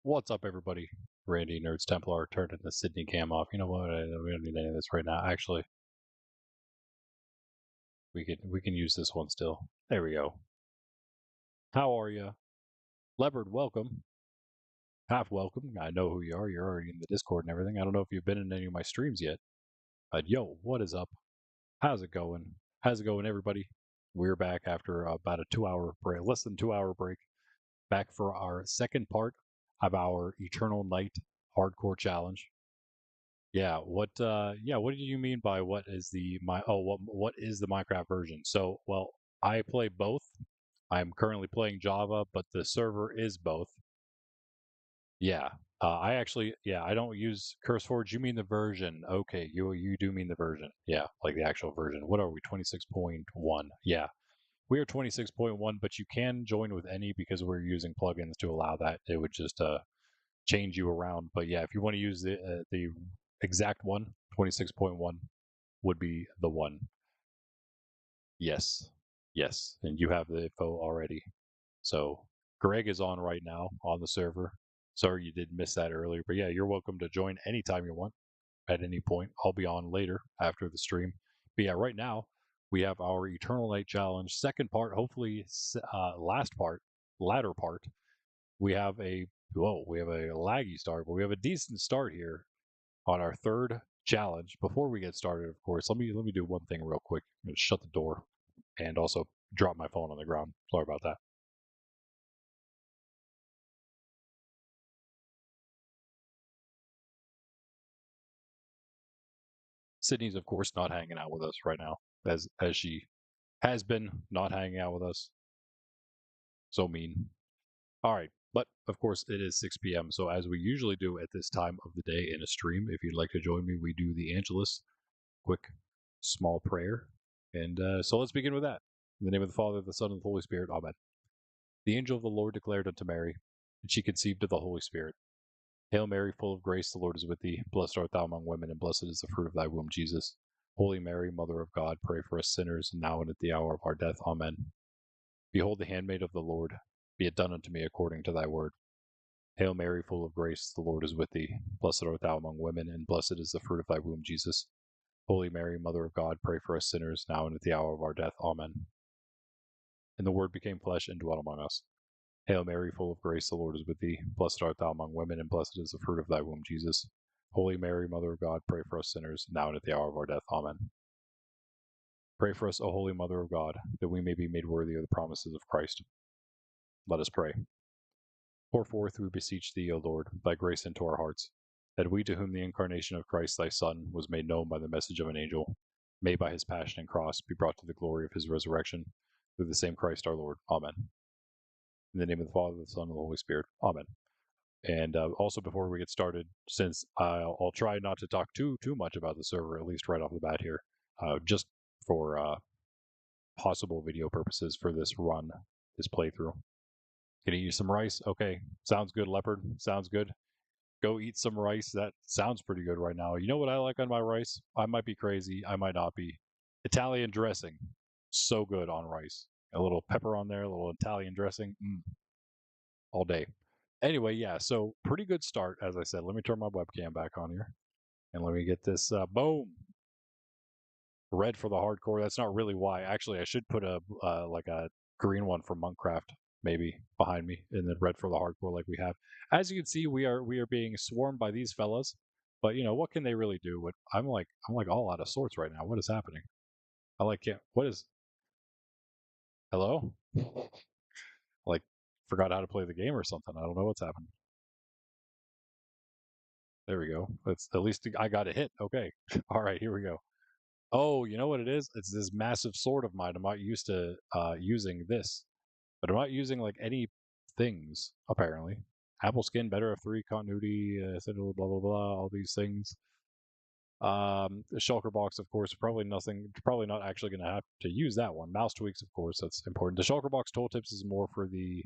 What's up, everybody? Randy Nerds Templar turning the Sydney cam off. You know what? We don't need any of this right now. Actually, we can use this one still. There we go. How are you, Leopard? Welcome. Half welcome. I know who you are. You're already in the Discord and everything. I don't know if you've been in any of my streams yet. But yo, what is up? How's it going? How's it going, everybody? We're back after about a 2 hour break, less than 2 hour break. Back for our second part of our Eternal Night Hardcore Challenge. What do you mean by what is the what is the Minecraft version? So, well, I play both. I'm currently playing Java, but the server is both. Yeah. I don't use CurseForge. You mean the version. Okay, you do mean the version. Yeah, like the actual version. What are we? 26.1. Yeah. We are 26.1, but you can join with any because we're using plugins to allow that. It would just change you around. But yeah, if you want to use the exact one, 26.1 would be the one. Yes. Yes. And you have the info already. So Greg is on right now on the server. Sorry you did miss that earlier. But yeah, you're welcome to join anytime you want at any point. I'll be on later after the stream. But yeah, right now we have our Eternal Night Challenge second part, hopefully latter part. We have a laggy start, but we have a decent start here on our third challenge. Before we get started, of course, let me do one thing real quick. I'm gonna shut the door and also drop my phone on the ground. Sorry about that. Sydney's of course not hanging out with us right now, as she has been not hanging out with us. So mean. All right, but of course it is 6 p.m. So as we usually do at this time of the day in a stream, if you'd like to join me, we do the Angelus, quick, small prayer, and so let's begin with that. In the name of the Father, the Son, and the Holy Spirit. Amen. The angel of the Lord declared unto Mary, and she conceived of the Holy Spirit. Hail Mary, full of grace, the Lord is with thee. Blessed art thou among women, and blessed is the fruit of thy womb, Jesus. Holy Mary, Mother of God, pray for us sinners, now and at the hour of our death. Amen. Behold the handmaid of the Lord. Be it done unto me according to thy word. Hail Mary, full of grace, the Lord is with thee. Blessed art thou among women, and blessed is the fruit of thy womb, Jesus. Holy Mary, Mother of God, pray for us sinners, now and at the hour of our death. Amen. And the Word became flesh and dwelt among us. Hail Mary, full of grace, the Lord is with thee. Blessed art thou among women, and blessed is the fruit of thy womb, Jesus. Holy Mary, Mother of God, pray for us sinners, now and at the hour of our death. Amen. Pray for us, O Holy Mother of God, that we may be made worthy of the promises of Christ. Let us pray. Pour forth, we beseech thee, O Lord, thy grace into our hearts, that we to whom the incarnation of Christ thy Son was made known by the message of an angel, may by his passion and cross be brought to the glory of his resurrection, through the same Christ our Lord. Amen. In the name of the Father, the Son, and the Holy Spirit. Amen. And also, before we get started, since I'll try not to talk too much about the server, at least right off the bat here, just for possible video purposes for this run, this playthrough. Gonna eat some rice? Okay, sounds good, Leopard. Sounds good. Go eat some rice. That sounds pretty good right now. You know what I like on my rice? I might be crazy. I might not be. Italian dressing. So good on rice. A little pepper on there, a little Italian dressing. All day. Anyway, yeah, so pretty good start, as I said. Let me turn my webcam back on here. And let me get this, boom! Red for the hardcore. That's not really why. Actually, I should put a like a green one for Monkcraft maybe behind me, and then red for the hardcore like we have. As you can see, we are being swarmed by these fellas. But you know what can they really do? What I'm like all out of sorts right now. What is happening? I like can't. What is? Hello? Like forgot how to play the game or something. I don't know what's happened. There we go. That's at least I got a hit. Okay. All right. Here we go. Oh, you know what it is? It's this massive sword of mine. I'm not used to using this, but I'm not using like any things apparently. Apple skin, better F3 continuity, blah blah blah. All these things. The shulker box, of course, probably nothing. Probably not actually going to have to use that one. Mouse tweaks, of course, that's important. The shulker box tooltips is more for the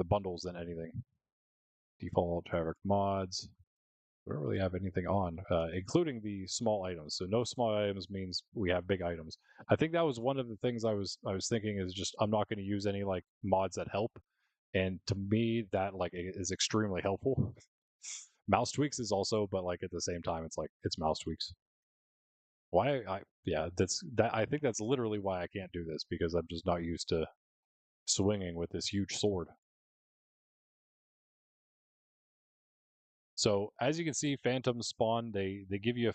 bundles than anything. Default fabric mods. We don't really have anything on, including the small items. So no small items means we have big items. I think that was one of the things I was thinking is just I'm not going to use any like mods that help. and to me that like is extremely helpful. Mouse tweaks is also, but like at the same time, it's like it's mouse tweaks. Why I yeah, that I think that's literally why I can't do this because I'm just not used to swinging with this huge sword. So as you can see, phantoms spawn. They give you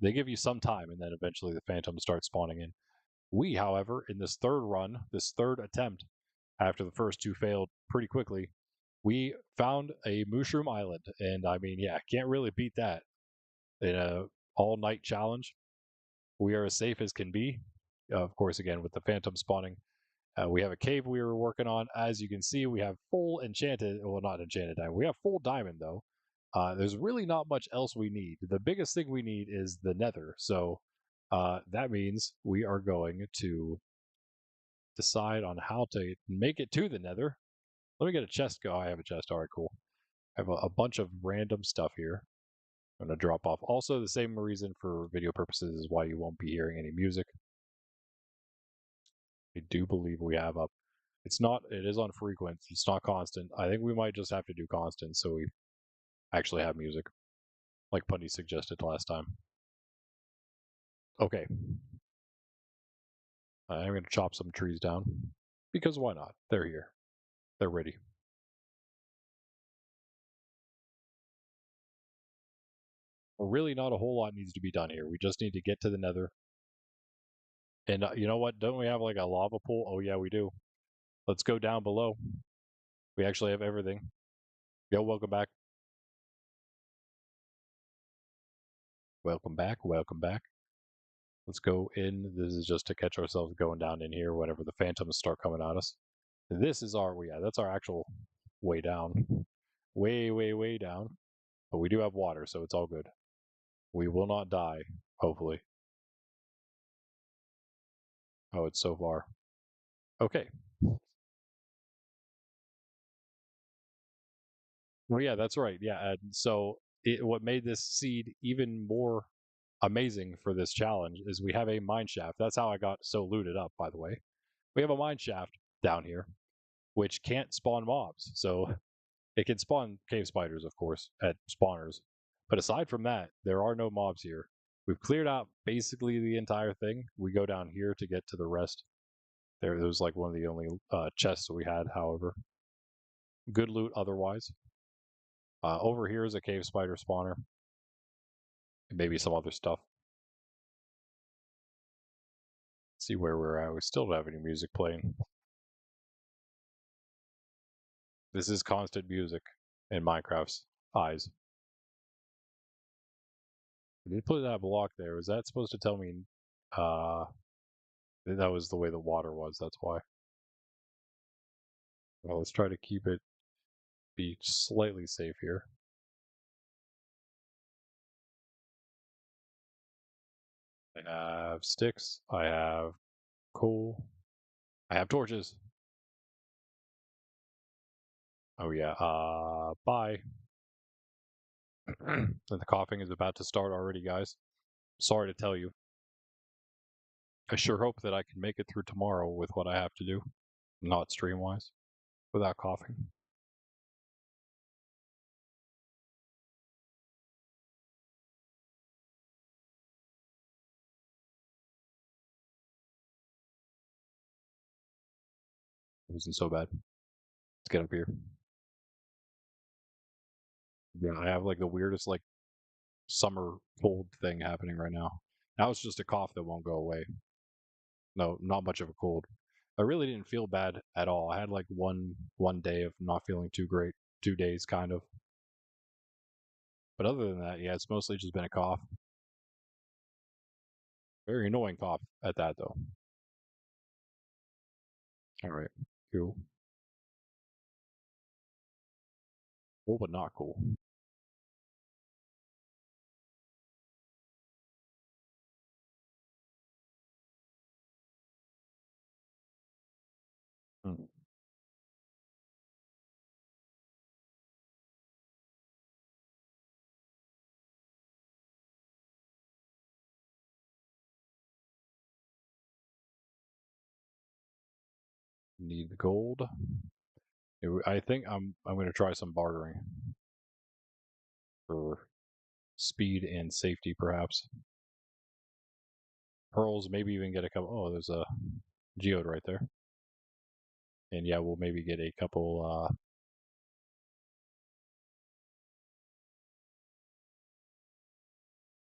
they give you some time, and then eventually the phantoms start spawning in. We, however, in this third run, this third attempt, after the first two failed pretty quickly, we found a mushroom island, and I mean, yeah, can't really beat that in a all night challenge. We are as safe as can be. Of course, again with the phantom spawning. We have a cave we were working on. As you can see, we have full enchanted, well, not enchanted diamond. We have full diamond, though. There's really not much else we need. The biggest thing we need is the nether. So that means we are going to decide on how to make it to the nether. Let me get a chest go. I have a chest. All right, cool. I have a bunch of random stuff here. I'm going to drop off. Also, the same reason for video purposes is why you won't be hearing any music. I do believe we have up. It's not, it is on frequent. It's not constant. I think we might just have to do constant so we actually have music, like Punny suggested last time. Okay. I'm going to chop some trees down because why not? They're here. They're ready. Really, not a whole lot needs to be done here. We just need to get to the nether. And you know what? Don't we have like a lava pool? Oh, yeah, we do. Let's go down below. We actually have everything. Yo, welcome back. Welcome back. Welcome back. Let's go in. This is just to catch ourselves going down in here whenever the phantoms start coming at us. This is our, yeah, that's our actual way down. Way, way, way down. But we do have water, so it's all good. We will not die, hopefully. Oh, it's so far. Okay. Well, yeah, that's right. Yeah, and so what made this seed even more amazing for this challenge is we have a mine shaft. That's how I got so looted up, by the way. We have a mine shaft down here, which can't spawn mobs. So it can spawn cave spiders, of course, at spawners. But aside from that, there are no mobs here. We've cleared out basically the entire thing. We go down here to get to the rest. There was like one of the only chests we had, however. Good loot otherwise. Over here is a cave spider spawner. And maybe some other stuff. Let's see where we're at. We still don't have any music playing. This is constant music in Minecraft's eyes. I did put that block there. Was that supposed to tell me that was the way the water was? That's why. Well, let's try to keep it be slightly safe here. I have sticks. I have coal. I have torches. Oh yeah. Bye. And the coughing is about to start already, guys. Sorry to tell you. I sure hope that I can make it through tomorrow with what I have to do, not stream wise, without coughing. It wasn't so bad. Let's get up here. Yeah, I have like the weirdest like summer cold thing happening right now. Now it's just a cough that won't go away. No, not much of a cold. I really didn't feel bad at all. I had like one day of not feeling too great, 2 days kind of. But other than that, yeah, it's mostly just been a cough. Very annoying cough at that though. All right, cool. Cool, but not cool. Hmm. Need the gold. I think I'm going to try some bartering for speed and safety, perhaps. Pearls, maybe even get a couple. Oh, there's a geode right there. And yeah, we'll maybe get a couple.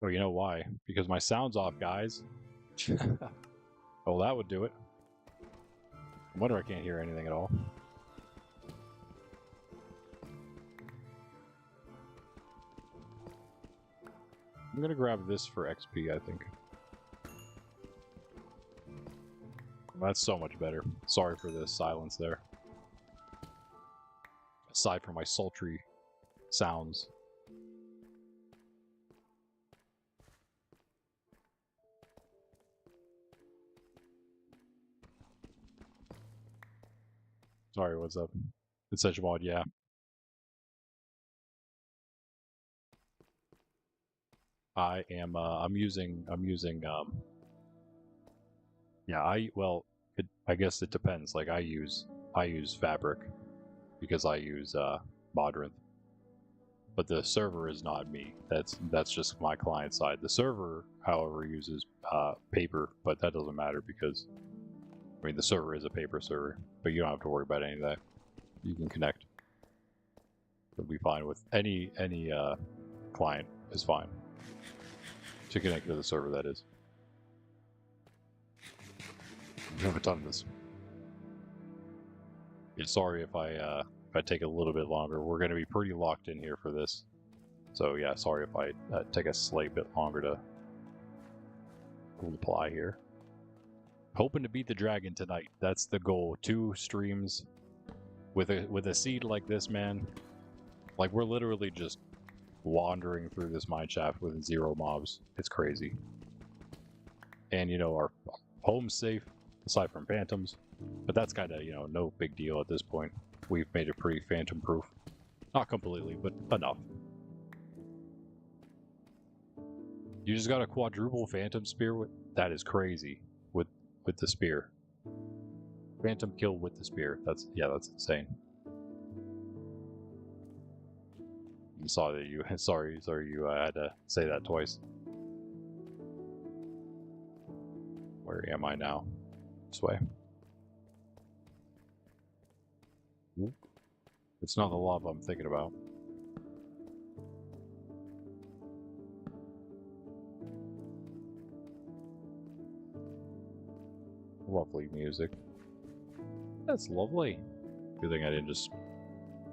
Oh, you know why? Because my sound's off, guys. Oh, that would do it. I wonder I can't hear anything at all. I'm gonna grab this for XP, I think. That's so much better. Sorry for the silence there. Aside from my sultry sounds. Sorry, what's up? It's such a mod, yeah. I am, I'm using, yeah, I guess it depends. Like, I use Fabric because I use, Modrinth. But the server is not me. That's just my client side. The server, however, uses, paper, but that doesn't matter because, I mean, the server is a paper server, but you don't have to worry about any of that. You can connect. It'll be fine with any client is fine to connect to the server, that is. We have a ton of this. Yeah, sorry if I take a little bit longer. We're going to be pretty locked in here for this. So yeah, sorry if I take a slight bit longer to reply here. Hoping to beat the dragon tonight. That's the goal. 2 streams with a seed like this, man. Like, we're literally just wandering through this mine shaft with 0 mobs. It's crazy. And, you know, our home's safe, aside from phantoms. But that's kind of, you know, no big deal at this point. We've made it pretty phantom-proof. Not completely, but enough. You just got a quadruple phantom spear with... That is crazy. With the spear. Phantom kill with the spear. That's insane. I saw that you... Sorry, you had to say that twice. Where am I now? This way. It's not the lava I'm thinking about. Lovely music. That's lovely. Good thing I didn't just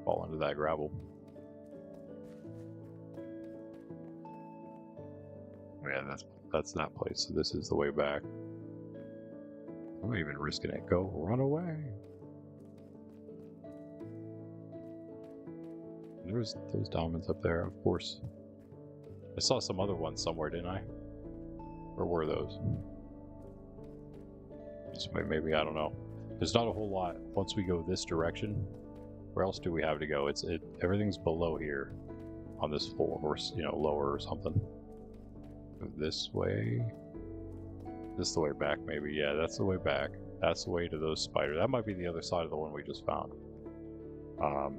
fall into that gravel. Yeah, that's that place. So this is the way back. I'm not even risking it. Go, run away. There's those diamonds up there, of course. I saw some other ones somewhere, didn't I? Or were those? Maybe, I don't know. There's not a whole lot once we go this direction. Where else do we have to go? Everything's below here on this floor, or, you know, lower or something. This way. This is the way back, maybe. Yeah, that's the way back. That's the way to those spiders. That might be the other side of the one we just found. I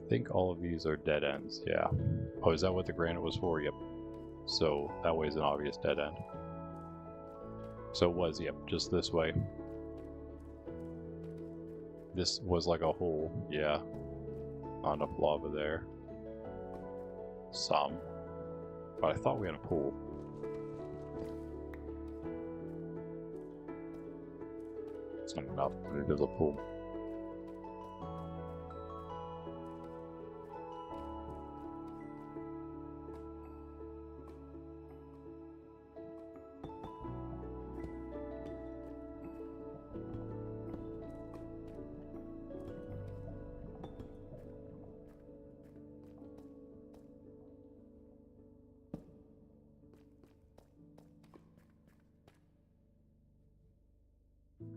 think all of these are dead ends. Yeah. Oh, is that what the granite was for? Yep. So that way is an obvious dead end. So it was, yep, just this way. This was like a hole, yeah. Not enough lava there. Some. But I thought we had a pool. It's not enough, but it is a pool.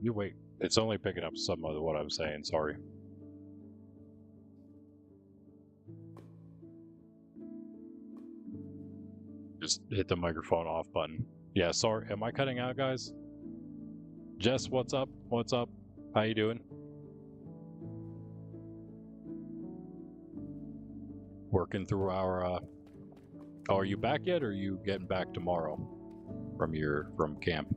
You wait. It's only picking up some of what I'm saying, sorry. Just hit the microphone off button. Yeah, sorry. Am I cutting out, guys? Jess, what's up? What's up? How you doing? working through our. Oh, are you back yet, or are you getting back tomorrow from camp?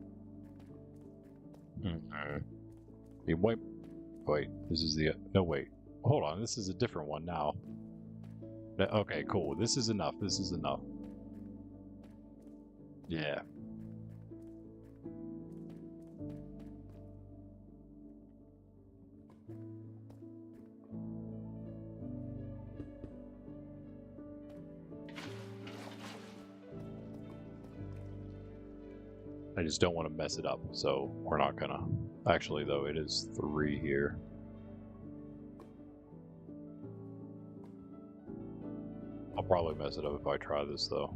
Wait. This is the. No, wait. Hold on. This is a different one now. Okay, cool. This is enough. This is enough. Yeah. I just don't want to mess it up, so we're not gonna. Actually, though, it is 3 here. I'll probably mess it up if I try this, though.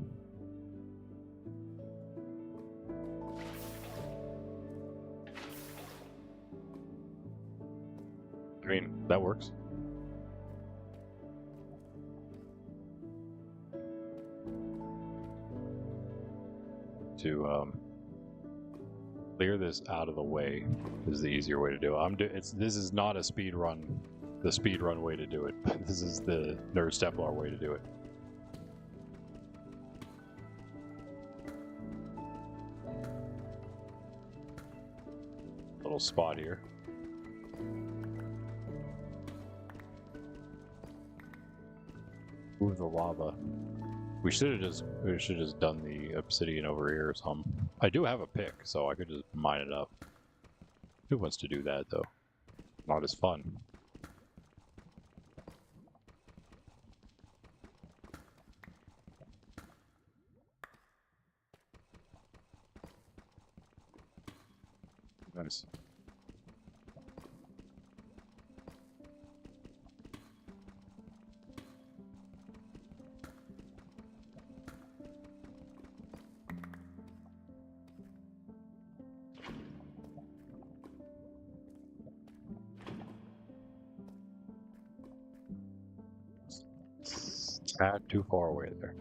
I mean, that works. To clear this out of the way is the easier way to do it. This is not a speed run, the speed run way to do it. This is the Nerd Steplar way to do it. Little spot here. Move the lava. We should have just done the obsidian over here or something. I do have a pick, so I could just mine it up. Who wants to do that though? Not as fun. Nice. Tad too far away there.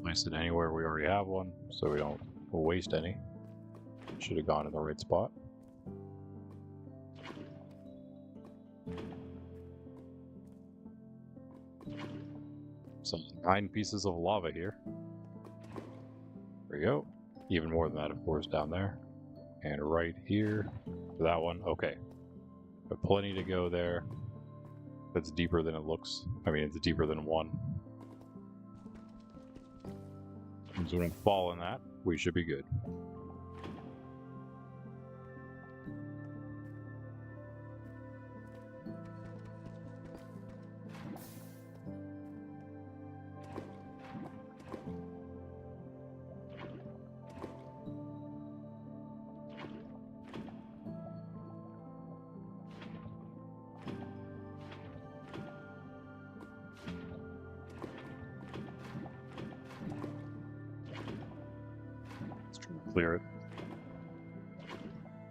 Place it anywhere we already have one, so we don't waste any. Should have gone in the right spot. Some 9 pieces of lava here. There we go. Even more than that, of course, down there. And right here for that one. Okay. But plenty to go there. That's deeper than it looks. I mean, it's deeper than 1. So when we fall in that, we should be good. Clear it.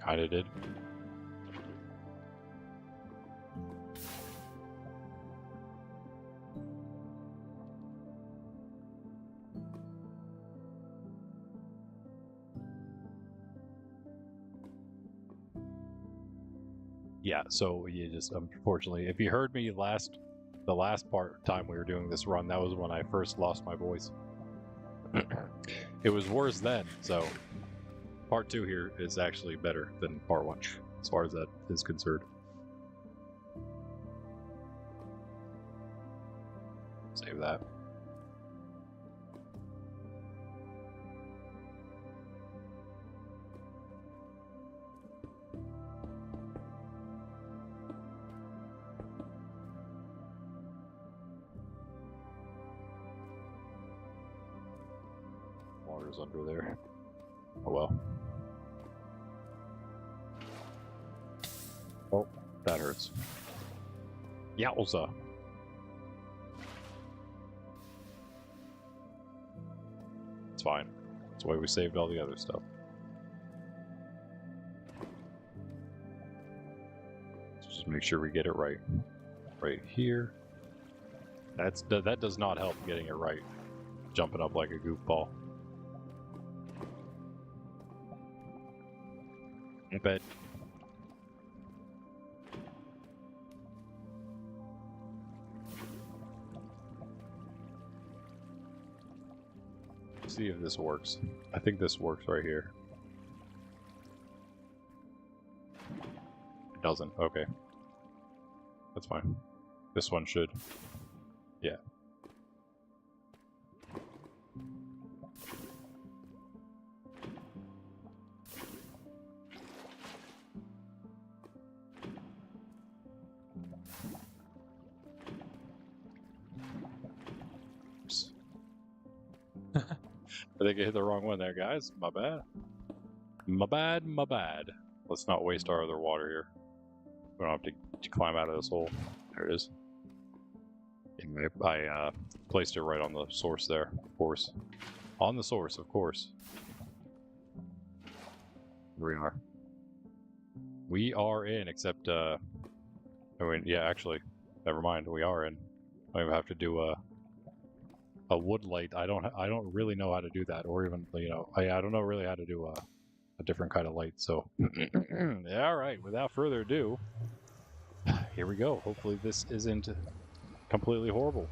Kinda did. Yeah, so you just unfortunately, if you heard me the last time we were doing this run, that was when I first lost my voice. It was worse then, so part 2 here is actually better than part 1, as far as that is concerned. Save that. Water's under there. Oh well. Oh, that hurts. Yowza. It's fine. That's why we saved all the other stuff. So just make sure we get it right. Right here. That does not help getting it right. jumping up like a goofball. I bet. See if this works. I think this works right here. It doesn't. Okay. That's fine. This one should. Yeah. I think I hit the wrong one there, guys. My bad. My bad, my bad. Let's not waste our other water here. We don't have to climb out of this hole. There it is. Anyway, I placed it right on the source there, of course. On the source, of course. Here we are. We are in, except, I mean, yeah, actually, never mind, we are in. I have to do a wood light. I don't really know how to do that, or even, you know, I don't know really how to do a different kind of light, so. Yeah, all right, without further ado, here we go. Hopefully this isn't completely horrible.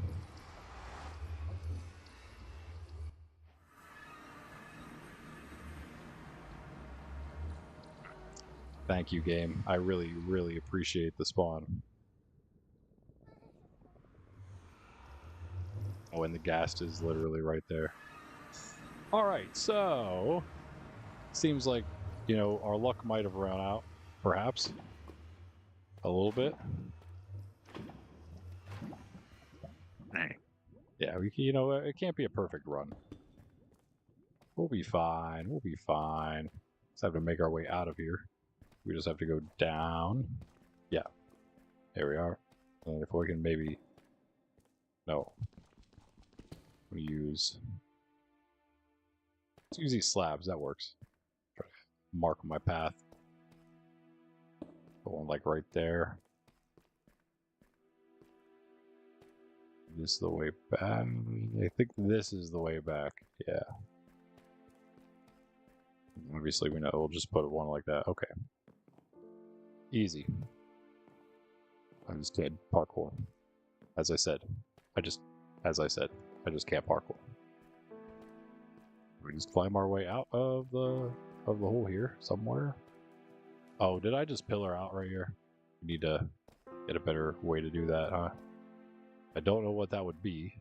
Thank you, game. I really, really appreciate the spawn. Oh, and the ghast is literally right there. Alright, so... Seems like, you know, our luck might have run out, perhaps. A little bit. Yeah, you know, it can't be a perfect run. We'll be fine, we'll be fine. Just have to make our way out of here. We just have to go down. Yeah. There we are. And if we can maybe... No. We use... Let's use these slabs, that works. Try to mark my path. Going like right there. This is the way back. I think this is the way back. Yeah. Obviously we know. We'll just put one like that. Okay. Easy. I just can't parkour. As I said. I just can't parkour. We just climb our way out of the hole here somewhere. Oh, did I just pillar out right here? We need to get a better way to do that, huh? I don't know what that would be,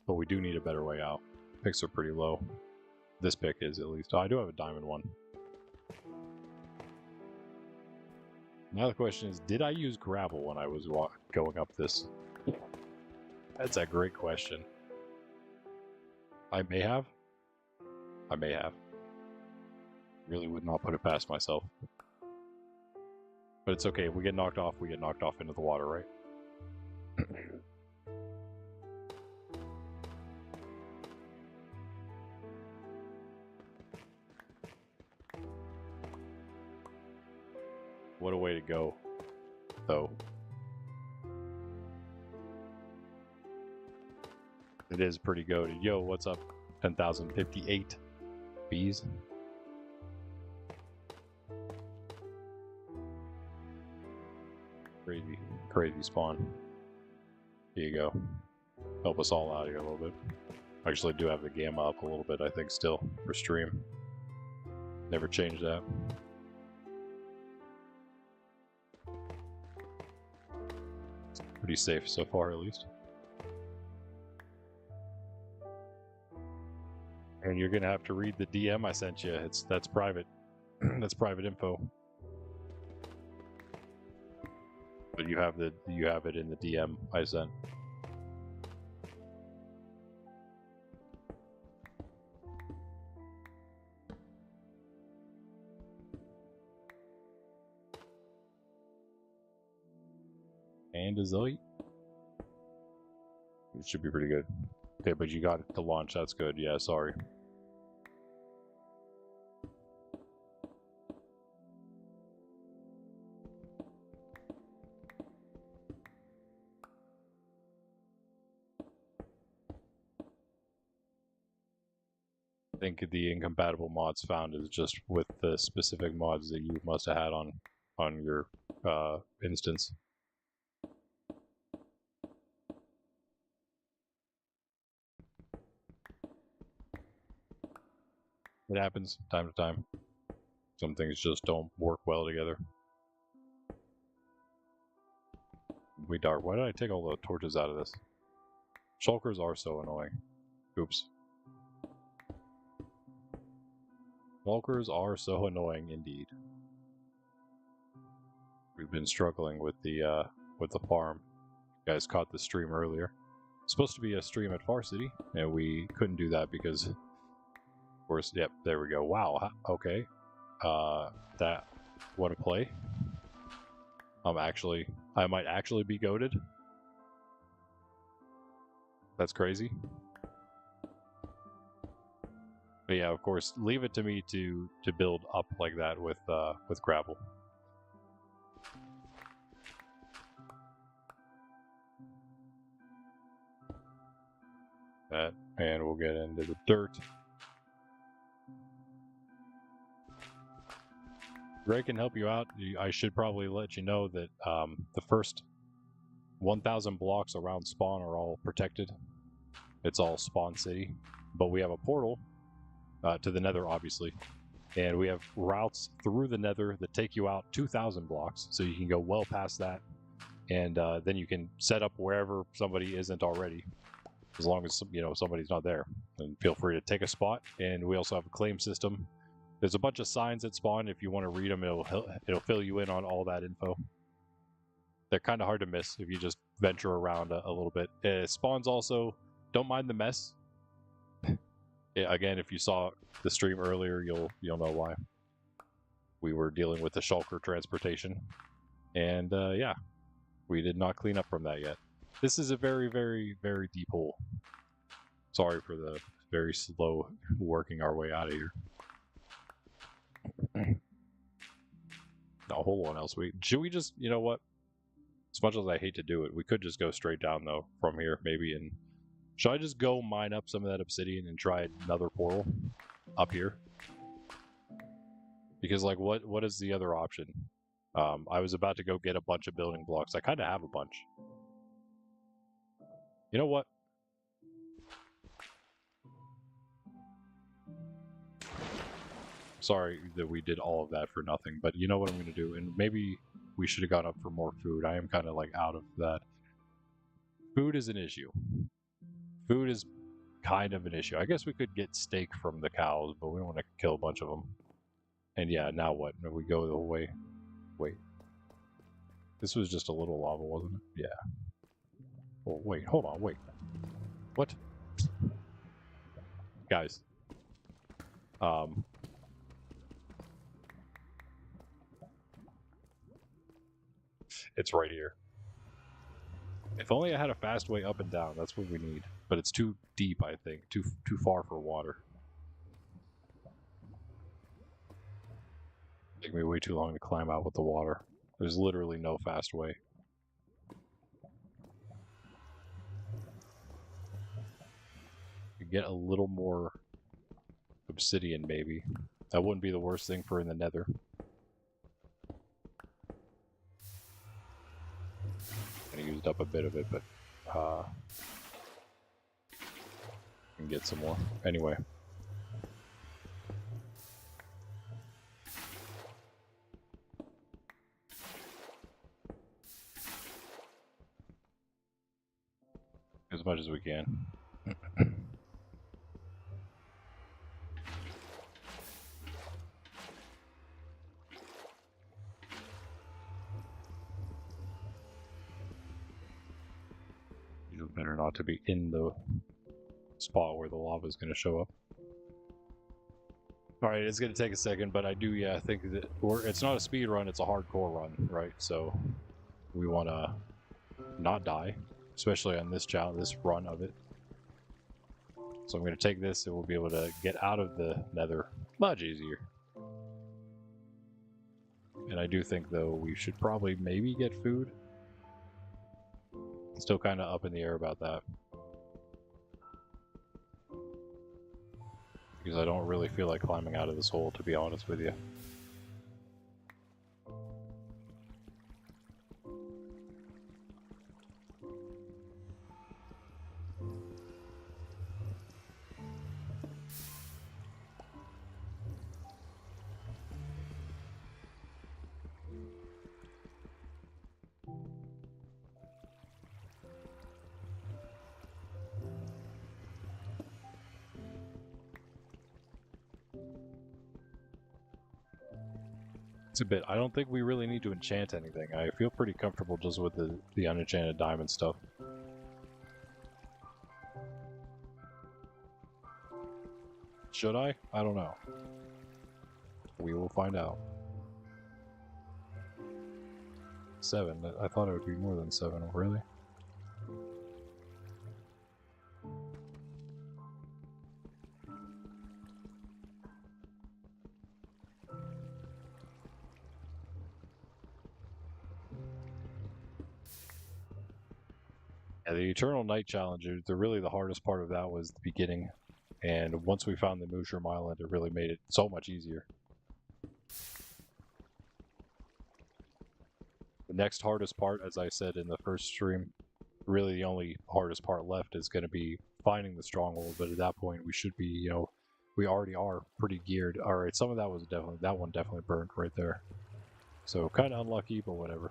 but we do need a better way out. Picks are pretty low. This pick is, at least. Oh, I do have a diamond one. Now the question is, did I use gravel when I was going up this? That's a great question. I may have. I may have. Really would not put it past myself. But it's okay. If we get knocked off, we get knocked off into the water, right? What a way to go, though. It is pretty goated. Yo, what's up? 10,058 bees. Crazy, crazy spawn. Here you go. Help us all out here a little bit. I actually do have the gamma up a little bit, I think, still, for stream. Never changed that. It's pretty safe so far, at least. And you're gonna have to read the DM I sent you. That's private. That's private info. But you have it in the DM I sent. And a Zoe. It should be pretty good. Okay, but you got it to launch. That's good. Yeah, sorry. I think the incompatible mods found is just with the specific mods that you must have had on your instance. It happens time to time. Some things just don't work well together. We dark. Why did I take all the torches out of this? Shulkers are so annoying. Oops. Shulkers are so annoying indeed. We've been struggling with the farm. You guys caught the stream earlier. It's supposed to be a stream at Far City, and we couldn't do that because, of course, yep, there we go. Wow, okay. That, what a play. I might actually be goated. That's crazy. But yeah, of course, leave it to me to build up like that with gravel. That, and we'll get into the dirt. Greg can help you out. I should probably let you know that the first 1,000 blocks around spawn are all protected. It's all spawn city, but we have a portal to the nether, obviously, and we have routes through the nether that take you out 2,000 blocks, so you can go well past that, and then you can set up wherever somebody isn't already, as long as somebody's not there. And feel free to take a spot. And we also have a claim system. There's a bunch of signs that spawn. If you want to read them, it'll fill you in on all that info. They're kind of hard to miss if you just venture around a little bit. Spawns also, don't mind the mess. Yeah, again, if you saw the stream earlier, you'll know why. We were dealing with the shulker transportation, and yeah, we did not clean up from that yet. This is a very, very, very deep hole. Sorry for the very slow working our way out of here. No, hold on, else should we just, you know what? As much as I hate to do it, we could just go straight down though from here, maybe. And should I just go mine up some of that obsidian and try another portal up here? Because like, what is the other option? I was about to go get a bunch of building blocks. I kind of have a bunch. You know what? Sorry that we did all of that for nothing, but you know what I'm going to do? And maybe we should have gone up for more food. I am kind of like out of that. Food is an issue. Food is kind of an issue. I guess we could get steak from the cows, but we don't want to kill a bunch of them. And yeah, now what? We go the whole way. Wait. This was just a little lava, wasn't it? Yeah. Oh, wait. Hold on. Wait. What? Guys. It's right here. If only I had a fast way up and down. That's what we need. But it's too deep, I think. Too far for water. Take me way too long to climb out with the water. There's literally no fast way. Get a little more obsidian, maybe. That wouldn't be the worst thing for in the nether. I used up a bit of it, but can get some more. Anyway. As much as we can. You better not to be in the spot where the lava is going to show up. Alright, it's going to take a second, but I do, yeah, think that it's not a speed run, it's a hardcore run, right? So we want to not die, especially on this run of it. So I'm going to take this and we'll be able to get out of the nether much easier. And I do think, though, we should probably maybe get food. Still kind of up in the air about that. because I don't really feel like climbing out of this hole, to be honest with you. A bit. I don't think we really need to enchant anything. I feel pretty comfortable just with the unenchanted diamond stuff. Should I? I don't know. We will find out. 7. I thought it would be more than 7. Really? Yeah, the Eternal Night Challenge, really the hardest part of that was the beginning. And once we found the Mushroom Island, it really made it so much easier. The next hardest part, as I said in the first stream, really the only hardest part left is going to be finding the stronghold. But at that point, we should be, you know, we already are pretty geared. All right, some of that was definitely, that one definitely burned right there. So kind of unlucky, but whatever.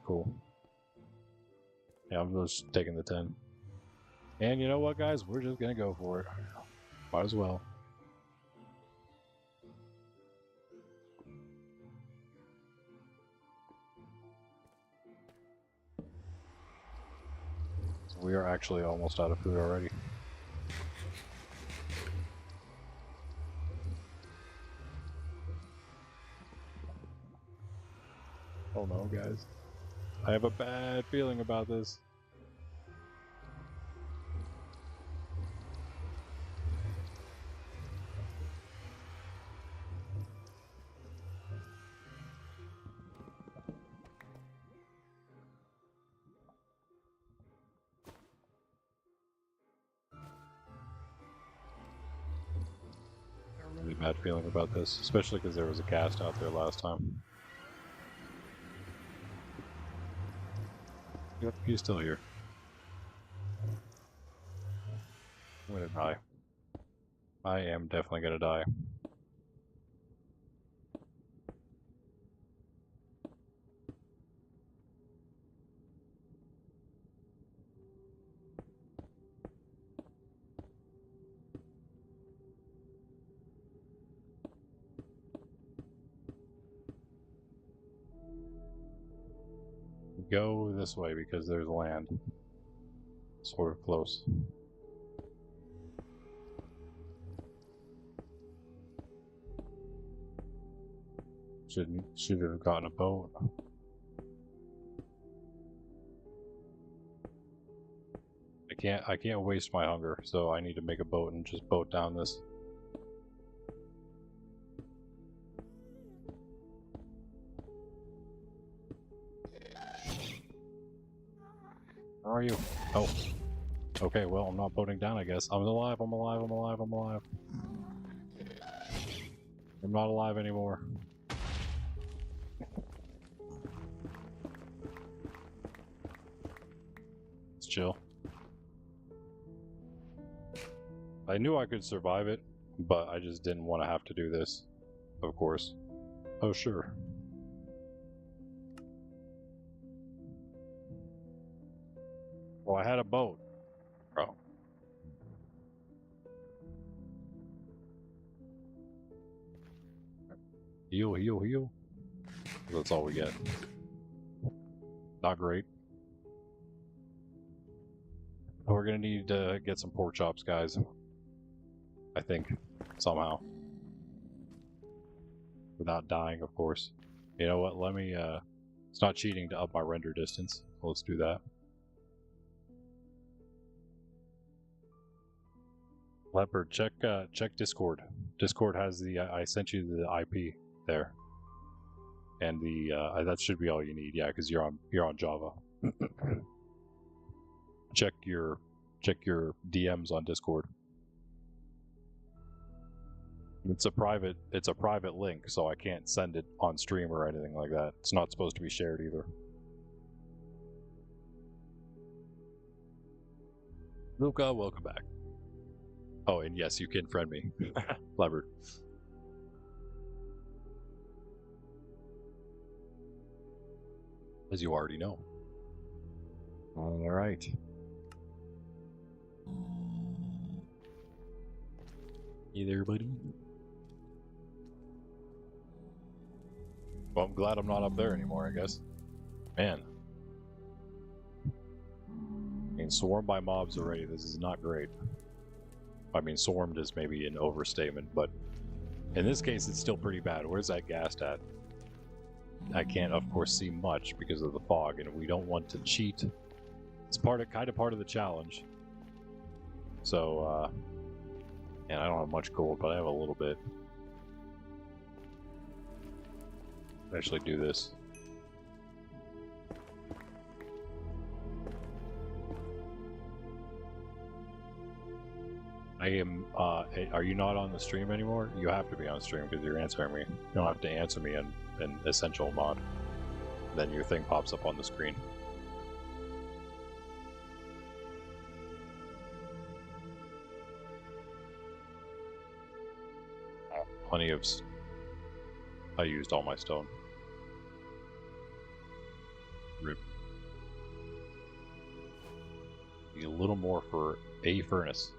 Cool. Yeah, I'm just taking the 10. And you know what, guys? We're just gonna go for it. Might as well. So we are actually almost out of food already. Oh no, guys. I have a bad feeling about this. Really bad feeling about this, especially because there was a cast out there last time. Yep, he's still here. I'm gonna die. I am definitely gonna die. Go this way because there's land. Sort of close. Should have gotten a boat. I can't waste my hunger, so I need to make a boat and just boat down this. How are you? Oh. Okay, well, I'm not boating down, I guess. I'm alive, I'm alive, I'm alive, I'm alive. I'm not alive anymore. It's chill. I knew I could survive it, but I just didn't want to have to do this, of course. Oh, sure. Well, I had a boat. Bro. Heal, heal, heal. That's all we get. Not great. We're gonna need to get some pork chops, guys. I think. Somehow. Without dying, of course. You know what, let me, it's not cheating to up my render distance. Let's do that. Leopard, check Discord. Discord has the I sent you the IP there, and the that should be all you need. Yeah, because you're on Java. check your DMs on Discord. It's a private link, so I can't send it on stream or anything like that. It's not supposed to be shared either. Luca, welcome back. Oh, and yes, you can friend me. Leopard. As you already know. Alright. Hey there, buddy. Well, I'm glad I'm not up there anymore, I guess. Man. Being swarmed by mobs already, this is not great. I mean, swarmed is maybe an overstatement, but in this case, it's still pretty bad. Where's that ghast at? I can't, of course, see much because of the fog, and we don't want to cheat. It's kind of part of the challenge. So, and I don't have much gold, but I have a little bit. Actually, do this. I am, are you not on the stream anymore? You have to be on stream because you're answering me. You don't have to answer me in Essential mod. Then your thing pops up on the screen. Plenty of... I used all my stone. Rip. Need a little more for a furnace.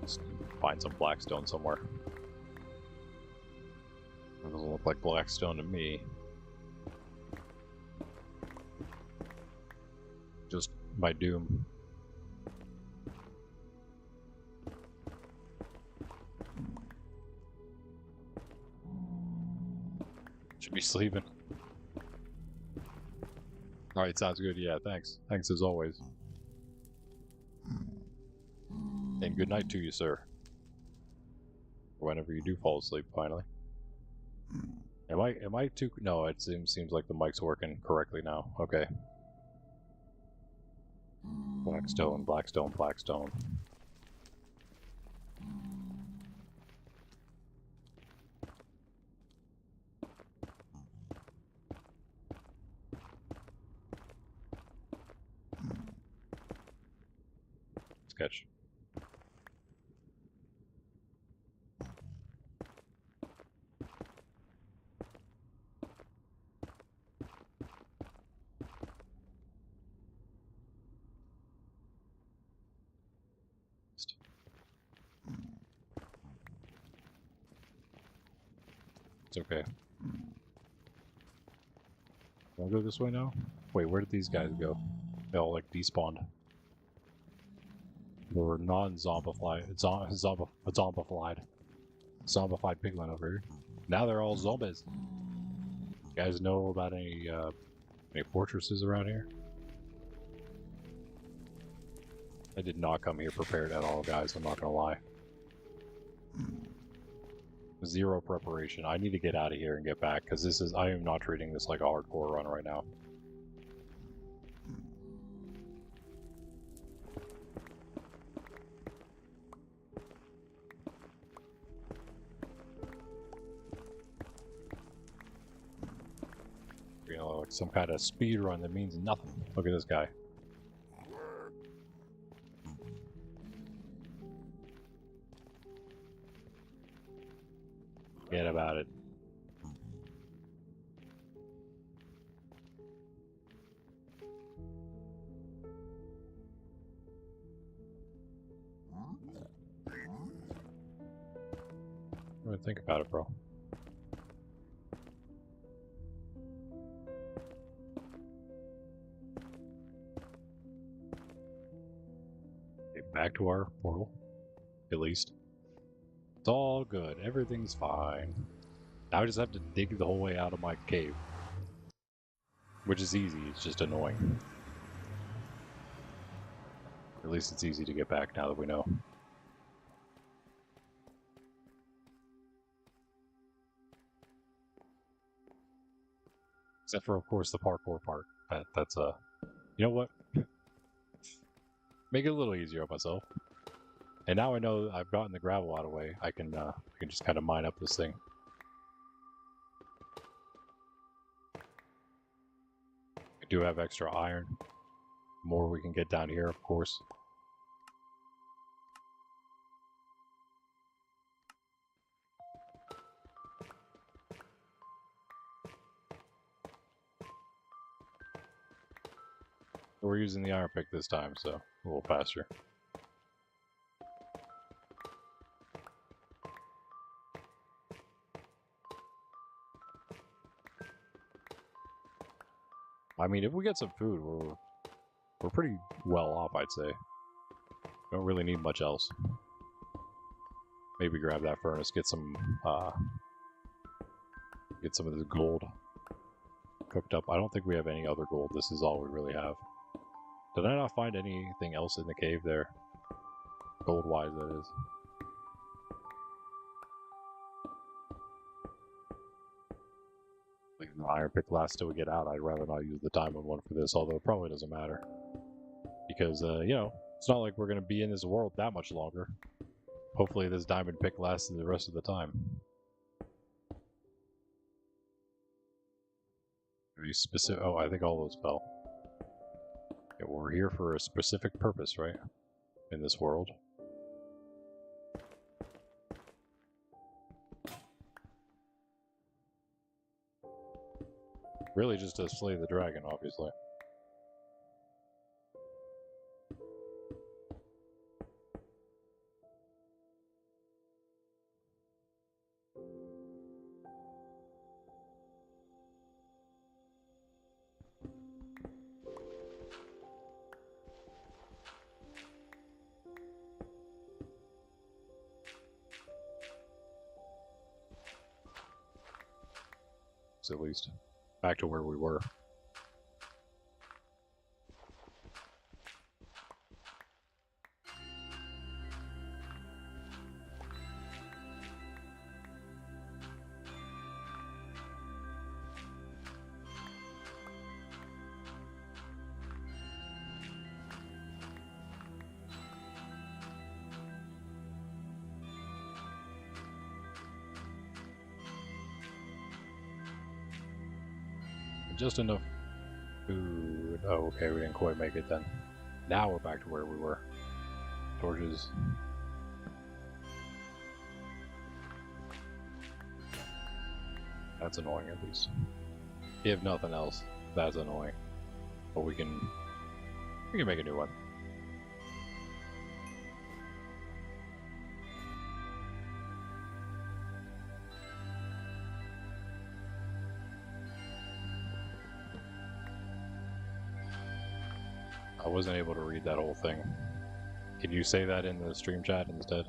Just find some blackstone somewhere. It doesn't look like blackstone to me. Just my doom. Should be sleeping. Alright, sounds good. Yeah, thanks. Thanks as always. And good night to you, sir. Whenever you do fall asleep, finally. Am I too... No, it seems like the mic's working correctly now. Okay. Blackstone, blackstone, blackstone. Sketch. It's okay. Wanna go this way now? Wait, where did these guys go? They all like despawned. They were non-zombified. Zombified piglin over here. Now they're all zombies. You guys know about any fortresses around here? I did not come here prepared at all, guys. I'm not gonna lie. Zero preparation. I need to get out of here and get back because I am not treating this like a hardcore run right now. You know, like some kind of speed run that means nothing. Look at this guy. Forget about it. What do you think about it, bro? Okay, back to our portal, at least. It's all good. Everything's fine. Now I just have to dig the whole way out of my cave. Which is easy, it's just annoying. At least it's easy to get back now that we know. Except for, of course, the parkour part. That's you know what? Make it a little easier on myself. And now I know I've gotten the gravel out of the way. I can just kind of mine up this thing. I do have extra iron. More we can get down here, of course. We're using the iron pick this time, so a little faster. I mean, if we get some food, we're pretty well off, I'd say. Don't really need much else. Maybe grab that furnace, get some of the gold cooked up. I don't think we have any other gold. This is all we really have. Did I not find anything else in the cave there? Gold-wise, that is. Like the iron pick lasts till we get out. I'd rather not use the diamond one for this, although it probably doesn't matter. Because, you know, it's not like we're going to be in this world that much longer. Hopefully this diamond pick lasts the rest of the time. Very specific. Oh, I think all those fell. Yeah, we're here for a specific purpose, right? In this world. Really just to slay the dragon, obviously. At least back to where we were. Just enough food. Oh, okay, we didn't quite make it then. Now we're back to where we were. Torches. That's annoying, at least. If nothing else, that's annoying. But we can make a new one. I wasn't able to read that whole thing. Can you say that in the stream chat instead?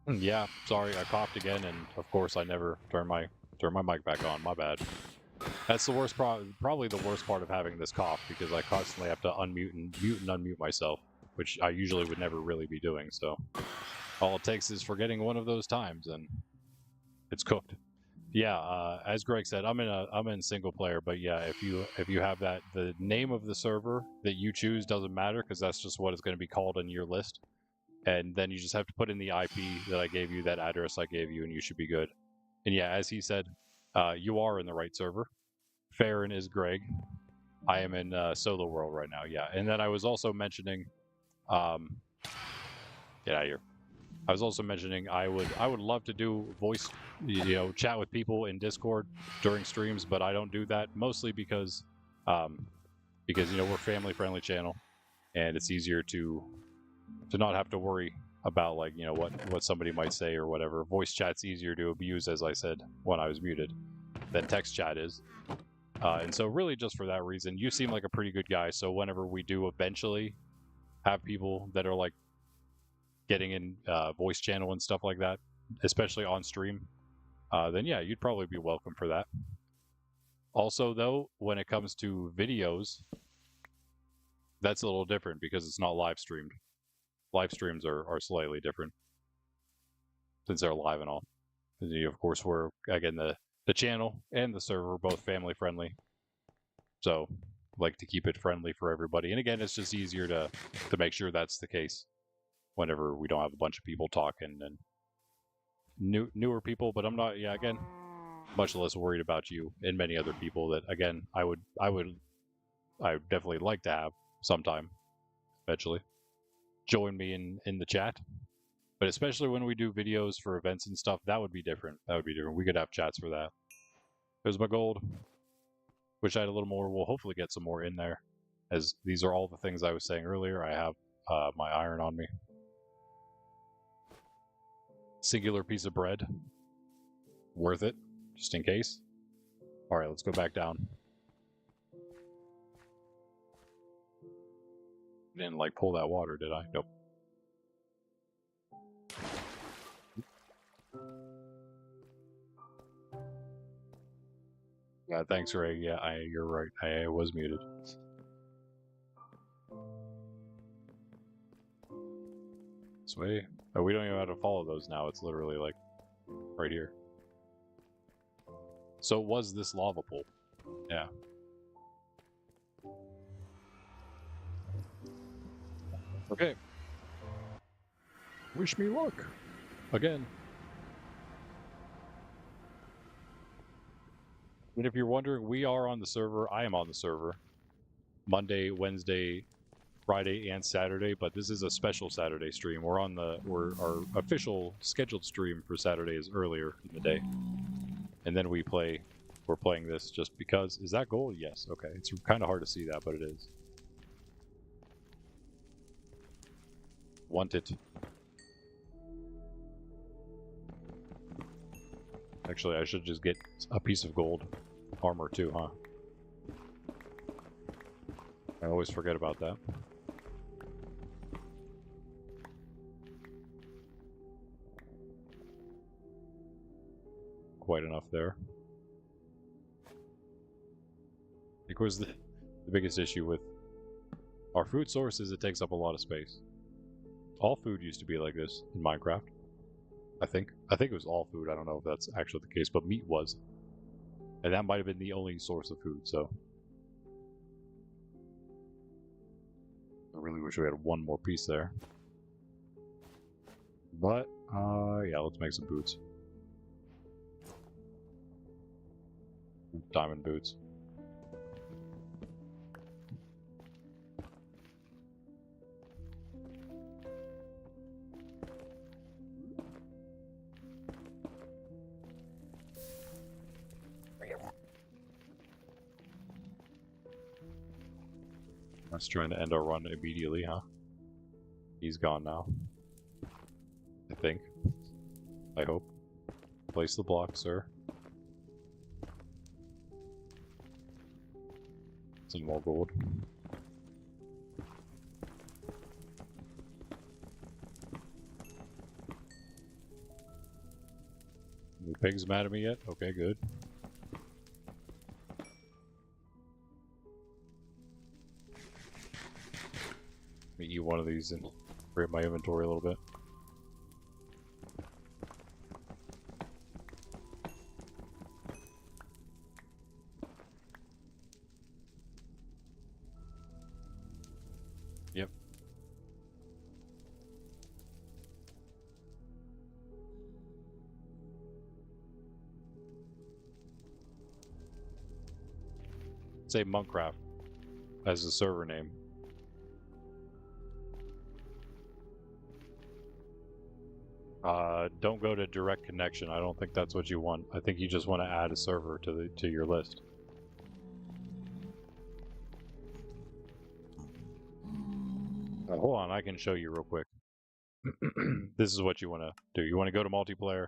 Yeah, sorry, I coughed again, and of course I never turned my mic back on. My bad. That's the worst probably the worst part of having this cough, because I constantly have to unmute and mute and unmute myself, which I usually would never really be doing. So all it takes is forgetting one of those times, and it's cooked. Yeah, as Greg said, I'm in single player, but yeah, if you have that, the name of the server that you choose doesn't matter, because that's just what it's going to be called in your list, and then you just have to put in the IP that I gave you, that address I gave you, and you should be good. And yeah, as he said, you are in the right server. Farron is Greg. I am in Solo World right now. Yeah, and then I was also mentioning, get out of here. I was also mentioning I would love to do voice, chat with people in Discord during streams, but I don't do that mostly because we're a family friendly channel, and it's easier to not have to worry about what somebody might say or whatever. Voice chat's easier to abuse, as I said when I was muted, than text chat is. And so really just for that reason, you seem like a pretty good guy, so whenever we do eventually have people that are like getting in voice channel and stuff like that, especially on stream, then yeah, you'd probably be welcome for that. Also, though, when it comes to videos, that's a little different because it's not live streamed. Live streams are slightly different since they're live and all. Of course, we're, again, the channel and the server are both family friendly, so like to keep it friendly for everybody. And again, it's just easier to make sure that's the case whenever we don't have a bunch of people talking and newer people. But I'm not, yeah, again, much less worried about you and many other people that, again, I would definitely like to have sometime eventually join me in the chat. But especially when we do videos for events and stuff, that would be different. We could have chats for that. There's my gold. Wish I had a little more. We'll hopefully get some more in there, as these are all the things I was saying earlier. I have my iron on me. Singular piece of bread. Worth it, just in case. All right, let's go back down. Didn't pull that water, did I? Nope. Yeah, thanks, Ray. Yeah, you're right. I was muted. This way. Oh, we don't even have to follow those now. It's literally right here. So was this lava pool? Yeah. Okay. Wish me luck. Again. And if you're wondering, we are on the server. I am on the server. Monday, Wednesday, Friday, and Saturday, but this is a special Saturday stream. Our official scheduled stream for Saturday is earlier in the day. And then we're playing this just because. Is that gold? Yes. Okay. It's kind of hard to see that, but it is. Want it. Actually, I should just get a piece of gold armor too, huh? I always forget about that. Quite enough there. I think was the biggest issue with our food source is it takes up a lot of space. All food used to be like this in Minecraft. I think it was all food. I don't know if that's actually the case, but meat was. And that might have been the only source of food, so. I really wish we had one more piece there. But, yeah, let's make some boots. Diamond boots. Let's trying to end our run immediately, huh? He's gone now. I think. I hope. Place the block, sir. Some more gold. pig's mad at me yet? Okay, good. Let me eat one of these and free up my inventory a little bit. Yep. Say Monkcraft as the server name. Don't go to direct connection. I don't think that's what you want. I think you just want to add a server to your list. Hold on, I can show you real quick. This is what you want to do. You want to go to multiplayer.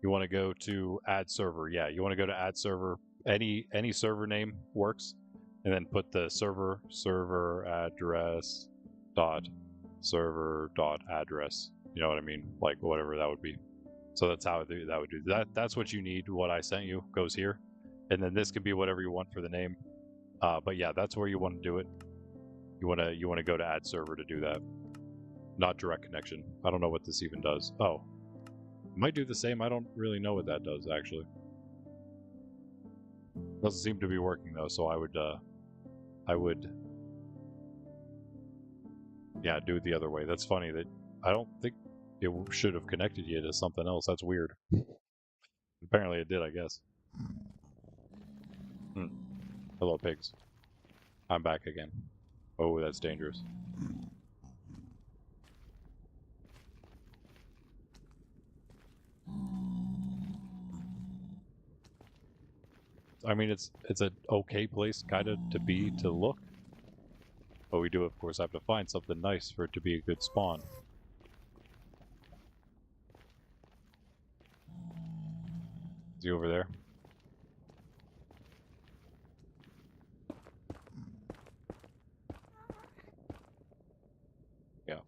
You want to go to add server. Yeah, you want to go to add server. Any server name works, and then put the server address dot server dot address. You know what I mean? Like whatever that would be. So that's how that would do that. That's what you need. What I sent you goes here, and then this can be whatever you want for the name. But yeah, that's where you want to do it. You want to go to add server to do that. Not direct connection. I don't know what this even does. Oh, it might do the same. I don't really know what that does actually. Doesn't seem to be working though. So I would, yeah, do it the other way. That's funny that I don't think it should have connected you to something else. That's weird. Apparently it did, I guess. Hello, pigs. I'm back again. Oh, that's dangerous. I mean, it's an okay place kind of to look. But we do, of course, have to find something nice for it to be a good spawn. Is he over there? Yeah.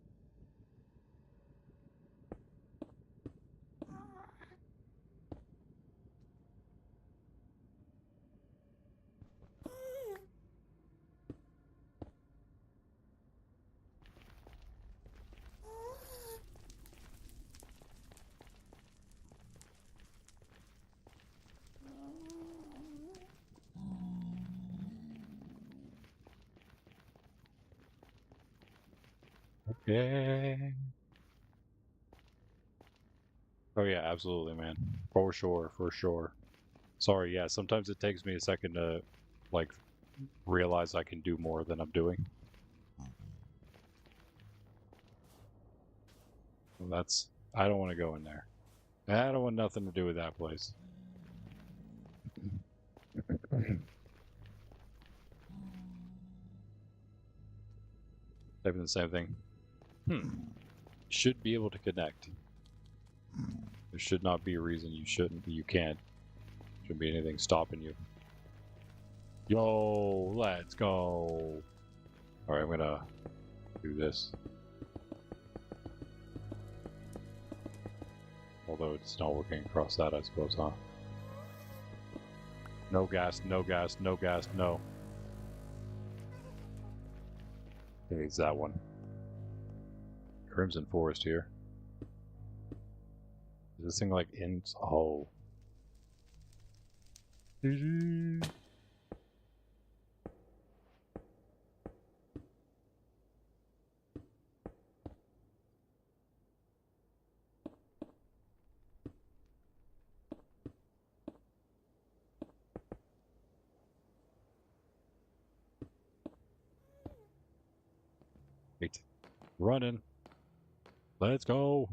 Okay. Oh yeah, absolutely, man. For sure, for sure. Sorry, yeah, sometimes it takes me a second to, like, realize I can do more than I'm doing. And that's... I don't want to go in there. I don't want nothing to do with that place. Typing the same thing. Should be able to connect. There should not be a reason you can't. Shouldn't be anything stopping you. Yo, let's go. Alright, I'm gonna do this. Although it's not working across that, I suppose, huh? No gas, no gas, no gas, no. Okay, it's that one. Crimson Forest here. Is this thing like in... Oh. Wait. Running. Let's go.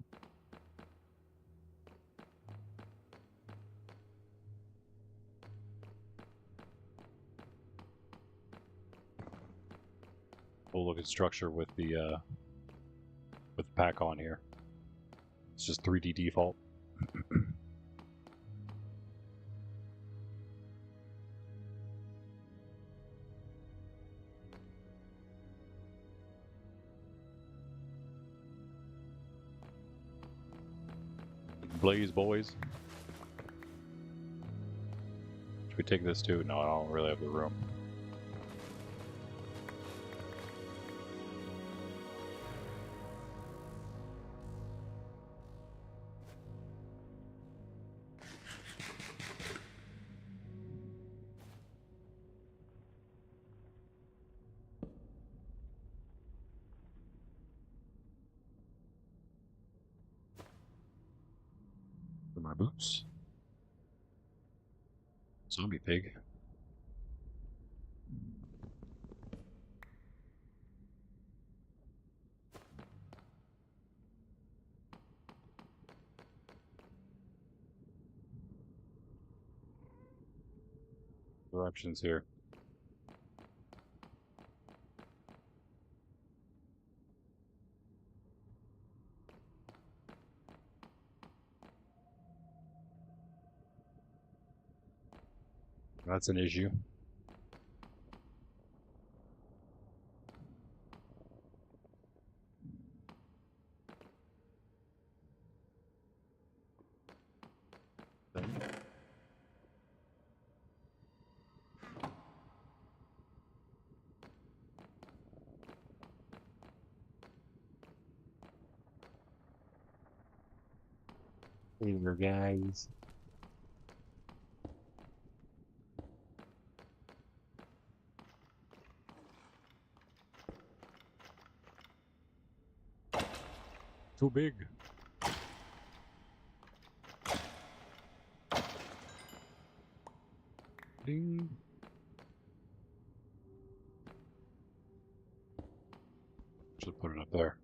Cool looking structure with the pack on here. It's just 3D default. Blaze, boys. take this too? No, I don't really have the room. For my boots. Zombie pig. Directions here. That's an issue. Hey there, guys. Too big. Ding. Should put it up there.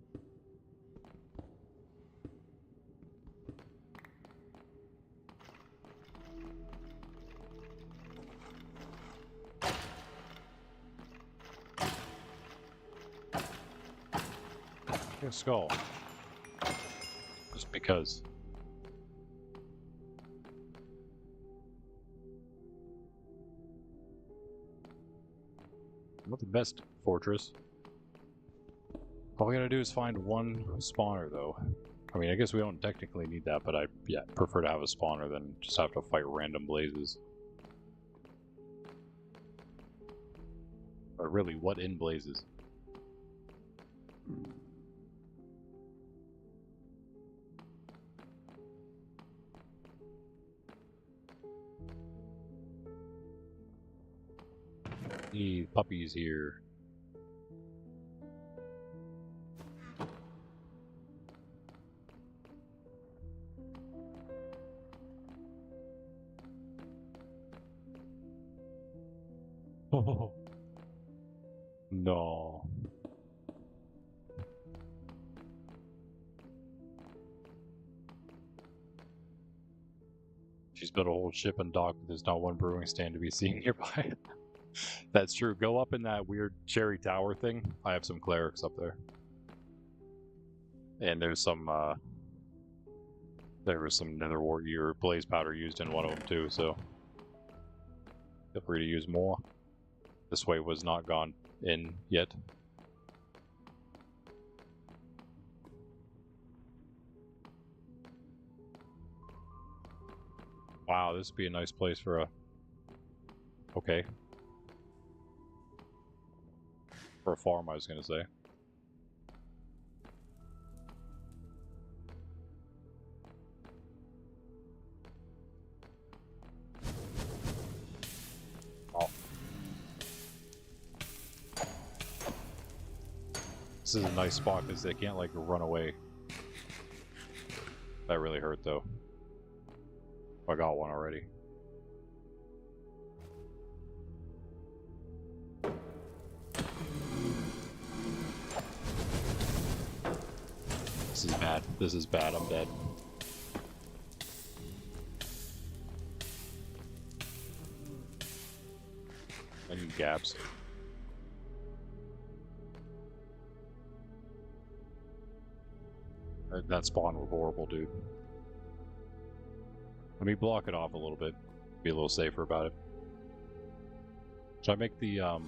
A skull. Just because. Not the best fortress. All we gotta do is find one spawner, though. I mean, I guess we don't technically need that, but I prefer to have a spawner than just have to fight random blazes. But really, what in blazes? The puppies here. Oh no. She's built a whole ship and dock, but there's not one brewing stand to be seen nearby. That's true. Go up in that weird cherry tower thing. I have some clerics up there. And there's some, there was some nether wart or blaze powder used in one of them too, so feel free to use more. This way was not gone in yet. Wow, this would be a nice place for a... Okay. For a farm, I was gonna say. Oh. This is a nice spot because they can't, like, run away. That really hurt, though. I got one already. This is bad. This is bad. I'm dead. I need gaps. That spawn was horrible, dude. Let me block it off a little bit. Be a little safer about it. Should I make the,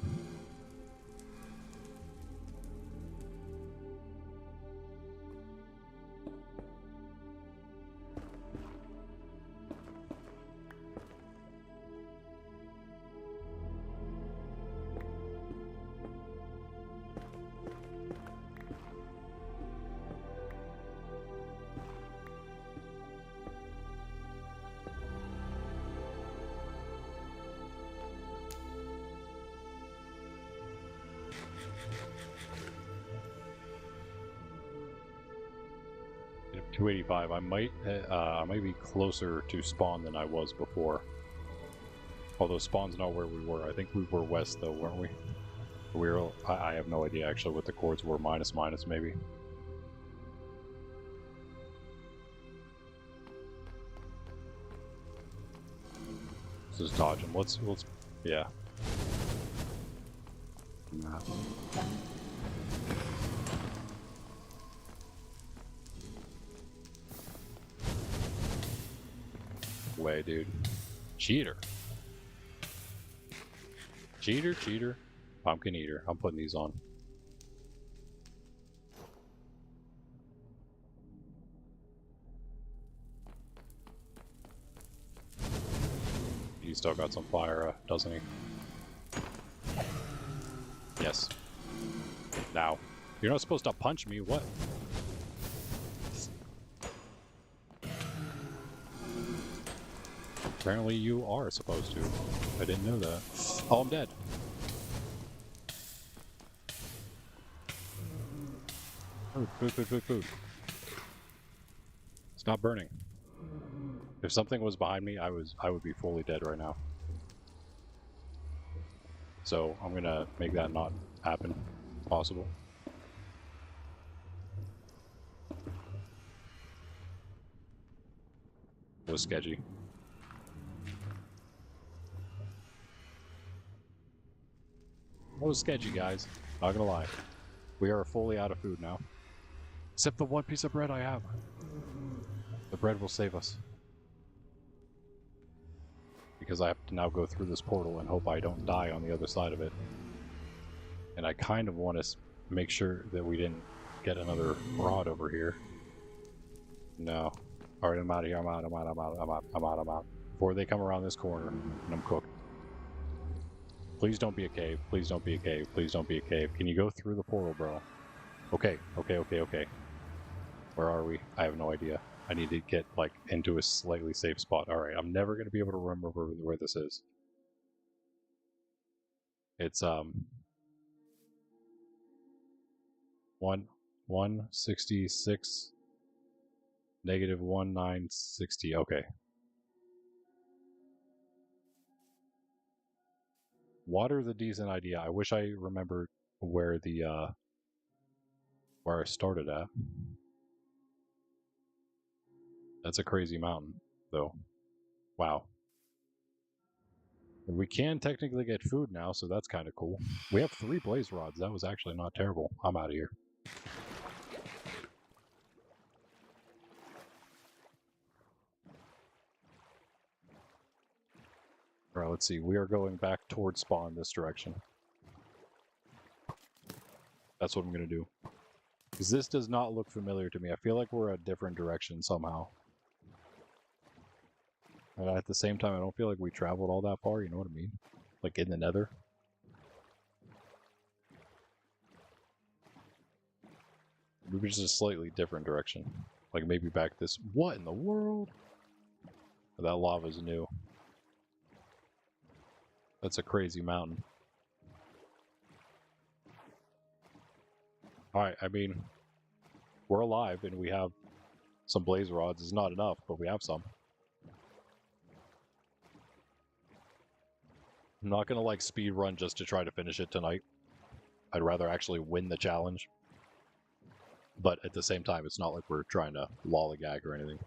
285. I might be closer to spawn than I was before. Although spawn's not where we were. I think we were west though, weren't we? I have no idea actually what the chords were. Minus maybe. Let's just dodge him. Let's yeah. Nah. Way, dude. Cheater. Cheater. Pumpkin eater. I'm putting these on. He's still got some fire, doesn't he? Yes. Now. You're not supposed to punch me, what? Apparently you are supposed to. I didn't know that. Oh, I'm dead. Food. It's not burning. If something was behind me, I would be fully dead right now. So I'm gonna make that not happen, if possible. It was sketchy. It was sketchy, guys. Not gonna lie. We are fully out of food now. Except the one piece of bread I have. The bread will save us. Because I have to now go through this portal and hope I don't die on the other side of it. And I kind of want to make sure that we didn't get another rod over here. No. Alright, I'm out of here. I'm out. Before they come around this corner, and I'm cooked. Please don't be a cave. Please don't be a cave. Please don't be a cave. Can you go through the portal, bro? Okay. Where are we? I have no idea. I need to get, like, into a slightly safe spot. Alright, I'm never going to be able to remember where this is. It's, 166, negative 1960. Okay. Water's a decent idea. I wish I remembered where the, where I started at. That's a crazy mountain, though. Wow. And we can technically get food now, so that's kind of cool. We have 3 blaze rods. That was actually not terrible. I'm out of here. Alright, let's see. We are going back towards spawn this direction. That's what I'm going to do. Because this does not look familiar to me. I feel like we're a different direction somehow. And at the same time, I don't feel like we traveled all that far, you know what I mean? Like in the nether. Maybe just a slightly different direction. Like maybe back this... What in the world? That lava's new. That's a crazy mountain. Alright, I mean... We're alive and we have some blaze rods. It's not enough, but we have some. I'm not gonna like speed run just to try to finish it tonight. I'd rather actually win the challenge. But at the same time, it's not like we're trying to lollygag or anything.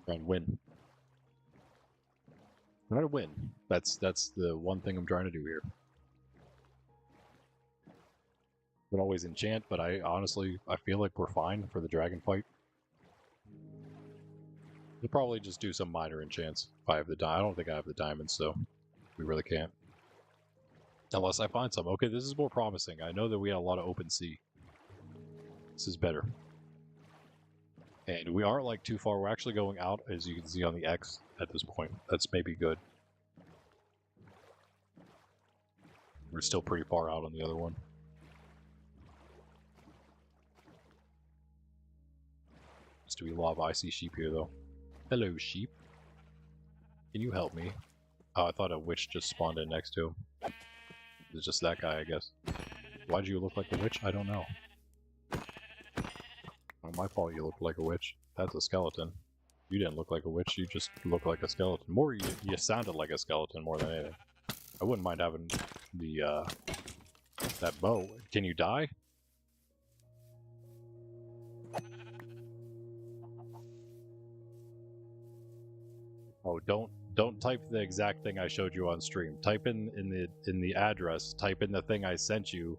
Trying to win. I'm trying to win. That's the one thing I'm trying to do here. Would always enchant, but I feel like we're fine for the dragon fight. We'll probably just do some minor enchants if I have the I don't think I have the diamonds, so we really can't. Unless I find some. Okay, this is more promising. I know that we had a lot of open sea. This is better. And we aren't like too far. We're actually going out, as you can see on the X at this point. That's maybe good. We're still pretty far out on the other one. Used to be lava. I see sheep here, though. Hello, sheep. Can you help me? Oh, I thought a witch just spawned in next to him. It's just that guy, I guess. Why do you look like the witch? I don't know. Oh, my fault you look like a witch. That's a skeleton. You didn't look like a witch, you just look like a skeleton. More, you sounded like a skeleton more than anything. I wouldn't mind having the, that bow. Can you die? Oh, don't type the exact thing I showed you on stream. Type in the address, type in the thing I sent you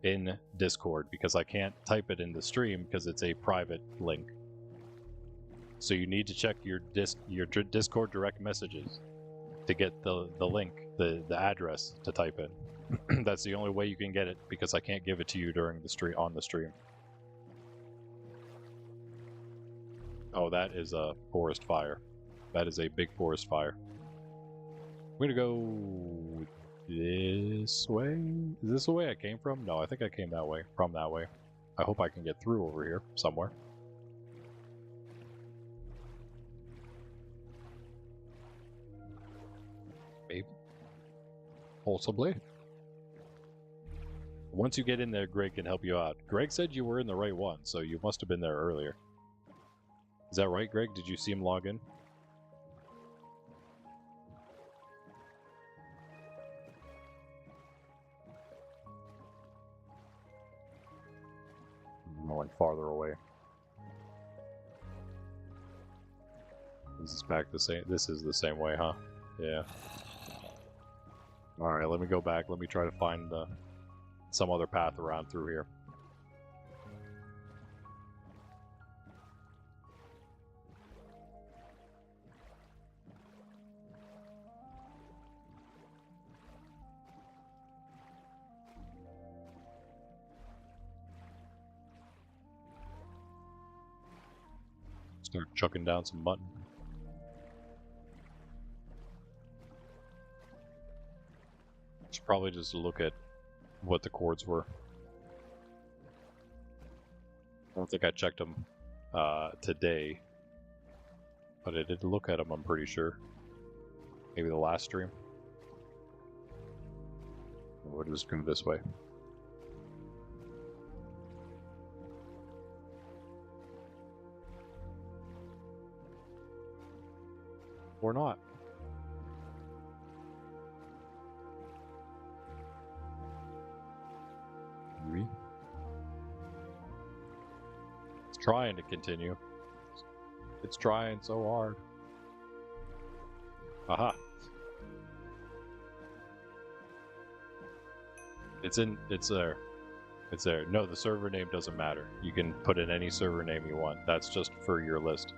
in Discord, because I can't type it in the stream because it's a private link. So you need to check your Discord direct messages to get the link, the address to type in. That's the only way you can get it, because I can't give it to you during the stream on the stream. Oh, that is a forest fire. That is a big forest fire. I'm gonna go this way. Is this the way I came from? No, I think I came that way. From that way. I hope I can get through over here somewhere. Maybe. Possibly. Once you get in there, Greg can help you out. Greg said you were in the right one, so you must have been there earlier. Is that right, Greg? Did you see him log in? I'm going farther away. This is back the same. This is the same way, huh? Yeah. All right, let me go back. Let me try to find some other path around through here. Start chucking down some mutton. Should probably just look at what the chords were. I don't think I checked them today, but I did look at them, I'm pretty sure. Maybe the last stream. We'll just come this way. Or not. Maybe. It's trying to continue. It's trying so hard. Aha. It's there. It's there. No, the server name doesn't matter. You can put in any server name you want. That's just for your list.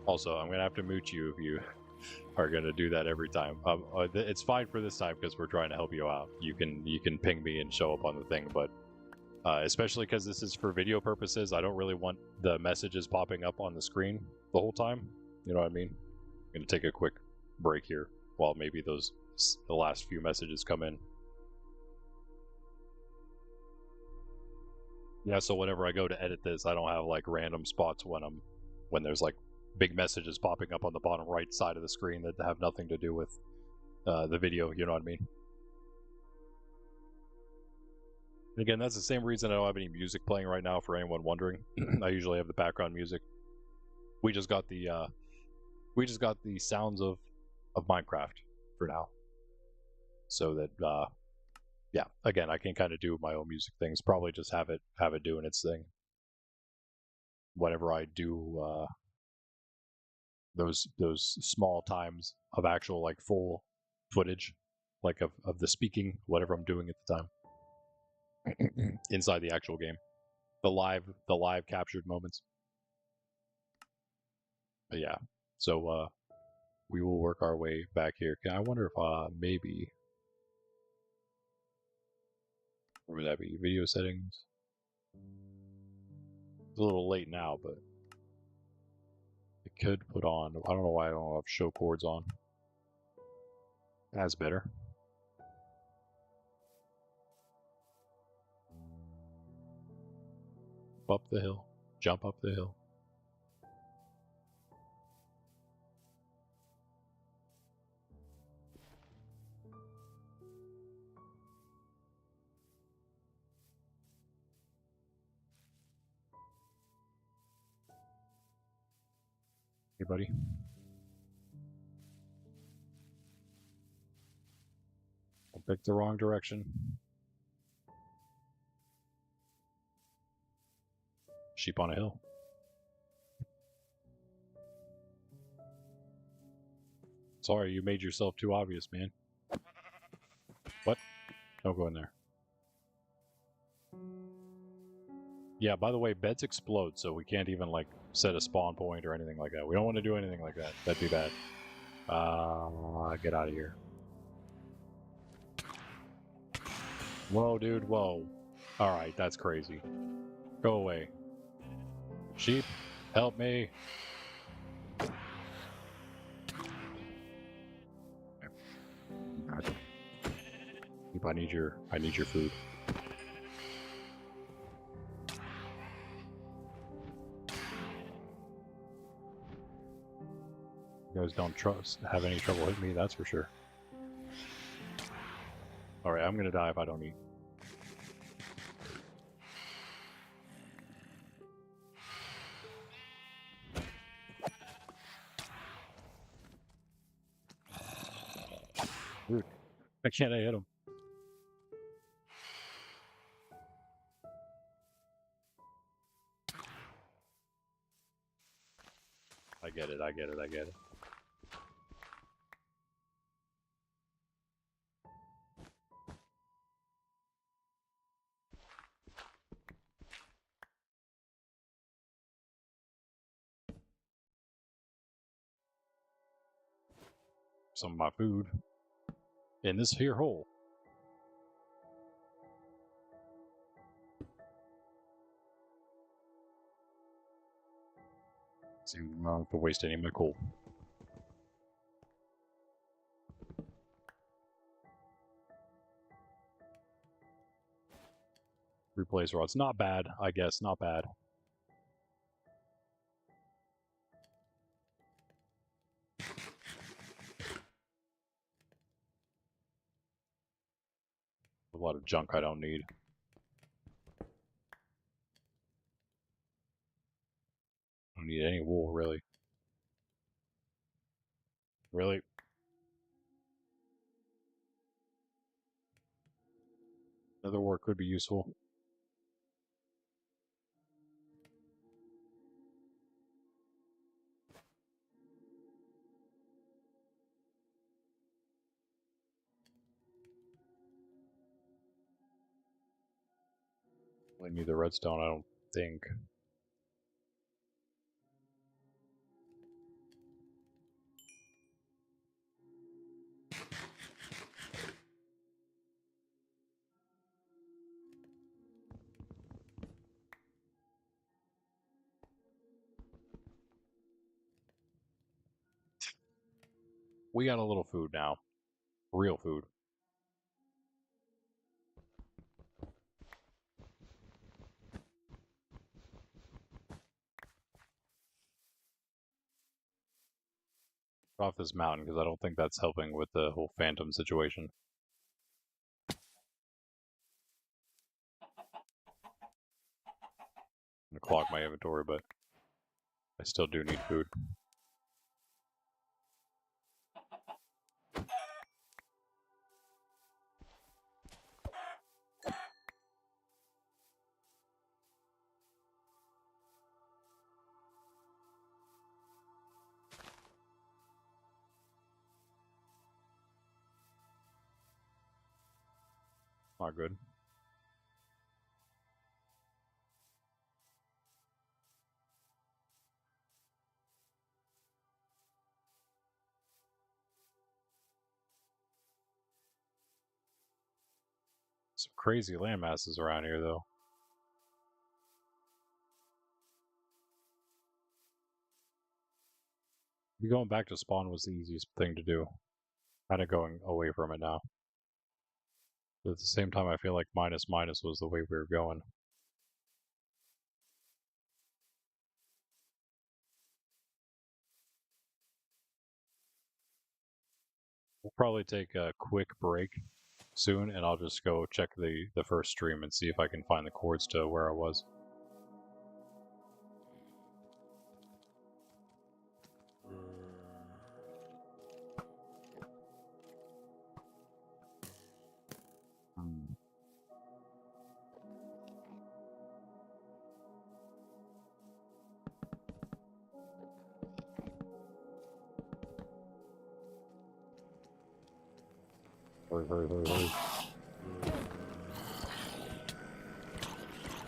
Also, I'm gonna have to mute you if you are gonna do that every time. It's fine for this time because we're trying to help you out. You can ping me and show up on the thing, but especially because this is for video purposes, I don't really want the messages popping up on the screen the whole time. You know what I mean? I'm gonna take a quick break here while maybe the last few messages come in. Yeah, so whenever I go to edit this, I don't have like random spots when there's like big messages popping up on the bottom right side of the screen that have nothing to do with the video, you know what I mean? And again, that's the same reason I don't have any music playing right now, for anyone wondering. I usually have the background music. We just got the sounds of Minecraft for now. So that yeah, again, I can kind of do my own music things, probably just have it doing its thing. Whenever I do those small times of actual like full footage, like of the speaking, whatever I'm doing at the time inside the actual game, the live captured moments. But yeah, so we will work our way back here. I wonder if maybe, where would that be? Video settings. It's a little late now, but I could put on. I don't know why I don't have show chords on. That's better. Up the hill. Jump up the hill. buddy. Don't pick the wrong direction. Sheep on a hill. Sorry, you made yourself too obvious, man. What? Don't go in there. Yeah, by the way, beds explode, so we can't even, like, set a spawn point or anything like that. We don't want to do anything like that. That'd be bad. Get out of here. Whoa, dude, whoa. Alright, that's crazy. Go away. Sheep, help me. Sheep, I need your food. You guys don't have any trouble hitting me, that's for sure. Alright, I'm gonna die if I don't eat. Dude, why can't I hit him? I get it. Some of my food in this here hole. See, I don't have to waste any of my coal. Replace rods. Not bad, I guess. Not bad. A lot of junk I don't need. I don't need any wool, really. Really? Another ore could be useful. I need the redstone, I don't think. We got a little food now. Real food. Off this mountain, because I don't think that's helping with the whole phantom situation. I'm gonna clog my inventory, but I still do need food. Not good. Some crazy land masses around here, though. Going back to spawn was the easiest thing to do. Kind of going away from it now. But at the same time, I feel like minus was the way we were going. We'll probably take a quick break soon, and I'll just go check the first stream and see if I can find the chords to where I was. Hurry, hurry, hurry, hurry.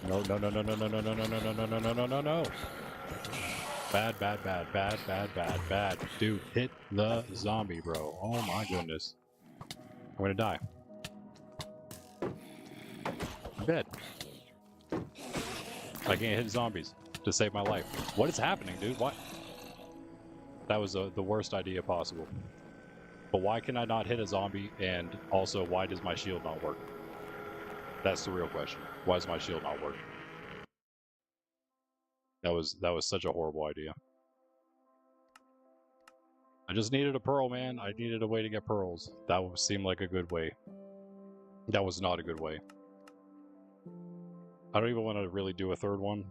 No, no, no, no, no, no, no, no, no, no, no, no, no, no, no, no, no. Bad, bad, bad, bad, bad, bad, bad. Dude, hit the zombie, bro. Oh my goodness. I'm gonna die. I'm dead. I can't hit zombies to save my life. What is happening, dude? What? That was the worst idea possible. But why can I not hit a zombie? And also, why does my shield not work? That's the real question. Why does my shield not work? That was such a horrible idea. I just needed a pearl, man. I needed a way to get pearls. That would seem like a good way. That was not a good way. I don't even want to really do a third one,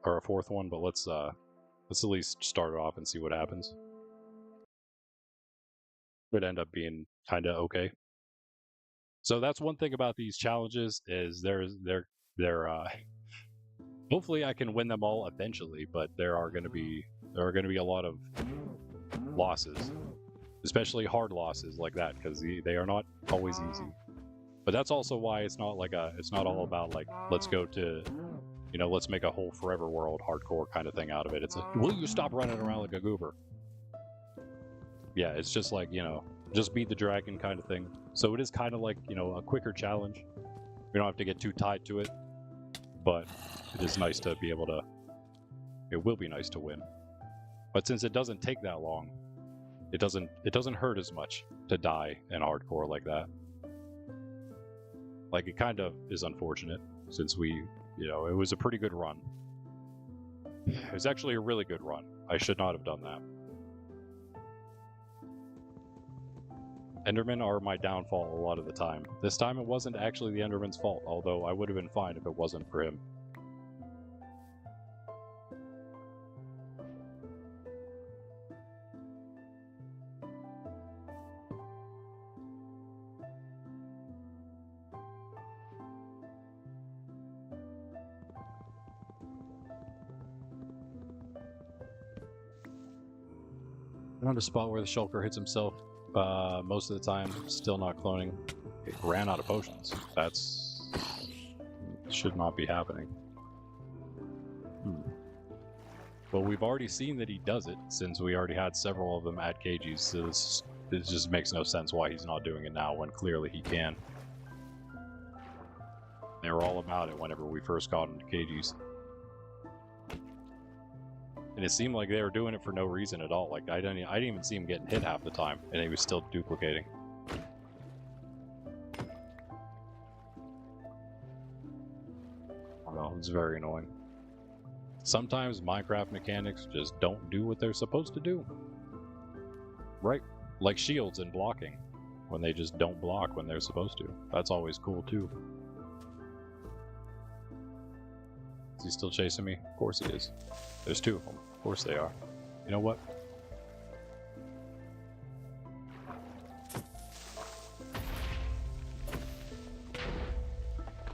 or a fourth one, but let's at least start it off and see what happens. Could end up being kind of okay. So that's one thing about these challenges is they're hopefully I can win them all eventually, but there are going to be a lot of losses, especially hard losses like that, because they are not always easy. But that's also why it's not all about like let's go to, let's make a whole forever world hardcore kind of thing out of it. It's will you stop running around like a goober? Yeah, it's just like, just beat the dragon kind of thing. So it is kind of like, a quicker challenge. We don't have to get too tied to it, but it is nice to be able to, it will be nice to win. But since it doesn't take that long, it doesn't hurt as much to die in hardcore like that. Like, it kind of is unfortunate since we, it was a pretty good run. It was actually a really good run. I should not have done that. Endermen are my downfall a lot of the time. This time it wasn't actually the Enderman's fault, although I would have been fine if it wasn't for him. Found a spot where the shulker hits himself most of the time, still not cloning. It ran out of potions. That's should not be happening. Well, we've already seen that he does it, since we already had several of them at KGs, so this just makes no sense why he's not doing it now when clearly he can. They were all about it whenever we first got into KGs. And it seemed like they were doing it for no reason at all. Like, I didn't even see him getting hit half the time, and he was still duplicating. I don't know, it's very annoying. Sometimes Minecraft mechanics just don't do what they're supposed to do. Right? Like shields and blocking, when they just don't block when they're supposed to. That's always cool, too. Is he still chasing me? Of course he is. There's two of them. Of course they are. You know what?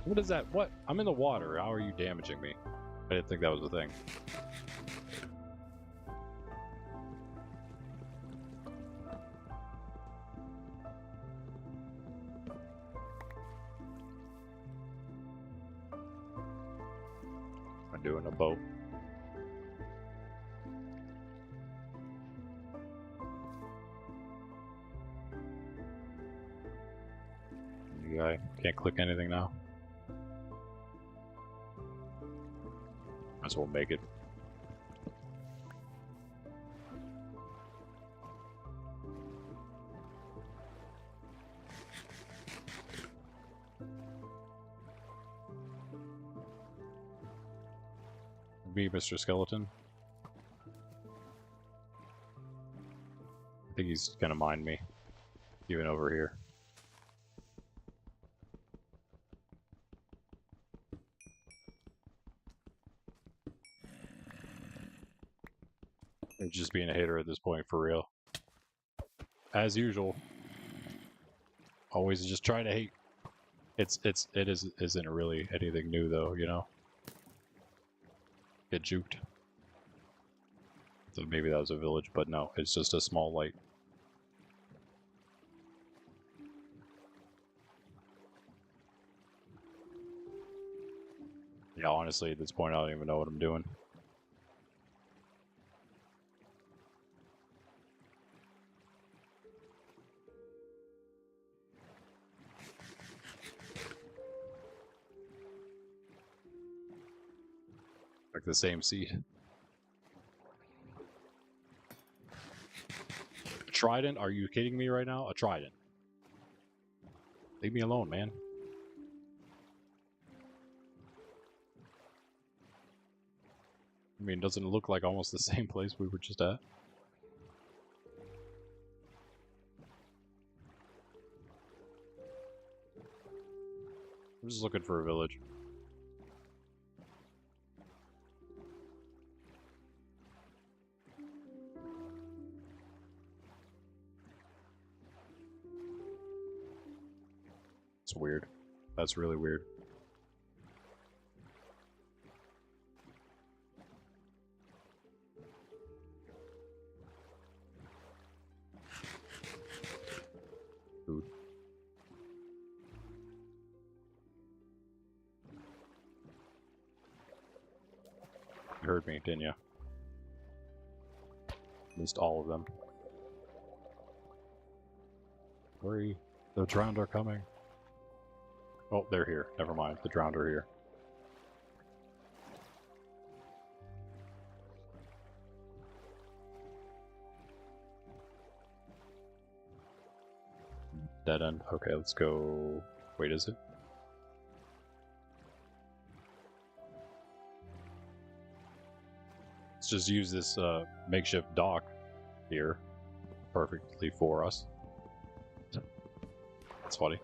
What is that? What? I'm in the water. How are you damaging me? I didn't think that was a thing. I'm doing a boat. I can't click anything now. Might as well make it. Be Mr. Skeleton. I think he's gonna mind me, even over here. He's just being a hater at this point, for real. As usual. Always just trying to hate. It isn't really anything new though, you know? Get juked. So maybe that was a village, but no, it's just a small light. Yeah, honestly, at this point, I don't even know what I'm doing. Like the same seed. A trident? Are you kidding me right now? A trident. Leave me alone, man. I mean, doesn't it look like almost the same place we were just at? I'm just looking for a village. It's weird. That's really weird. Food. You heard me, didn't you? At least all of them. Hurry. The drowned are coming. Oh, they're here. Never mind. The drowned are here. Dead end. Okay, let's go. Wait, is it? Let's just use this makeshift dock here perfectly for us. That's funny.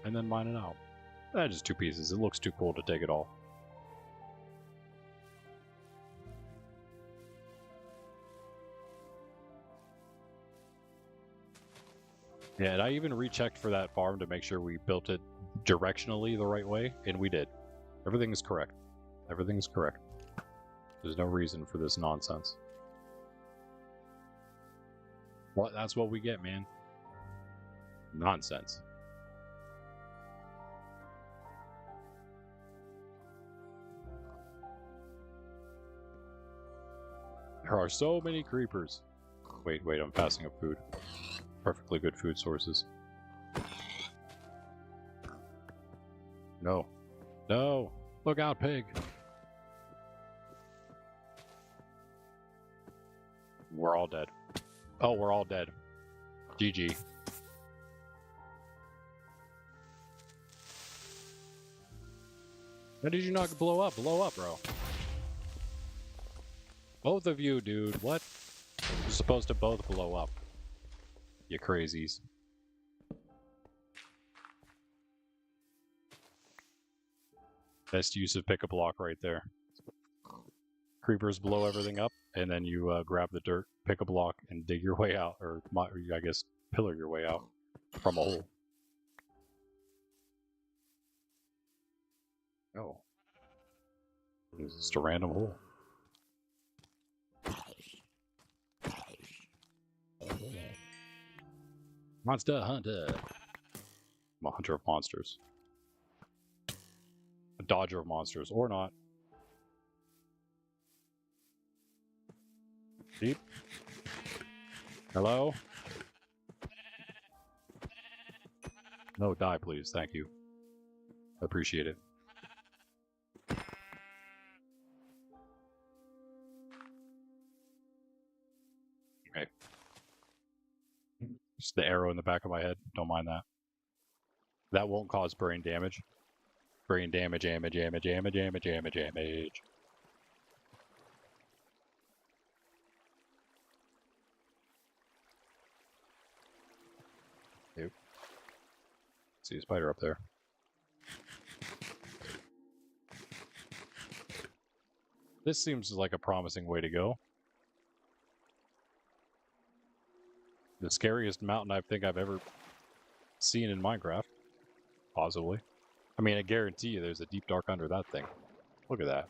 And then mine it out. Just 2 pieces. It looks too cool to take it all. Yeah, and I even rechecked for that farm to make sure we built it directionally the right way, and we did. Everything is correct. Everything is correct. There's no reason for this nonsense. Well, that's what we get, man. Nonsense. There are so many creepers. Wait, I'm passing up food. Perfectly good food sources. No. No! Look out, pig! We're all dead. Oh, we're all dead. GG. How did you not blow up? Blow up, bro. Both of you, dude. What? You're supposed to both blow up. You crazies. Best use of pick a block right there. Creepers blow everything up, and then you grab the dirt, pick a block, and dig your way out, or I guess pillar your way out from a hole. Oh. It's just a random hole. Monster hunter. I'm a hunter of monsters. A dodger of monsters, or not. Deep. Hello? No, die, please. Thank you. I appreciate it. Okay. Just the arrow in the back of my head. Don't mind that. That won't cause brain damage. Brain damage. Nope. See a spider up there. This seems like a promising way to go. The scariest mountain I think I've ever seen in Minecraft. Possibly. I mean, I guarantee you there's a deep dark under that thing. Look at that.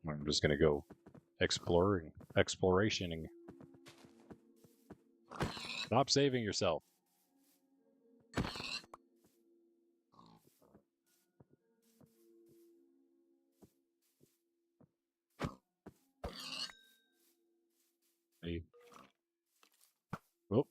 I'm just gonna go explorationing. Stop saving yourself. Hey. Oh.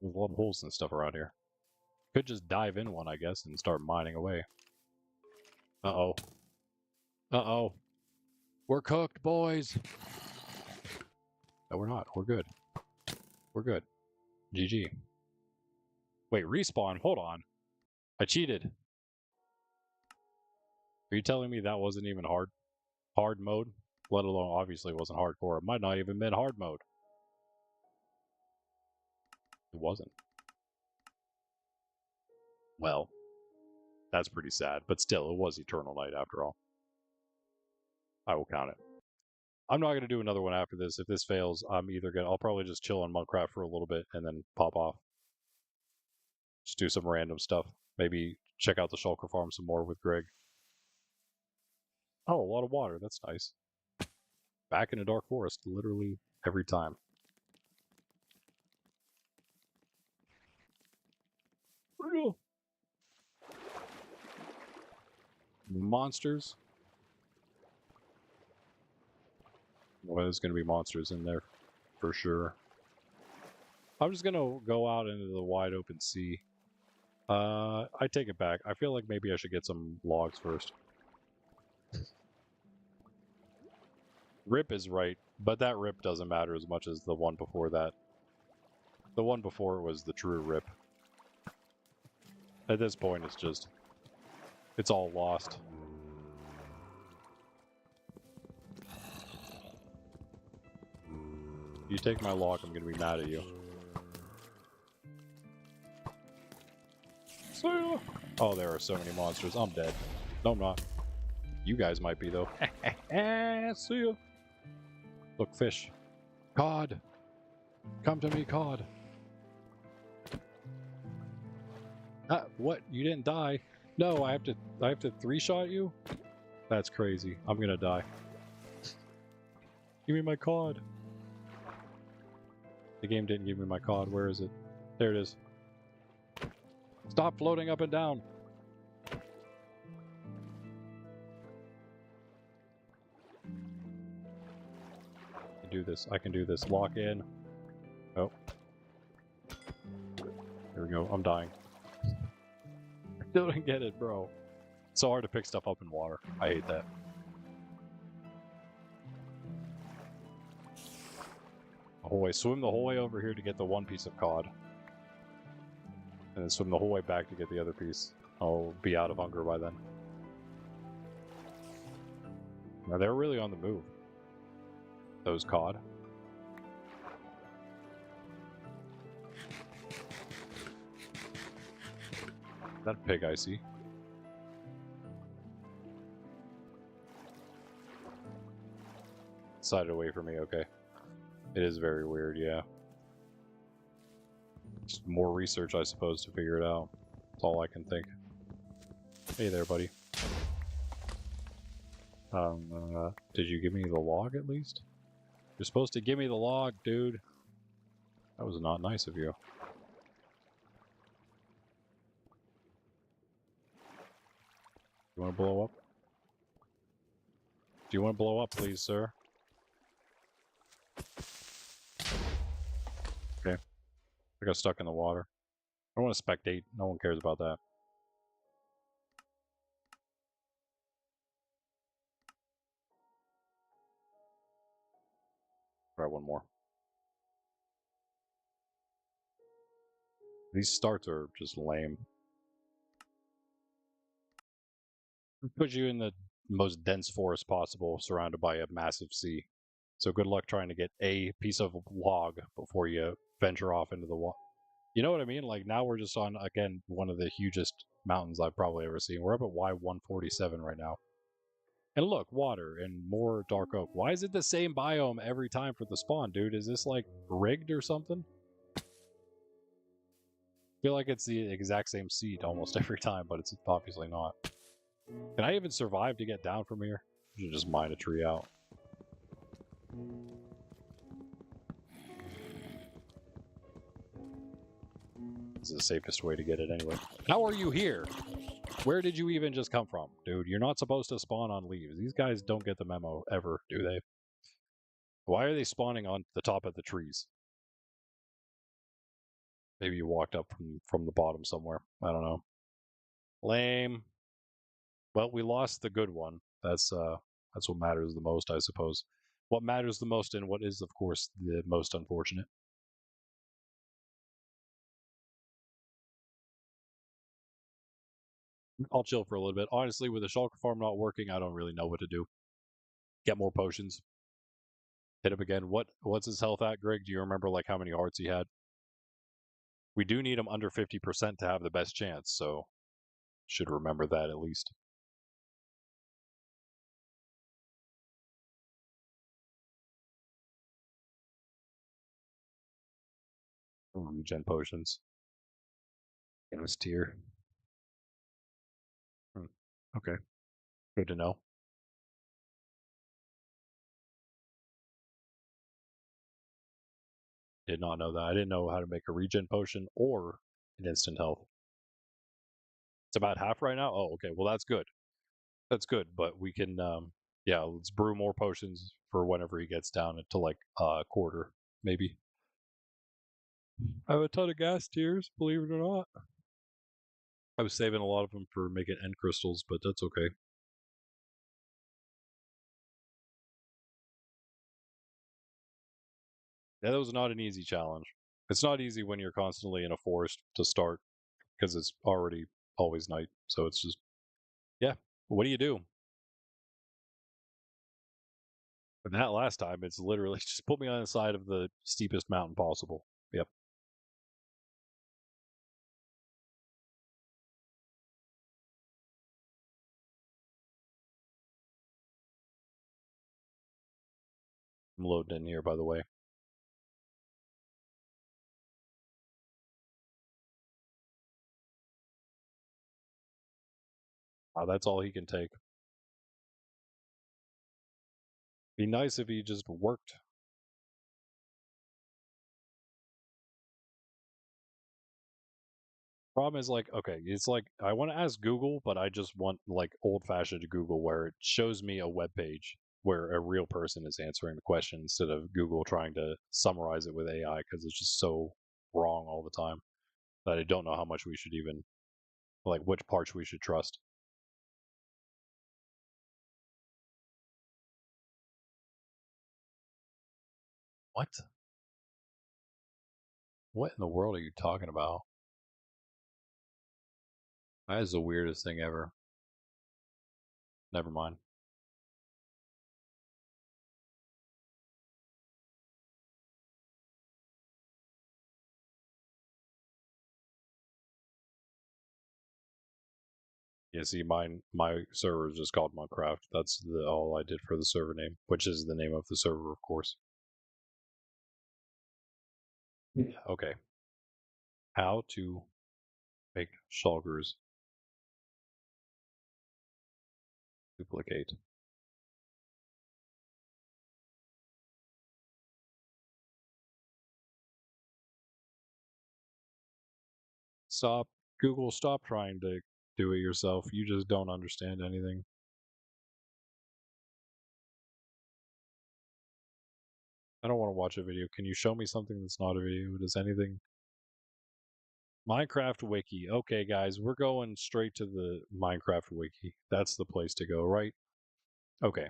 There's a lot of holes and stuff around here. Could just dive in one, I guess, and start mining away. Uh-oh. Uh-oh. We're cooked, boys. No, we're not. We're good. We're good. GG. Wait, respawn? Hold on. I cheated. Are you telling me that wasn't even hard mode? Let alone, obviously, it wasn't hardcore. It might not even been hard mode. It wasn't. Well, that's pretty sad. But still, it was Eternal Night after all. I will count it. I'm not going to do another one after this. If this fails, I'll probably just chill on Minecraft for a little bit and then pop off. Just do some random stuff. Maybe check out the Shulker farm some more with Greg. Oh, a lot of water. That's nice. Back in a dark forest, literally every time. Monsters. Well, there's going to be monsters in there for sure. I'm just going to go out into the wide open sea. I take it back. I feel like maybe I should get some logs first. Rip is right, but that rip doesn't matter as much as the one before that. The one before was the true rip. At this point, it's all lost. You take my log, I'm gonna be mad at you. Oh, there are so many monsters. I'm dead. No, I'm not. You guys might be, though. See ya. Look, fish. Cod. Come to me, cod. What? You didn't die? No, I have to three-shot you? That's crazy. I'm gonna die. Give me my cod. The game didn't give me my cod. Where is it? There it is. Stop floating up and down. I can do this. I can do this. Lock in. Oh. There we go. I'm dying. I still didn't get it, bro. It's so hard to pick stuff up in water. I hate that. The whole way. Swim the whole way over here to get the one piece of cod. And then swim the whole way back to get the other piece. I'll be out of hunger by then. Now they're really on the move. Those cod. That pig I see. Sided away from me, okay. It is very weird, yeah. Just more research, I suppose, to figure it out. That's all I can think. Hey there, buddy. Did you give me the log at least? You're supposed to give me the log, dude. That was not nice of you. You want to blow up? Do you want to blow up, please, sir? Okay. I got stuck in the water. I don't want to spectate. No one cares about that. Try one more. These starts are just lame. Put you in the most dense forest possible, surrounded by a massive sea. So good luck trying to get a piece of log before you venture off into the water. You know what I mean? Like, now we're just on, again, one of the hugest mountains I've probably ever seen. We're up at Y147 right now. And look, water and more dark oak. Why is it the same biome every time for the spawn, dude? Is this, like, rigged or something? feel like it's the exact same seed almost every time, but it's obviously not. Can I even survive to get down from here? I should just mine a tree out. This is the safest way to get it anyway. How are you here? Where did you even just come from? Dude, you're not supposed to spawn on leaves. These guys don't get the memo ever, do they? Why are they spawning on the top of the trees? Maybe you walked up from the bottom somewhere. I don't know. Lame. Well, we lost the good one. That's what matters the most, I suppose. What matters the most and what is, of course, the most unfortunate. I'll chill for a little bit. Honestly, with the shulker farm not working, I don't really know what to do. Get more potions. Hit him again. What's his health at, Greg? Do you remember like how many hearts he had? We do need him under 50% to have the best chance, so should remember that at least. Regen potions. In this tier. Okay. Good to know. Did not know that. I didn't know how to make a regen potion or an instant health. It's about half right now? Oh, okay. Well, that's good. That's good, but we can, yeah, let's brew more potions for whenever he gets down to like a quarter, maybe. I have a ton of gas tiers, believe it or not. I was saving a lot of them for making end crystals, but that's okay. Yeah, that was not an easy challenge. It's not easy when you're constantly in a forest to start because it's already always night. So it's just, yeah, what do you do? But that last time, it's literally just put me on the side of the steepest mountain possible. Yep. I'm loading in here, by the way. That's all he can take. Be nice if he just worked. Problem is, like, okay, it's like I want to ask Google, but I just want like old-fashioned Google where it shows me a web page where a real person is answering the question instead of Google trying to summarize it with AI because it's just so wrong all the time that I don't know how much we should even like which parts we should trust. What? What in the world are you talking about? That is the weirdest thing ever. Never mind. Yeah, see, my server is just called Minecraft. That's all I did for the server name, which is the name of the server, of course. Yeah. Okay. How to make shulkers duplicate. Stop, Google. Stop trying to do it yourself. You just don't understand anything. I don't want to watch a video. Can you show me something that's not a video? Does anything? Minecraft Wiki. Okay, guys, we're going straight to the Minecraft Wiki. That's the place to go, right? Okay.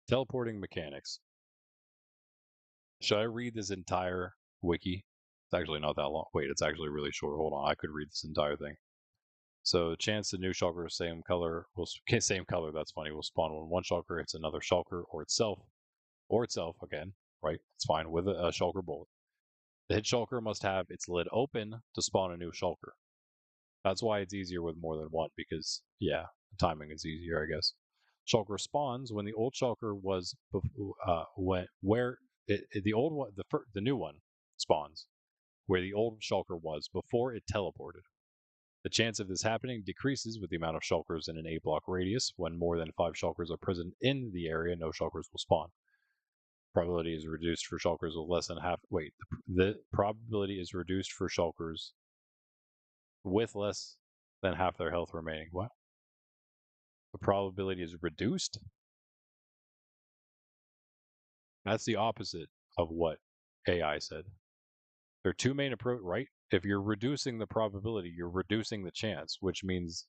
Teleporting mechanics. Should I read this entire wiki? It's actually not that long. Wait, it's actually really short. Hold on, I could read this entire thing. So, chance the new shulker same color will same color. That's funny. Will spawn when one shulker hits another shulker or itself again. Right? It's fine with a shulker bullet. The hit shulker must have its lid open to spawn a new shulker. That's why it's easier with more than one because yeah, timing is easier, I guess. Shulker spawns when the old shulker was when where the old one the new one spawns where the old shulker was before it teleported. The chance of this happening decreases with the amount of shulkers in an 8-block radius. When more than 5 shulkers are present in the area, no shulkers will spawn. Probability is reduced for shulkers with less than half. Wait, the probability is reduced for shulkers with less than half their health remaining. What? The probability is reduced? That's the opposite of what AI said. There are two main approach, right? If you're reducing the probability, you're reducing the chance, which means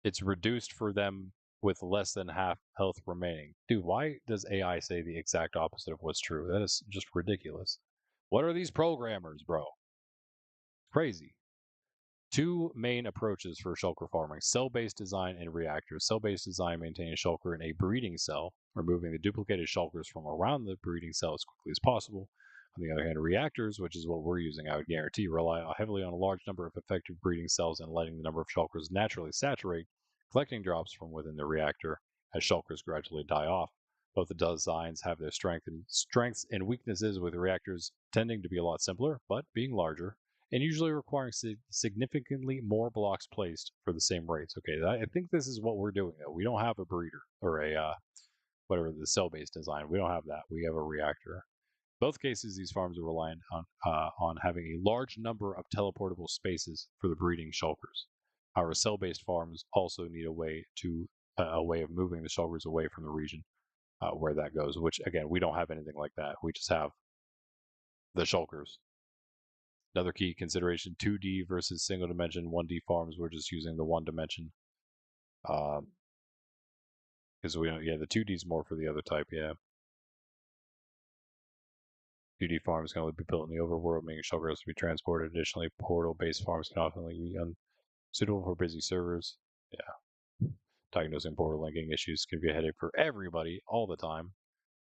it's reduced for them with less than half health remaining. Dude, why does AI say the exact opposite of what's true? That is just ridiculous. What are these programmers, bro? Crazy. Two main approaches for shulker farming: cell-based design and reactors. Cell-based design maintains shulker in a breeding cell, removing the duplicated shulkers from around the breeding cell as quickly as possible. On the other hand, reactors, which is what we're using, I would guarantee, rely heavily on a large number of effective breeding cells and letting the number of shulkers naturally saturate, collecting drops from within the reactor as shulkers gradually die off. Both the designs have their strengths and weaknesses, with reactors tending to be a lot simpler, but being larger, and usually requiring significantly more blocks placed for the same rates. Okay, I think this is what we're doing, though. We don't have a breeder or a whatever the cell-based design. We don't have that. We have a reactor. Both cases, these farms are reliant on having a large number of teleportable spaces for the breeding shulkers. Our cell-based farms also need a way of moving the shulkers away from the region where that goes. Which again, we don't have anything like that. We just have the shulkers. Another key consideration: 2D versus single dimension. 1D farms, we're just using the one dimension. Because we don't, the 2D is more for the other type, 2D farms can only be built in the overworld, meaning shulkers has to be transported. Additionally, portal-based farms can often be unsuitable for busy servers. Yeah. Diagnosing portal linking issues can be a headache for everybody all the time.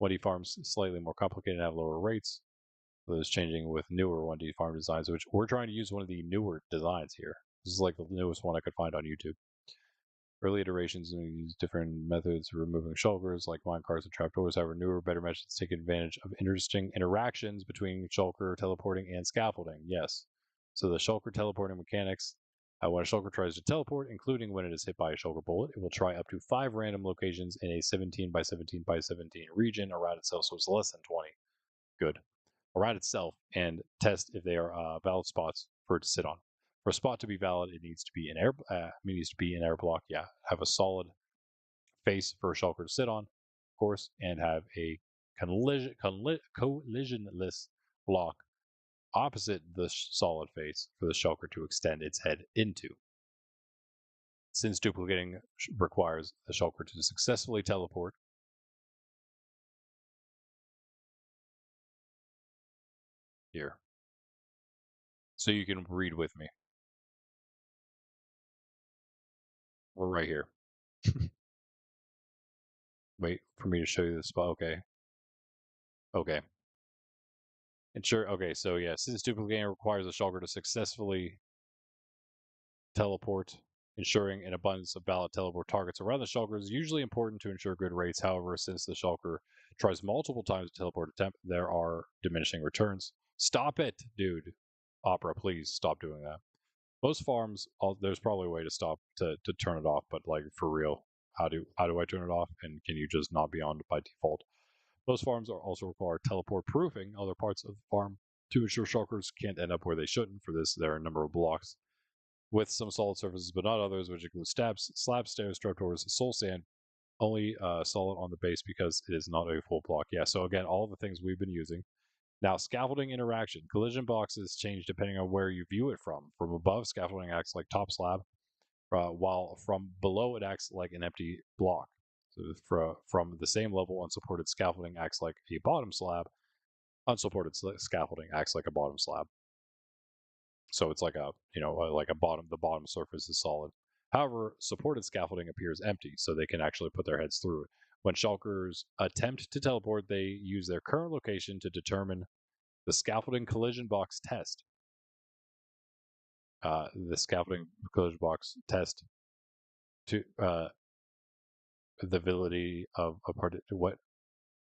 1D farms slightly more complicated and have lower rates. Those changing with newer 1D farm designs, which we're trying to use one of the newer designs here. This is like the newest one I could find on YouTube. Early iterations use different methods of removing shulkers, like minecarts and trapdoors. However, newer, better methods take advantage of interesting interactions between shulker, teleporting, and scaffolding. Yes. So the shulker teleporting mechanics, when a shulker tries to teleport, including when it is hit by a shulker bullet, it will try up to 5 random locations in a 17 by 17 by 17 region around itself, so it's less than 20. Good. Around itself, and test if they are valid spots for it to sit on. For a spot to be valid, it needs to be an air block. Yeah, have a solid face for a shulker to sit on, of course, and have a collisionless block opposite the solid face for the shulker to extend its head into. Since duplicating requires the shulker to successfully teleport, here. So you can read with me. We're right here. Wait for me to show you the spot. Okay. Okay. Ensure. Okay, so yeah, since duplicating requires the shulker to successfully teleport, ensuring an abundance of valid teleport targets around the shulker is usually important to ensure good rates. However, since the shulker tries multiple times to teleport attempt, there are diminishing returns. Stop it, dude. Opera, please stop doing that. Most farms, there's probably a way to stop to turn it off, but like for real, how do I turn it off? And can you just not be on by default? Most farms also require teleport proofing other parts of the farm to ensure shulkers can't end up where they shouldn't. For this, there are a number of blocks with some solid surfaces, but not others, which include slabs, stairs, trapdoors, soul sand, only solid on the base because it is not a full block. Yeah, so again, all the things we've been using. Now, scaffolding interaction. Collision boxes change depending on where you view it from. From above, scaffolding acts like top slab, while from below, it acts like an empty block. So from the same level, unsupported scaffolding acts like a bottom slab. Unsupported scaffolding acts like a bottom slab. So it's like the bottom surface is solid. However, supported scaffolding appears empty, so they can actually put their heads through it. When shulkers attempt to teleport, they use their current location to determine the scaffolding collision box test. The scaffolding collision box test to the validity of a part. What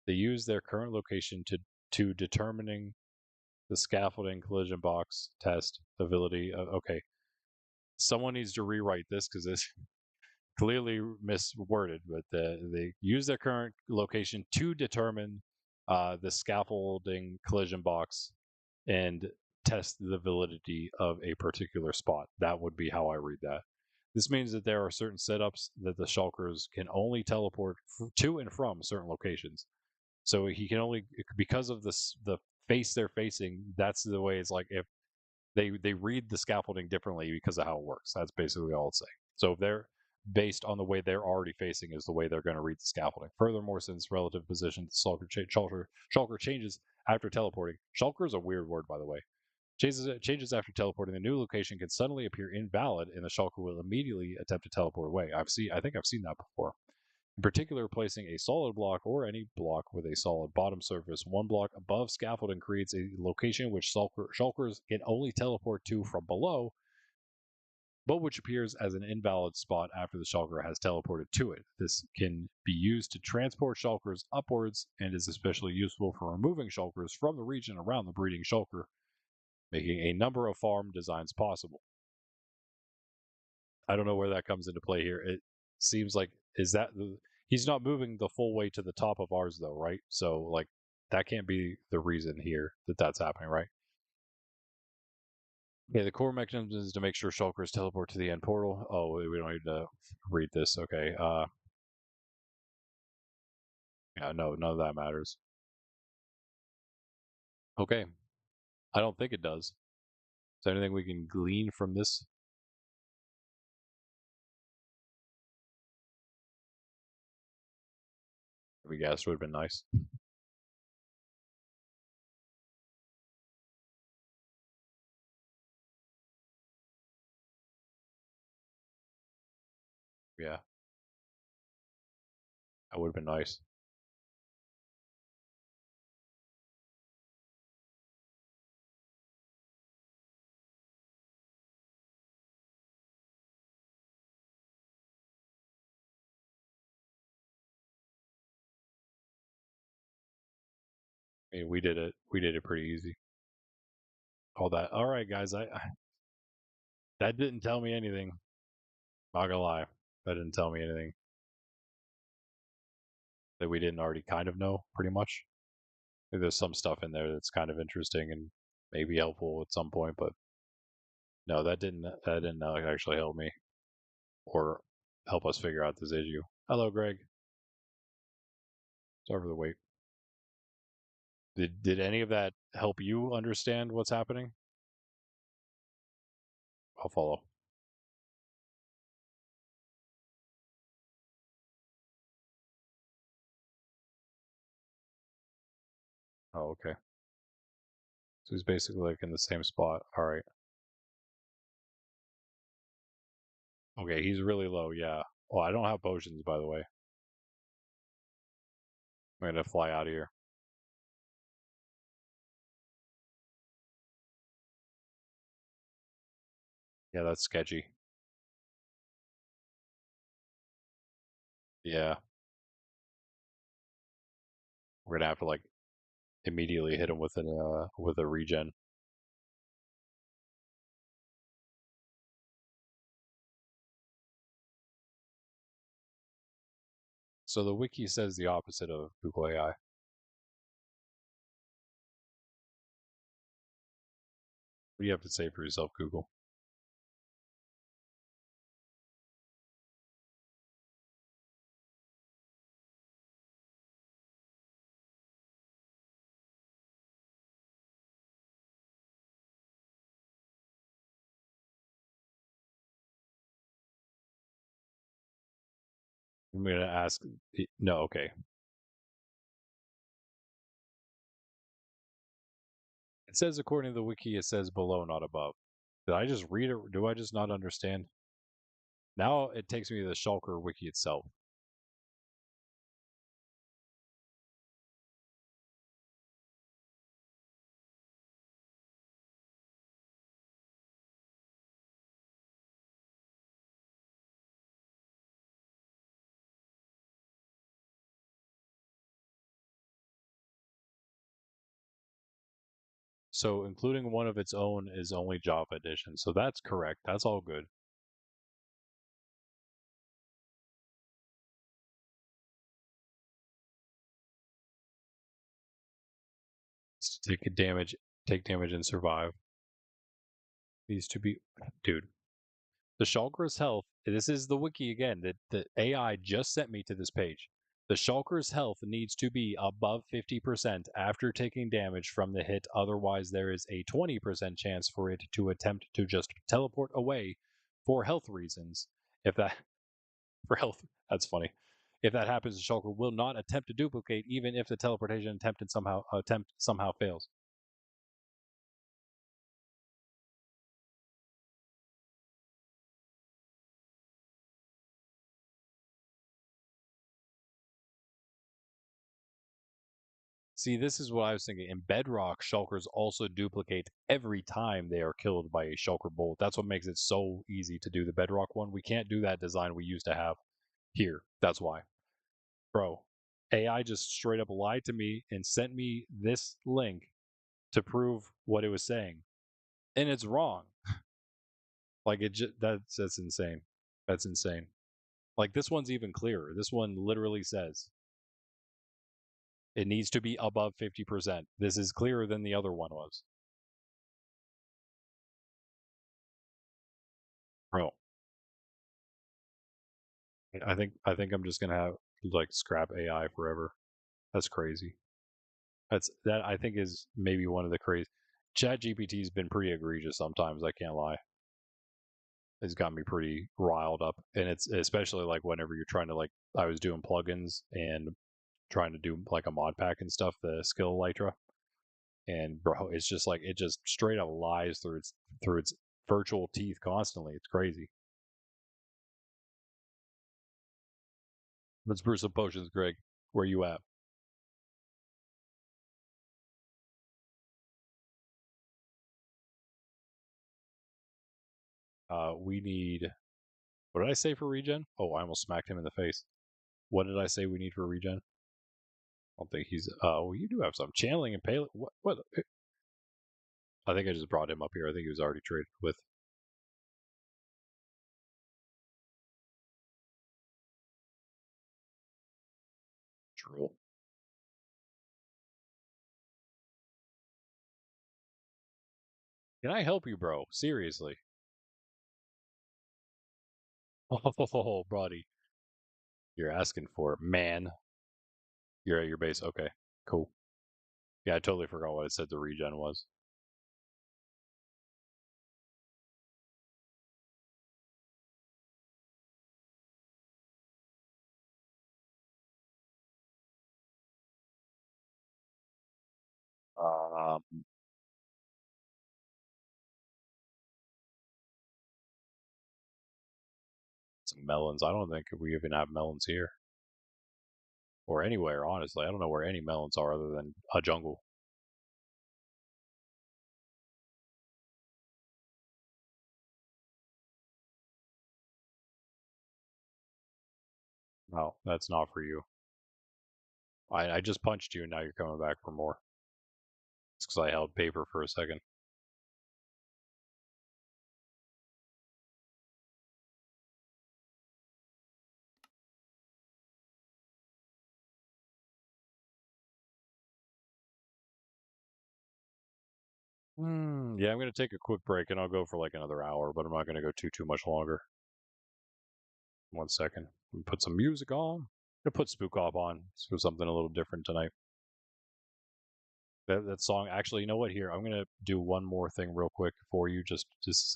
they use their current location to determining The scaffolding collision box test ability. Okay, someone needs to rewrite this because this clearly misworded. But they use their current location to determine the scaffolding collision box and test the validity of a particular spot. That would be how I read that. This means that there are certain setups that the shulkers can only teleport to and from certain locations. So he can only, because of this, the face they're facing. That's the way it's like if they read the scaffolding differently because of how it works. That's basically all it's saying. So if they're based on the way they're already facing is the way they're going to read the scaffolding. Furthermore, since relative position, the shulker changes after teleporting. Shulker is a weird word, by the way. Changes after teleporting. The new location can suddenly appear invalid, and the shulker will immediately attempt to teleport away. I think I've seen that before. In particular, placing a solid block or any block with a solid bottom surface one block above scaffolding creates a location which shulkers can only teleport to from below, but which appears as an invalid spot after the shulker has teleported to it. This can be used to transport shulkers upwards and is especially useful for removing shulkers from the region around the breeding shulker, making a number of farm designs possible. I don't know where that comes into play here. It seems like is that he's not moving the full way to the top of ours though, right? So like that can't be the reason here that that's happening, right? Okay, the core mechanism is to make sure shulkers teleport to the end portal. Oh, we don't need to read this. Okay. Yeah, no, none of that matters. Okay. I don't think it does. Is there anything we can glean from this? We guess would have been nice. Yeah, that would have been nice. I mean, we did it. We did it pretty easy. All that. All right, guys. That didn't tell me anything. Not gonna lie, that didn't tell me anything that we didn't already kind of know, pretty much. There's some stuff in there that's kind of interesting and maybe helpful at some point, but no, that didn't actually help me or help us figure out this issue. Hello, Greg. Sorry for the wait. Did any of that help you understand what's happening? I'll follow. Oh, okay. So he's basically like in the same spot. All right. Okay, he's really low. Yeah. Oh, I don't have potions, by the way. I'm gonna fly out of here. Yeah, that's sketchy. Yeah, we're gonna have to like immediately hit him with a regen. So the wiki says the opposite of Google AI. What do you have to say for yourself, Google? I'm gonna ask. No, okay. It says according to the wiki, it says below, not above. Did I just read it? Do I just not understand? Now it takes me to the Shulker wiki itself. So including one of its own is only Java Edition. So that's correct. That's all good. It's to take damage and survive. Needs to be, dude. The Shulker's health. This is the wiki again. The AI just sent me to this page. The Shulker's health needs to be above 50% after taking damage from the hit. Otherwise, there is a 20% chance for it to attempt to just teleport away for health reasons. If that for health, that's funny. If that happens, the Shulker will not attempt to duplicate, even if the teleportation attempt somehow fails. See, this is what I was thinking. In Bedrock, Shulkers also duplicate every time they are killed by a Shulker bolt. That's what makes it so easy to do the Bedrock one. We can't do that design we used to have here. That's why. Bro, AI just straight up lied to me and sent me this link to prove what it was saying. And it's wrong. Like that's insane. That's insane. Like this one's even clearer. This one literally says it needs to be above 50%. This is clearer than the other one was. Bro, I think I'm just gonna have like scrap AI forever. That's crazy. That I think is maybe one of the crazy. Chat GPT's been pretty egregious sometimes. I can't lie. It's got me pretty riled up, and it's especially like whenever you're trying to like I was doing plugins and trying to do like a mod pack and stuff, the skill Elytra, and bro, it's just like it just straight up lies through its virtual teeth constantly. It's crazy. Let's brew some potions, Greg. Where you at? We need. What did I say for regen? Oh, I almost smacked him in the face. What did I say we need for regen? I don't think he's. Well, you do have some channeling and pale. What? What? I think I just brought him up here. I think he was already traded with. Drool. Can I help you, bro? Seriously. Oh, buddy. You're asking for it, man. You're at your base. Okay, cool. Yeah, I totally forgot what it said the regen was. Um, some melons. I don't think we even have melons here or anywhere. Honestly, I don't know where any melons are other than a jungle. No, that's not for you. I just punched you, and now you're coming back for more. It's because I held paper for a second. Yeah, I'm gonna take a quick break, and I'll go for like another hour, but I'm not gonna go too much longer. 1 second. Put some music on. I'm gonna put Spook Off on for something a little different tonight. That song. Actually, you know what? Here, I'm gonna do one more thing real quick for you. Just this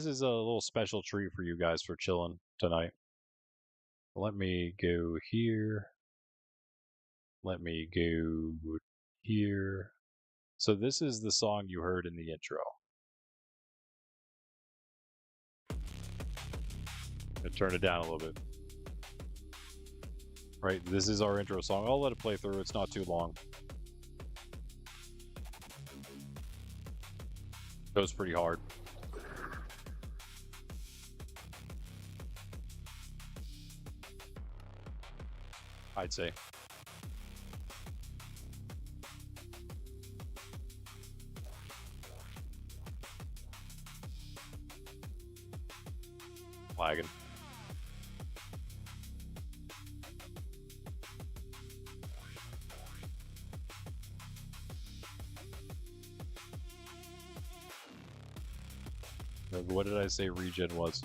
is a little special treat for you guys for chilling tonight. Let me go here. Let me go here. So this is the song you heard in the intro. I'm turn it down a little bit. Right, this is our intro song. I'll let it play through. It's not too long. Goes pretty hard. I'd say. Lagging. What did I say regen was?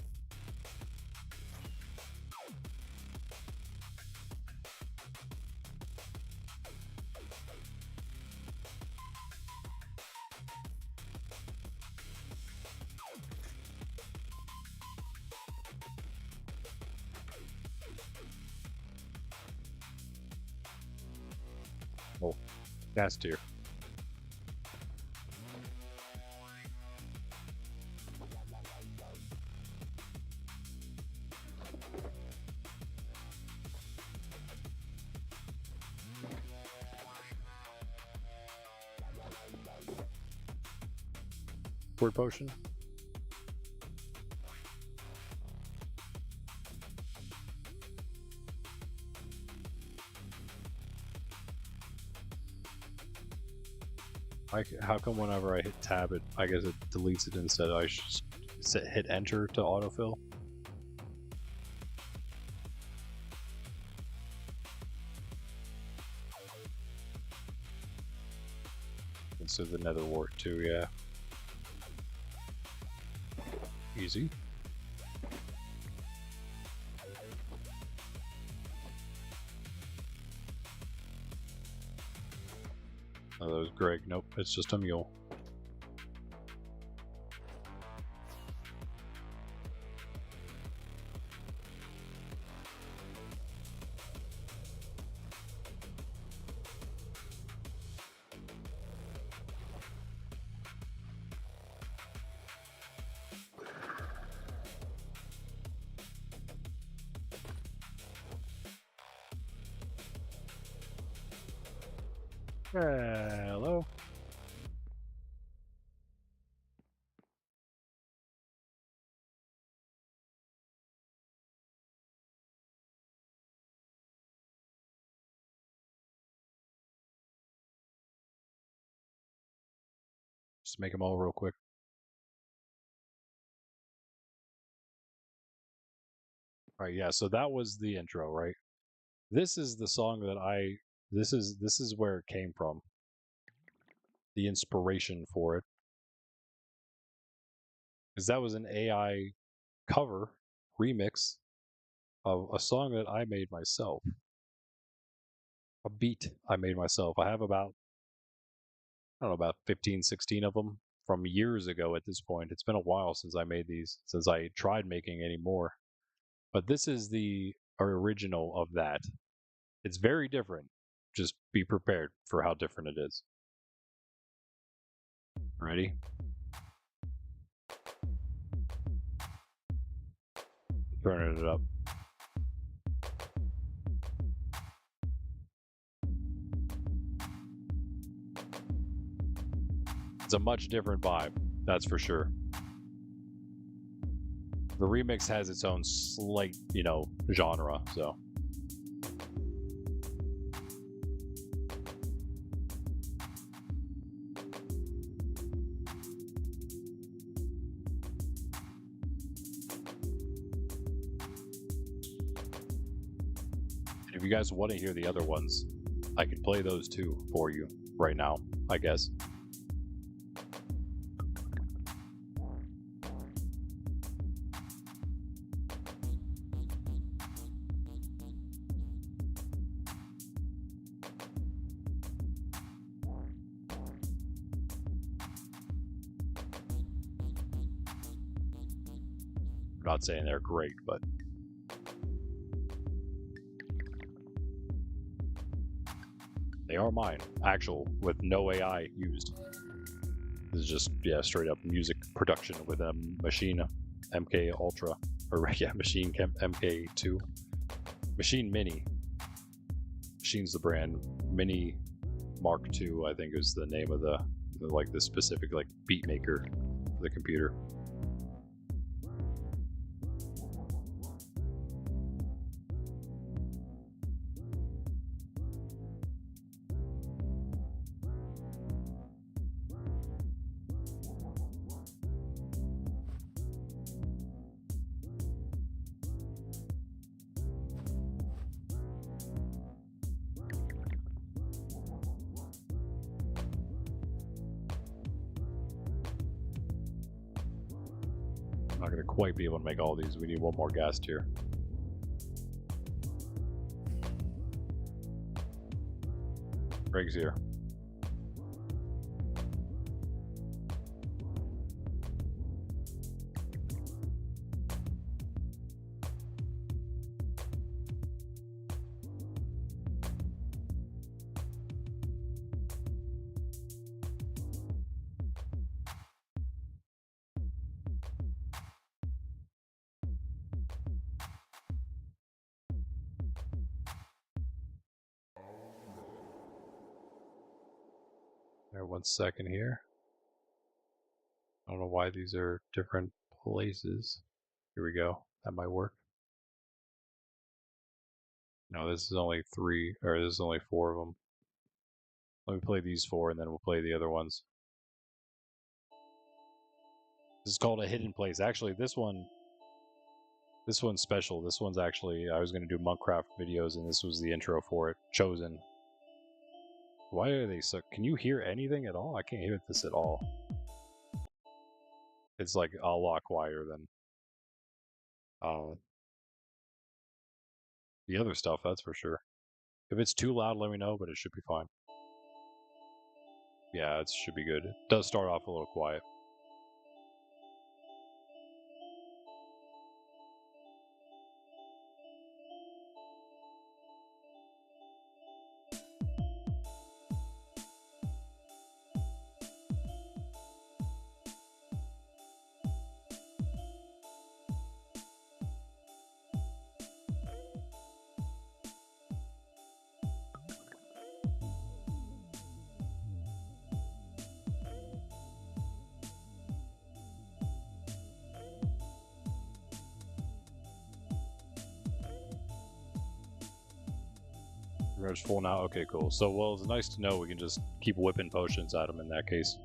Oh, gas tier. Word potion. How come whenever I hit tab, I guess it deletes it instead? I should hit enter to autofill. Instead of the nether wart too, yeah. Easy. Oh, that was Greg. Nope, it's just a mule. Hello. Just make them all real quick. All right, yeah. So that was the intro, right? This is the song that This is where it came from. The inspiration for it, because that was an AI cover remix of a song that I made myself. A beat I made myself. I have about, I don't know, about 15, 16 of them from years ago at this point. It's been a while since I made these, since I tried making any more. But this is the original of that. It's very different. Just be prepared for how different it is. Ready? Turning it up. It's a much different vibe, that's for sure. The remix has its own slight, genre, so. If you guys want to hear the other ones, I could play those too for you right now, I guess. I'm not saying they're great, but they are mine, actual, with no AI used. This is just, straight up music production with a Machine MK Ultra, or Machine MK2. Machine Mini. Machine's the brand. Mini Mark II, I think, is the name of the specific beat maker for the computer. Not going to quite be able to make all these. We need one more gas tier. Greg's here. There, 1 second here. I don't know why these are different places. Here we go. That might work. No, this is only 3, or this is only 4 of them. Let me play these 4, and then we'll play the other ones. This is called a hidden place. Actually, this one's special. This one's actually, I was going to do Monkcraft videos, and this was the intro for it. Chosen. Why are they so... Can you hear anything at all? I can't hear this at all. It's like a lot quieter than the other stuff, that's for sure. If it's too loud, let me know, but it should be fine. Yeah, it should be good. It does start off a little quiet. It's full now? Okay, cool. So, well, it's nice to know we can just keep whipping potions at him in that case.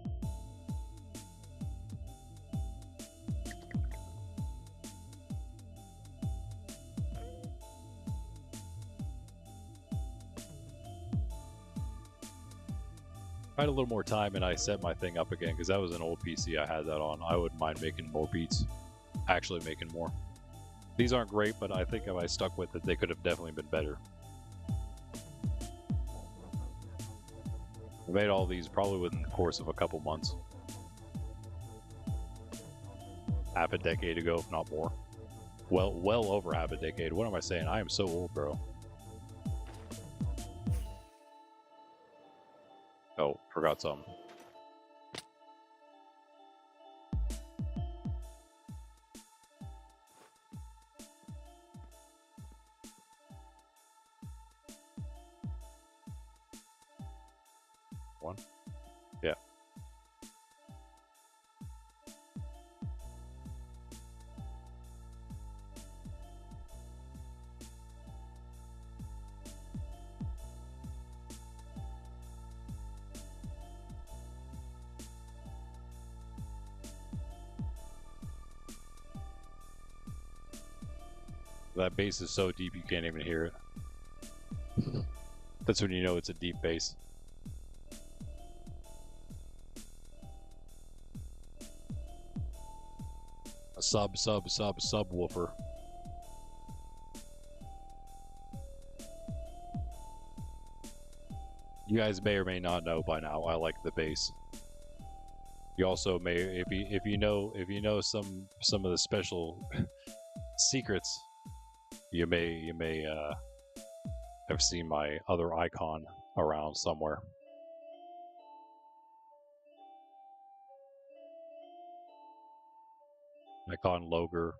If I had a little more time and I set my thing up again, because that was an old PC I had that on, I wouldn't mind making more beats. Actually making more. These aren't great, but I think if I stuck with it, they could have definitely been better. I made all these probably within the course of a couple months. Half a decade ago, if not more. Well over half a decade. What am I saying? I am so old, bro. Oh, forgot something. One? Yeah. That bass is so deep you can't even hear it. That's when you know it's a deep bass. A subwoofer. You guys may or may not know by now, I like the bass. You also may, if you know some of the special secrets, you may have seen my other icon around somewhere. Icon, logo,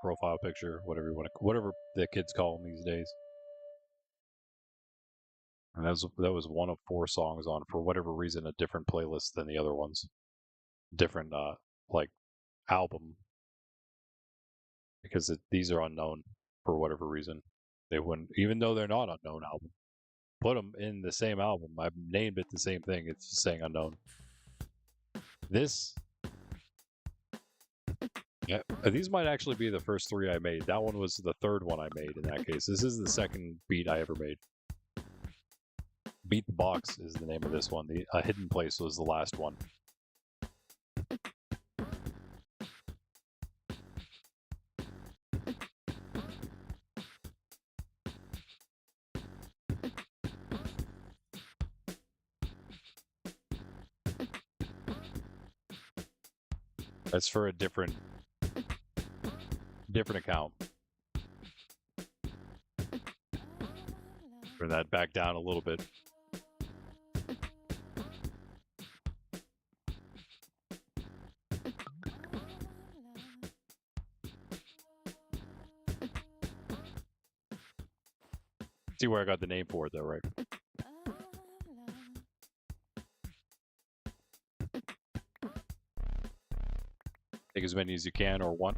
profile picture, whatever you want to, whatever the kids call them these days. And that was one of 4 songs on, for whatever reason, a different playlist than the other ones. Different like album, because these are unknown for whatever reason. They wouldn't, even though they're not unknown album, put them in the same album. I've named it the same thing. It's just saying unknown. This, yeah, these might actually be the first 3 I made. That one was the 3rd one I made in that case. This is the 2nd beat I ever made. Beat the Box is the name of this one. The Hidden Place was the last one. That's for a different account. Bring that back down a little bit. See where I got the name for it, though, right? Take as many as you can or want.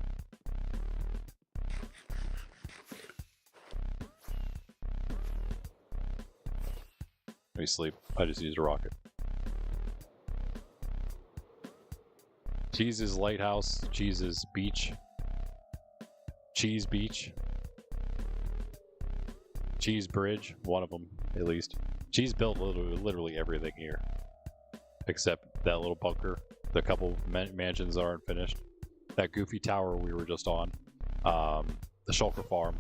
Let me sleep. I just used a rocket. Cheese's Lighthouse, Cheese's Beach, Cheese Beach, Cheese Bridge, one of them at least. Cheese built literally everything here, except that little bunker. The couple mansions aren't finished. That goofy tower we were just on, the Shulker farm,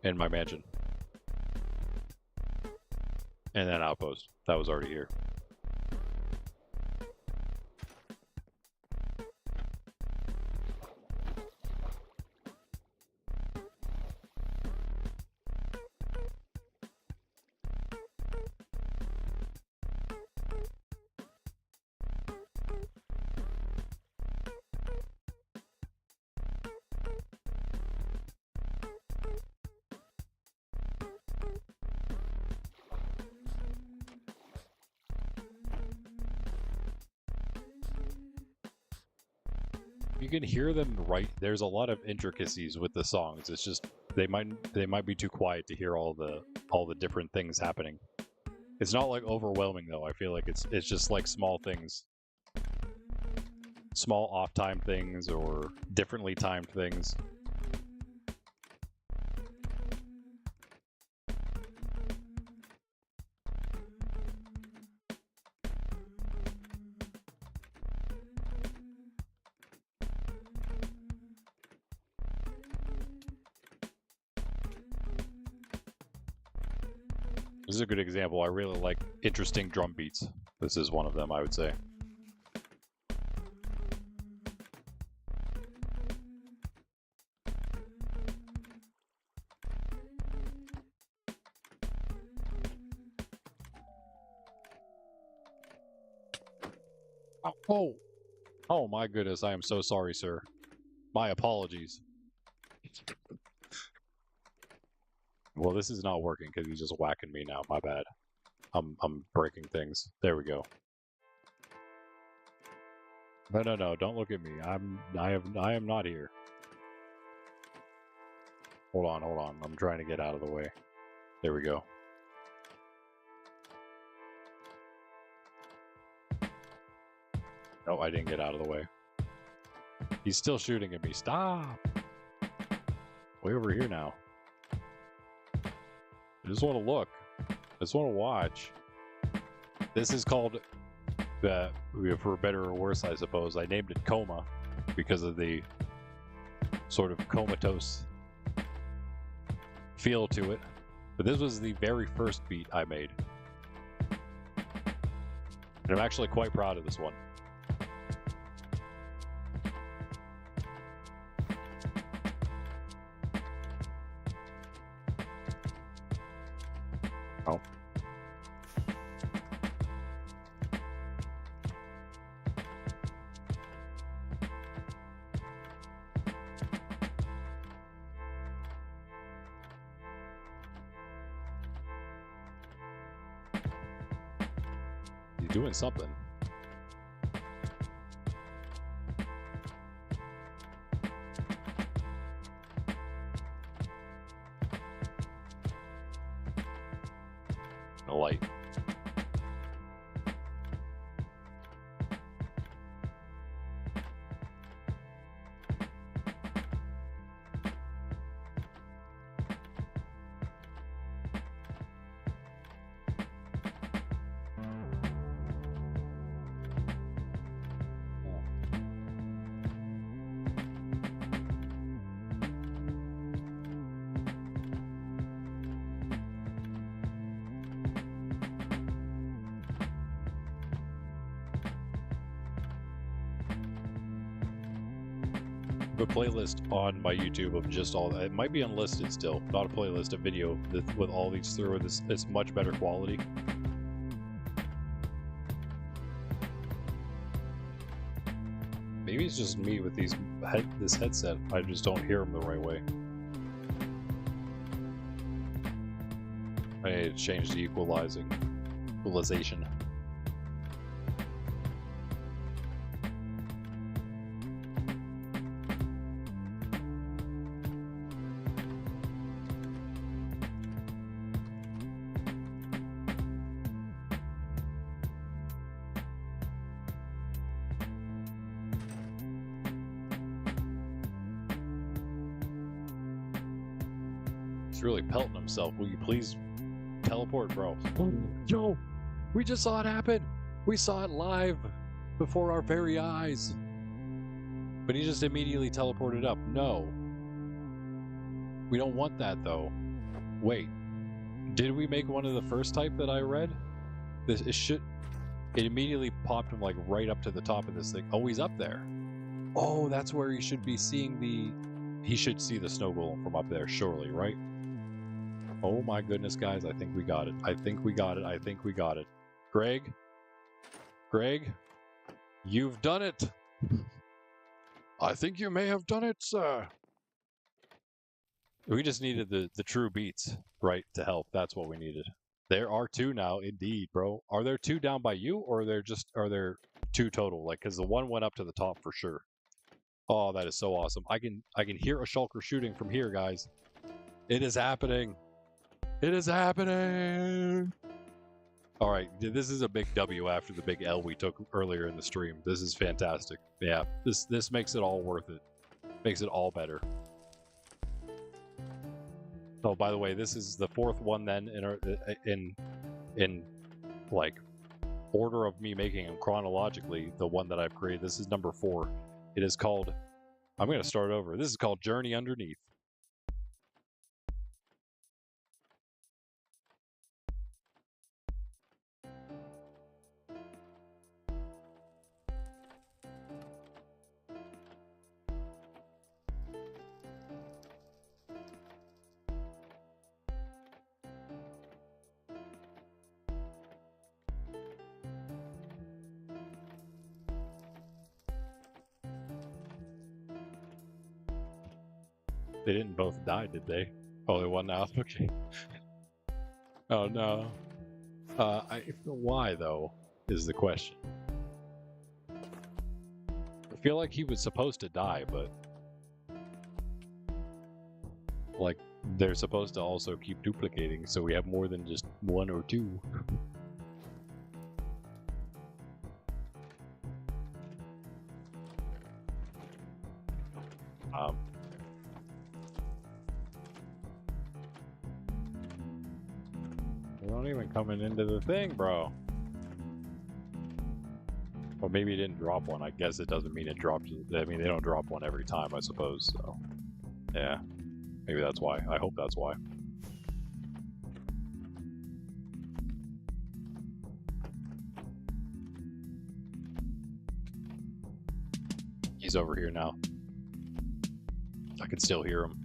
and my mansion. And then outpost. That was already here. You can hear them right. There's a lot of intricacies with the songs. It's just they might be too quiet to hear all the different things happening. It's not like overwhelming though. I feel like it's just like small things, small off time things or differently timed things. This is a good example. I really like interesting drum beats. This is one of them, I would say. Oh, oh my goodness! I am so sorry, sir. My apologies. Well, this is not working because he's just whacking me now. My bad. I'm breaking things. There we go. No, don't look at me. I am not here. Hold on. I'm trying to get out of the way. There we go. No, I didn't get out of the way. He's still shooting at me. Stop! Way over here now. I just want to look. I just want to watch. This is called, for better or worse, I suppose. I named it Coma because of the sort of comatose feel to it. But this was the very first beat I made. And I'm actually quite proud of this one. Oh. He's doing something. A light. a playlist on my YouTube of just all that. It might be unlisted still, not a playlist, a video with all these through. It's much better quality. Maybe it's just me with this headset. I just don't hear them the right way. I need to change the equalization. He's really pelting himself. Will you please teleport, bro? Yo, we just saw it happen. We saw it live before our very eyes. But he just immediately teleported up. No. We don't want that, though. Wait. Did we make one of the first type that I read? It immediately popped him like right up to the top of this thing. Oh, he's up there. Oh, that's where he should be seeing the... He should see the snow golem from up there, surely, right? Oh my goodness, guys, I think we got it. I think we got it. I think we got it. Greg? Greg? You've done it! I think you may have done it, sir. We just needed the true beats, right, to help. That's what we needed. There are two now, indeed, bro. Are there two down by you, or are there two total? Like, because the one went up to the top for sure. Oh, that is so awesome. I can hear a shulker shooting from here, guys. It is happening. It is happening! Alright, this is a big W after the big L we took earlier in the stream. This is fantastic. Yeah, this makes it all worth it. Makes it all better. Oh, by the way, this is the fourth one then in like order of me making them chronologically. The one that I've created. This is number 4. It is called... I'm going to start over. This is called Journey Underneath. They didn't both die, did they? Oh, they won now? Okay. Oh, no. Why, though, is the question. I feel like he was supposed to die, but... Like, they're supposed to also keep duplicating, so we have more than just 1 or 2. We're not even coming into the thing, bro. Or maybe it didn't drop one. I guess it doesn't mean it dropped. I mean, they don't drop one every time, I suppose, so... Yeah. Maybe that's why. I hope that's why. He's over here now. I can still hear him.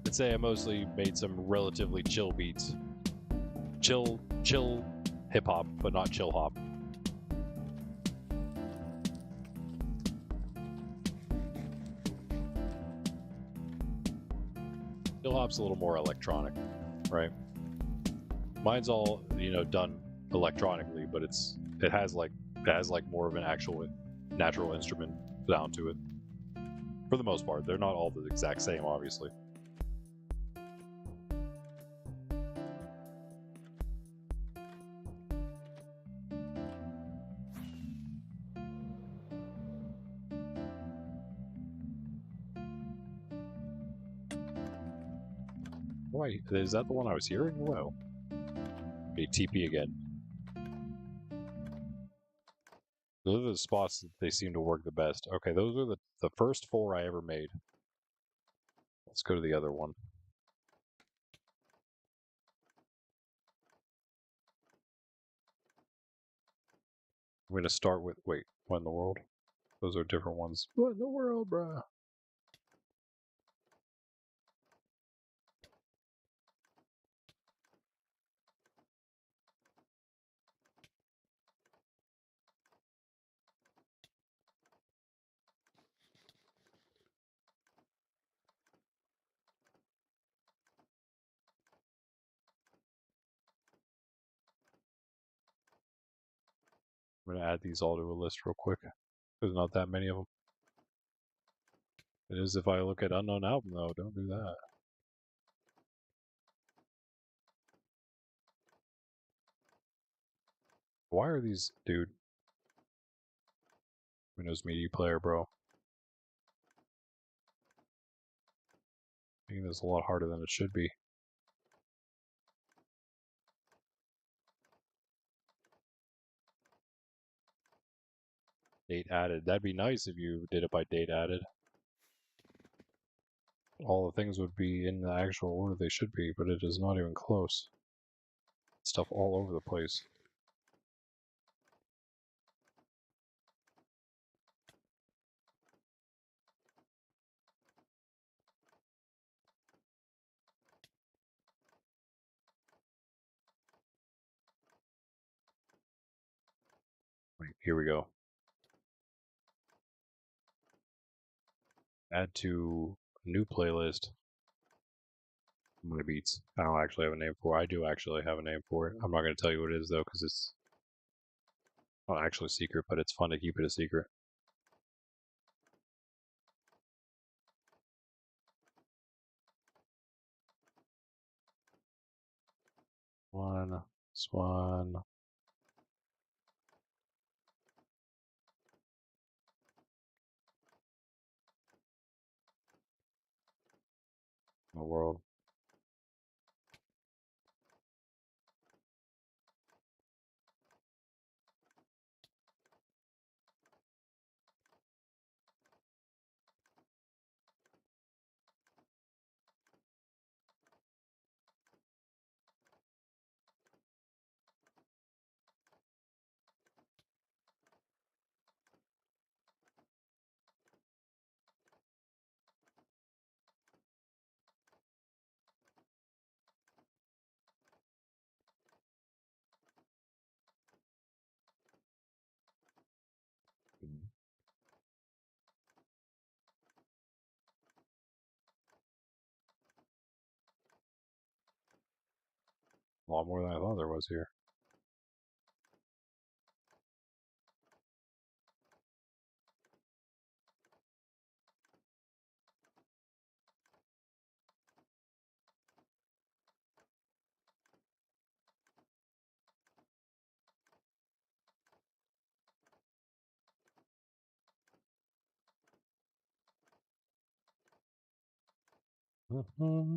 I'd say I mostly made some relatively chill beats. Chill hip-hop, but not chill hop. Chill hop's a little more electronic, right? Mine's all, you know, done electronically, but it has like more of an actual natural instrument sound to it. For the most part, they're not all the exact same, obviously. Wait, is that the one I was hearing? Whoa. Okay, TP again. Those are the spots that they seem to work the best. Okay, those are the first 4 I ever made. Let's go to the other one. I'm going to start with, wait, what in the world? Those are different ones. What in the world, bruh? I'm going to add these all to a list real quick. There's not that many of them. It is if I look at unknown album, though. Don't do that. Why are these, dude? Windows Media Player, bro. Making this a lot harder than it should be. Date added. That'd be nice if you did it by date added. All the things would be in the actual order they should be, but it is not even close. Stuff all over the place. Wait, here we go. Add to new playlist. Money Beats. I don't actually have a name for it. I do actually have a name for it. I'm not going to tell you what it is, though, because it's not actually secret, but it's fun to keep it a secret. This one. In the world. A lot more than I thought there was here.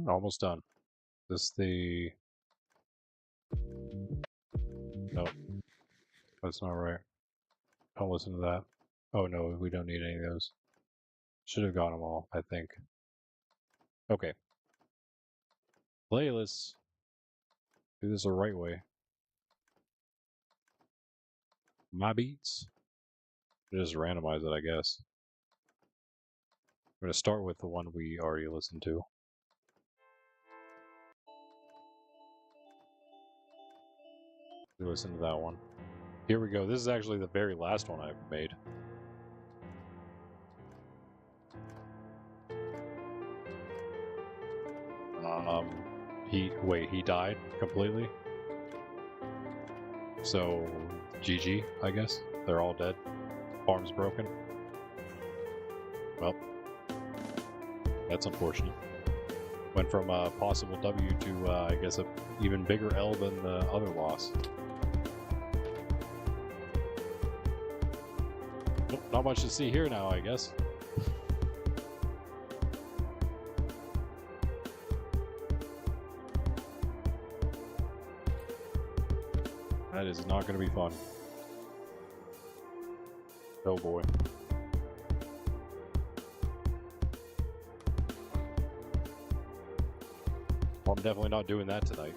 Almost done. This the... No, that's not right. Don't listen to that. Oh no, we don't need any of those. Should have got them all, I think. Okay. Playlists. Do this the right way. My beats. Just randomize it, I guess. I'm going to start with the one we already listened to. We listened to that one. Here we go. This is actually the very last one I've made. He died completely. So, GG, I guess. They're all dead. Arms broken. Well, that's unfortunate. Went from a possible W to, I guess, a even bigger L than the other loss. Nope, not much to see here now, I guess. That is not going to be fun. Oh boy. Well, I'm definitely not doing that tonight.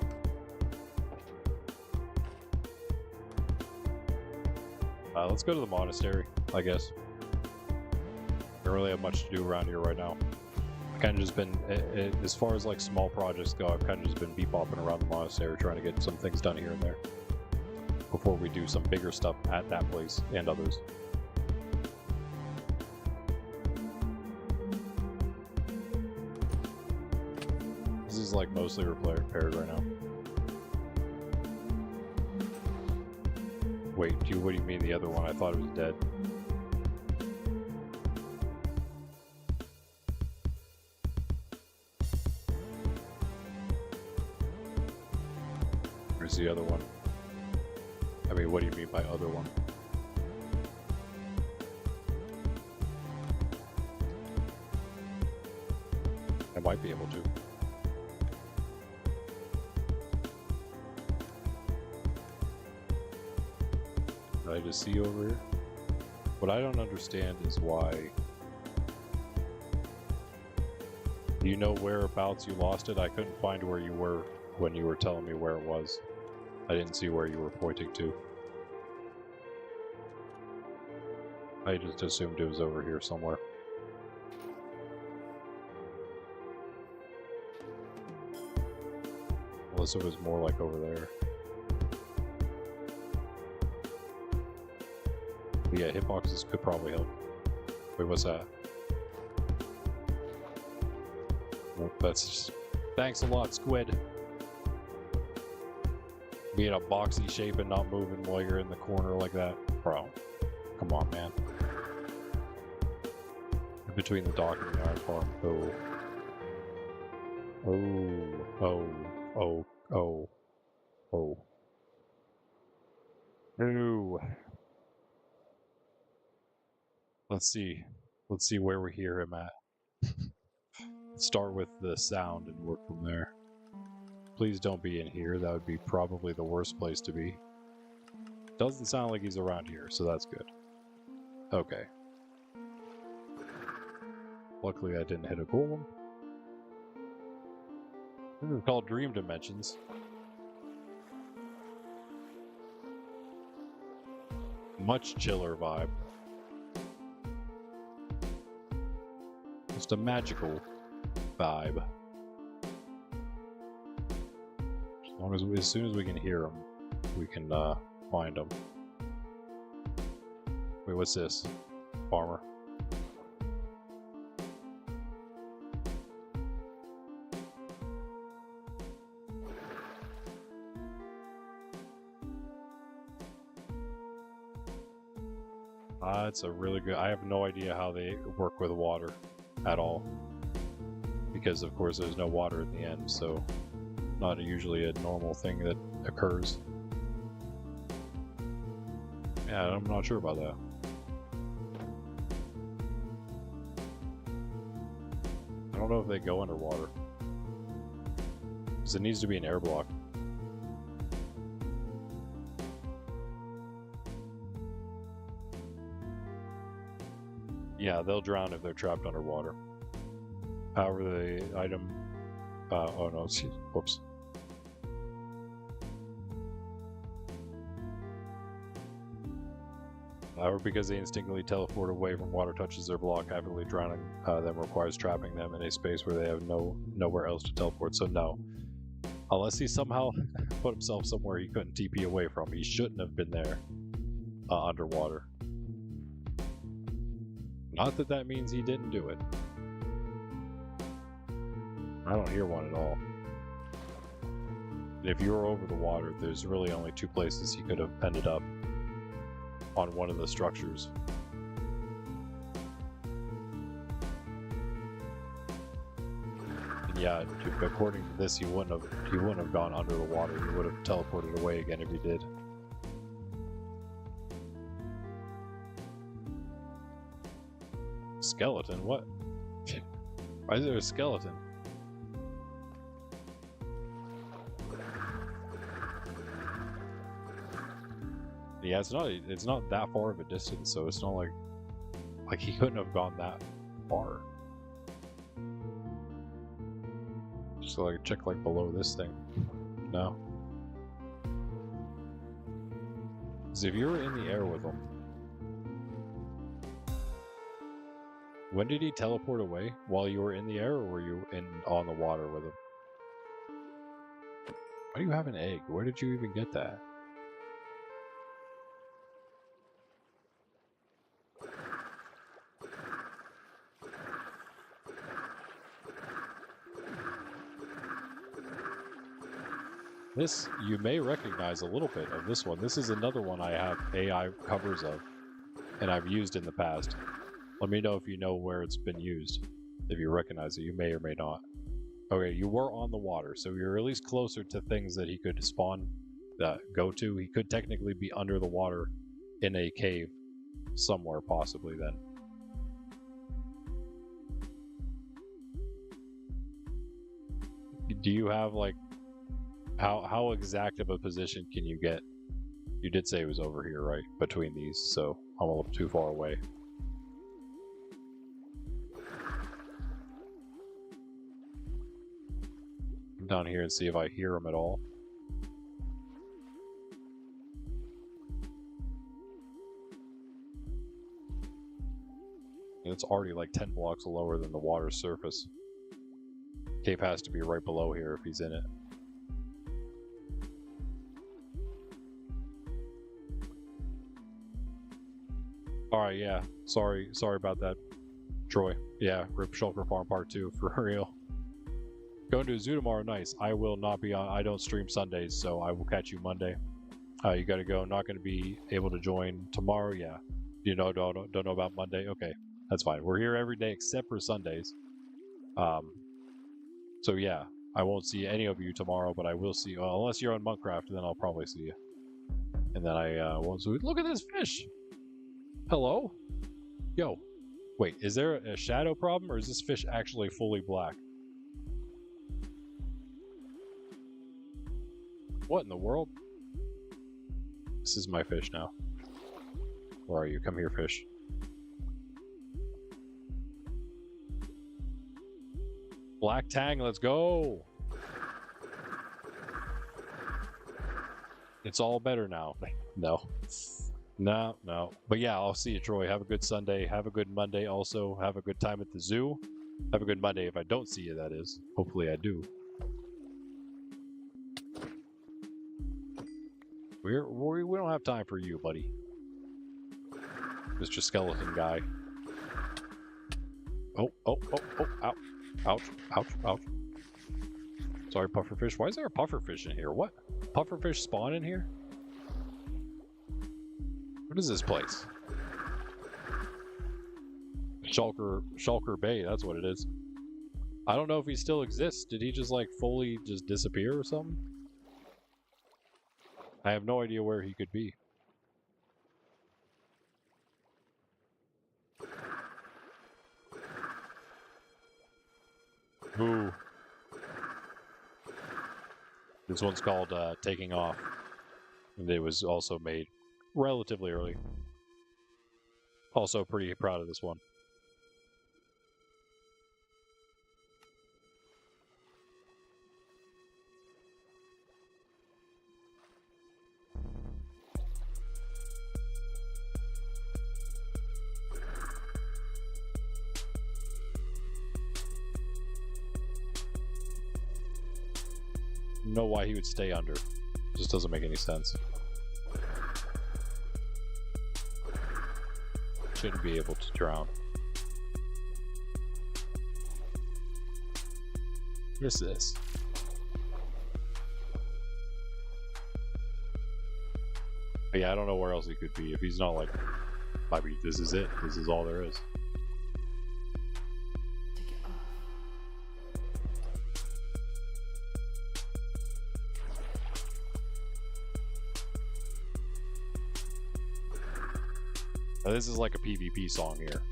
Let's go to the monastery, I guess. Don't really have much to do around here right now. I've kind of just been, as far as like small projects go, I've kind of just been bebopping around the monastery trying to get some things done here and there before we do some bigger stuff at that place and others. This is like mostly repaired right now. Wait, what do you mean the other one? I thought it was dead. Where's the other one? I mean, what do you mean by other one? I might be able to. I just see over here. What I don't understand is why. Do you know whereabouts you lost it? I couldn't find where you were when you were telling me where it was. I didn't see where you were pointing to. I just assumed it was over here somewhere. Unless it was more like over there. But yeah, hitboxes could probably help. Wait, what's that? Well, that's just... Thanks a lot, Squid. Being a boxy shape and not moving while you're in the corner like that. Bro, come on, man. Between the dock and the iron farm. Oh. Oh. Oh. Oh. Oh. Oh. Ooh. Let's see. Let's see where we hear him at. Start with the sound and work from there. Please don't be in here. That would be probably the worst place to be. Doesn't sound like he's around here, so that's good. Okay. Luckily I didn't hit a golem. This is called Dream Dimensions. Much chiller vibe. Just a magical vibe. As soon as we can hear them, we can find them. Wait, what's this? Farmer. It's a really good... I have no idea how they work with water at all. Because, of course, there's no water in the end, so... Not usually a normal thing that occurs. Yeah, I'm not sure about that. I don't know if they go underwater. Because it needs to be an air block. Yeah, they'll drown if they're trapped underwater. However, the item... oh no, whoops. However, because they instinctively teleport away from water touches their block, actively drowning them requires trapping them in a space where they have nowhere else to teleport, so no. Unless he somehow put himself somewhere he couldn't TP away from, he shouldn't have been there underwater. Not that that means he didn't do it. I don't hear one at all. If you were over the water, there's really only two places he could have ended up. On one of the structures. And yeah, according to this, he wouldn't have gone under the water. He would have teleported away again if he did. Skeleton? What? Why is there a skeleton? Yeah, it's not that far of a distance, so it's not like he couldn't have gone that far. Just like check like below this thing. No. Because if you were in the air with him, when did he teleport away? While you were in the air, or were you on the water with him? Why do you have an egg? Where did you even get that? This, you may recognize a little bit of this one. This is another one I have AI covers of, and I've used in the past. Let me know if you know where it's been used. If you recognize it, you may or may not. Okay, you were on the water, so you're at least closer to things that he could spawn, go to. He could technically be under the water in a cave somewhere, possibly then. Do you have like, how exact of a position can you get? You did say it was over here, right? Between these, so I'm a little too far away. Come down here and see if I hear him at all. It's already like 10 blocks lower than the water surface. Cave has to be right below here if he's in it. Alright, yeah. Sorry about that, Troy. Yeah, Rip Shulker Farm Part 2, for real. Going to a zoo tomorrow, nice. I will not be on, I don't stream Sundays, so I will catch you Monday. You gotta go, not gonna be able to join tomorrow, yeah. You know, don't know about Monday? Okay, that's fine. We're here every day except for Sundays. So yeah, I won't see any of you tomorrow, but I will see you, unless you're on Monkcraft, then I'll probably see you. And then I won't see you. Look at this fish! Hello? Yo. Wait, is there a shadow problem, or is this fish actually fully black? What in the world? This is my fish now. Where are you? Come here, fish. Black tang, let's go! It's all better now. No. No. But yeah, I'll see you, Troy. Have a good Sunday. Have a good Monday also. Have a good time at the zoo. Have a good Monday if I don't see you, that is. Hopefully I do. We don't have time for you, buddy. Mr. Skeleton guy. Oh, ouch. Sorry, pufferfish. Why is there a pufferfish in here? What? Pufferfish spawn in here? What is this place? Shulker Bay, that's what it is. I don't know if he still exists. Did he just like fully just disappear or something? I have no idea where he could be. Ooh. This one's called Taking Off. And it was also made relatively early. Also pretty proud of this one. Know why he would stay under. Just doesn't make any sense. Shouldn't be able to drown. What is this? But yeah, I don't know where else he could be. If he's not like, maybe this is it. This is all there is. Now, this is like a PvP song here.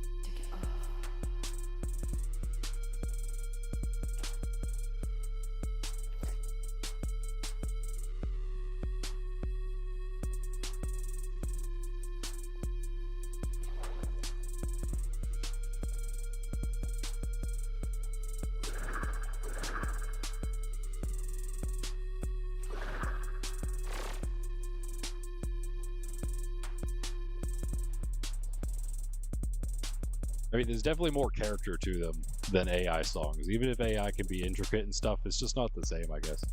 I mean, there's definitely more character to them than AI songs. Even if AI can be intricate and stuff, it's just not the same, I guess.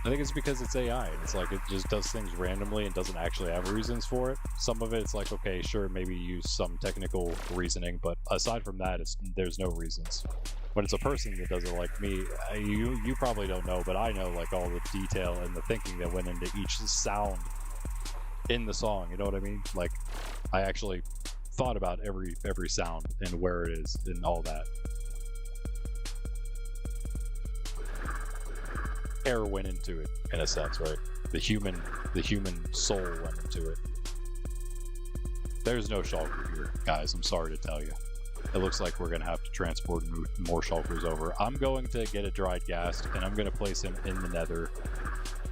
I think it's because it's AI. It's like it just does things randomly and doesn't actually have reasons for it. Some of it's like, okay, sure, maybe use some technical reasoning, but aside from that, there's no reasons. When it's a person that does it like me, you probably don't know, but I know like all the detail and the thinking that went into each sound in the song. You know what I mean? Like, I actually thought about every sound and where it is and all that. Care went into it in a sense, right? The human soul went into it. There's no shulker here, guys. I'm sorry to tell you. It looks like we're gonna have to transport more shulkers over. I'm going to get a dried ghast, and I'm gonna place him in the nether.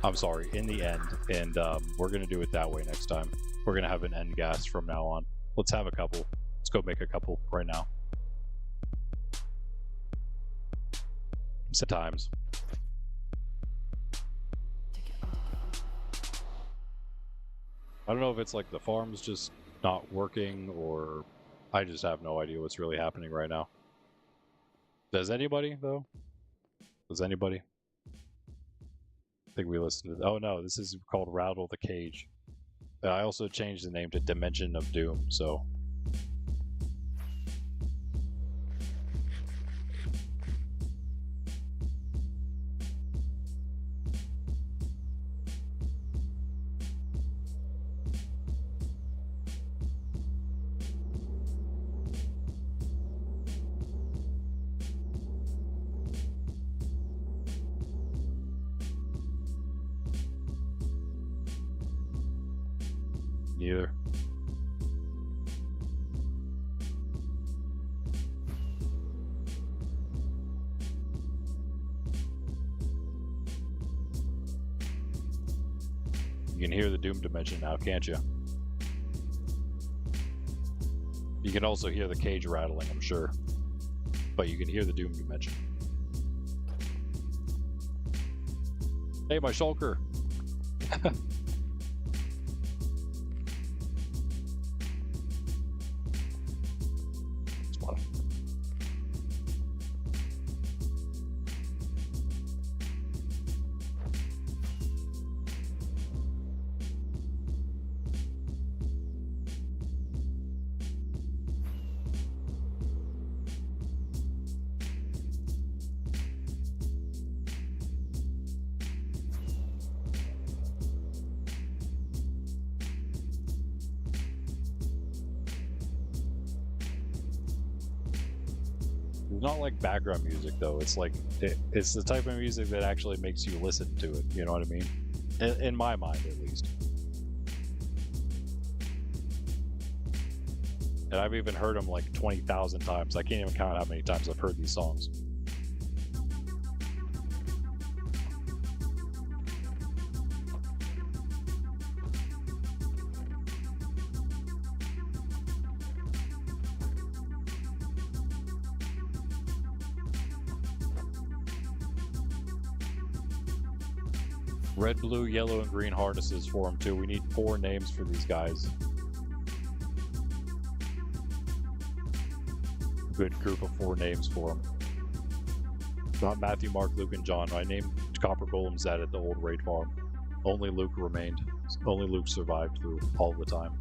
I'm sorry, in the end, and we're gonna do it that way next time. We're gonna have an end ghast from now on. Let's have a couple. Let's go make a couple right now. Sometimes. I don't know if it's like the farm's just not working or I just have no idea what's really happening right now. Does anybody, though? Does anybody? I think we listened to... Oh, no, this is called Rattle the Cage. I also changed the name to Dimension of Doom, so... Neither. You can hear the Doom Dimension now, can't you? You can also hear the cage rattling, I'm sure. But you can hear the Doom Dimension. Hey, my shulker! It's not like background music though. It's like it's the type of music that actually makes you listen to it. You know what I mean? In my mind, at least. And I've even heard them like 20,000 times. I can't even count how many times I've heard these songs. Red, blue, yellow, and green harnesses for them too. We need 4 names for these guys. Good group of 4 names for them. Not Matthew, Mark, Luke, and John. I named Copper Golem Zed at the old raid farm. Only Luke remained. Only Luke survived through all the time.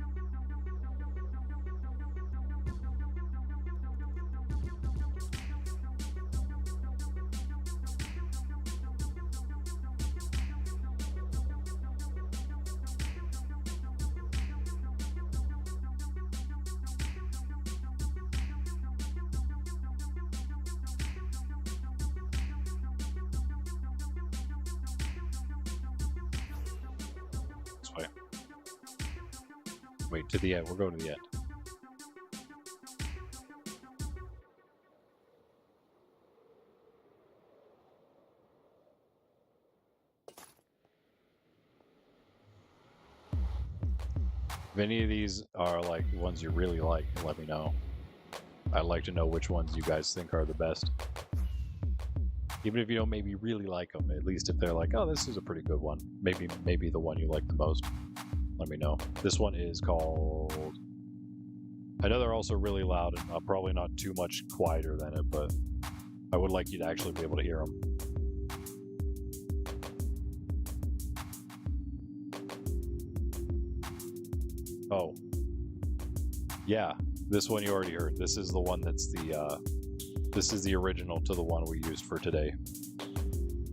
Wait, to the end. We're going to the end. If any of these are like ones you really like, let me know. I'd like to know which ones you guys think are the best. Even if you don't maybe really like them, at least if they're like, oh, this is a pretty good one. Maybe the one you like the most. let me know. This one is called... I know they're also really loud and probably not too much quieter than it, but I would like you to actually be able to hear them. Oh. Yeah, this one you already heard. This is the one that's the, this is the original to the one we used for today.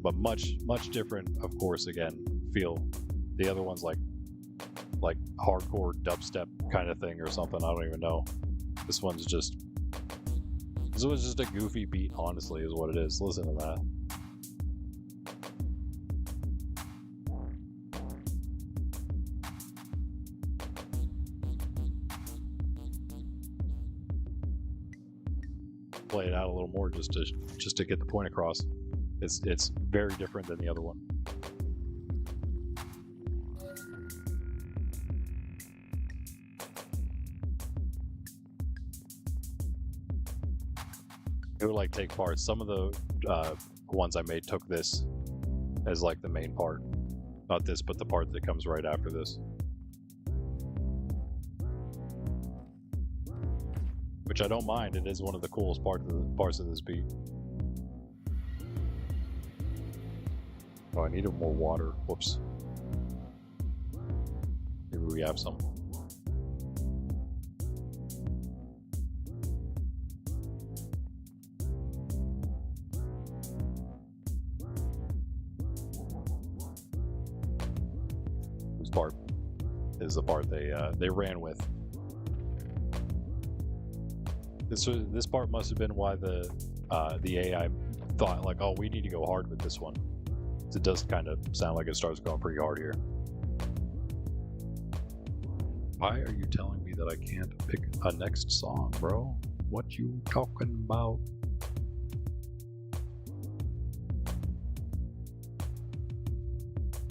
But much different, of course, again, feel. The other one's like hardcore dubstep kind of thing or something, I don't even know. This one's just a goofy beat, honestly, is what it is. Listen to that. Play it out a little more just to get the point across. It's very different than the other one. It would like take parts. Some of the ones I made took this as like the main part. Not this, but the part that comes right after this. Which I don't mind. It is one of the coolest parts of this beat. Oh, I needed more water. Whoops. Maybe we have some. This part is the part they ran with. This part must have been why the AI thought like, oh, we need to go hard with this one. It does kind of sound like it starts going pretty hard here. Why are you telling me that I can't pick a next song, bro? What you talking about?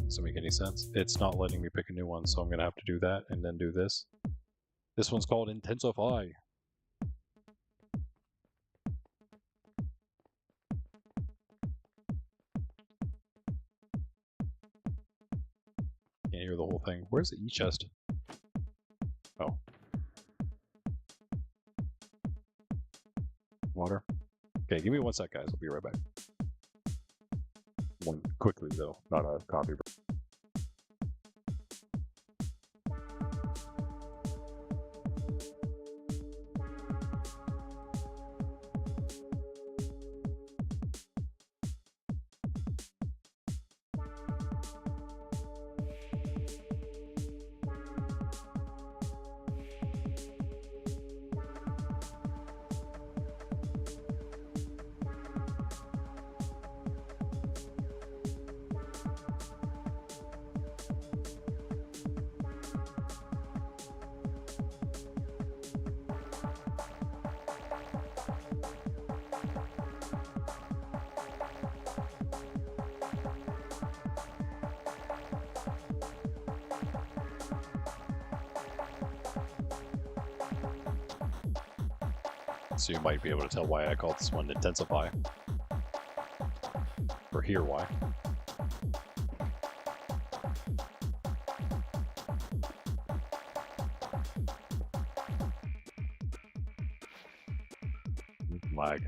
Doesn't make any sense. It's not letting me pick a new one, so I'm gonna have to do that and then do this. This one's called Intensify. Can't hear the whole thing. Where's the E-chest? Oh. Water? Okay, give me 1 sec, guys. I'll be right back. One quickly, though. Not a coffee break. So you might be able to tell why I called this one Intensify. Or hear why. Lag.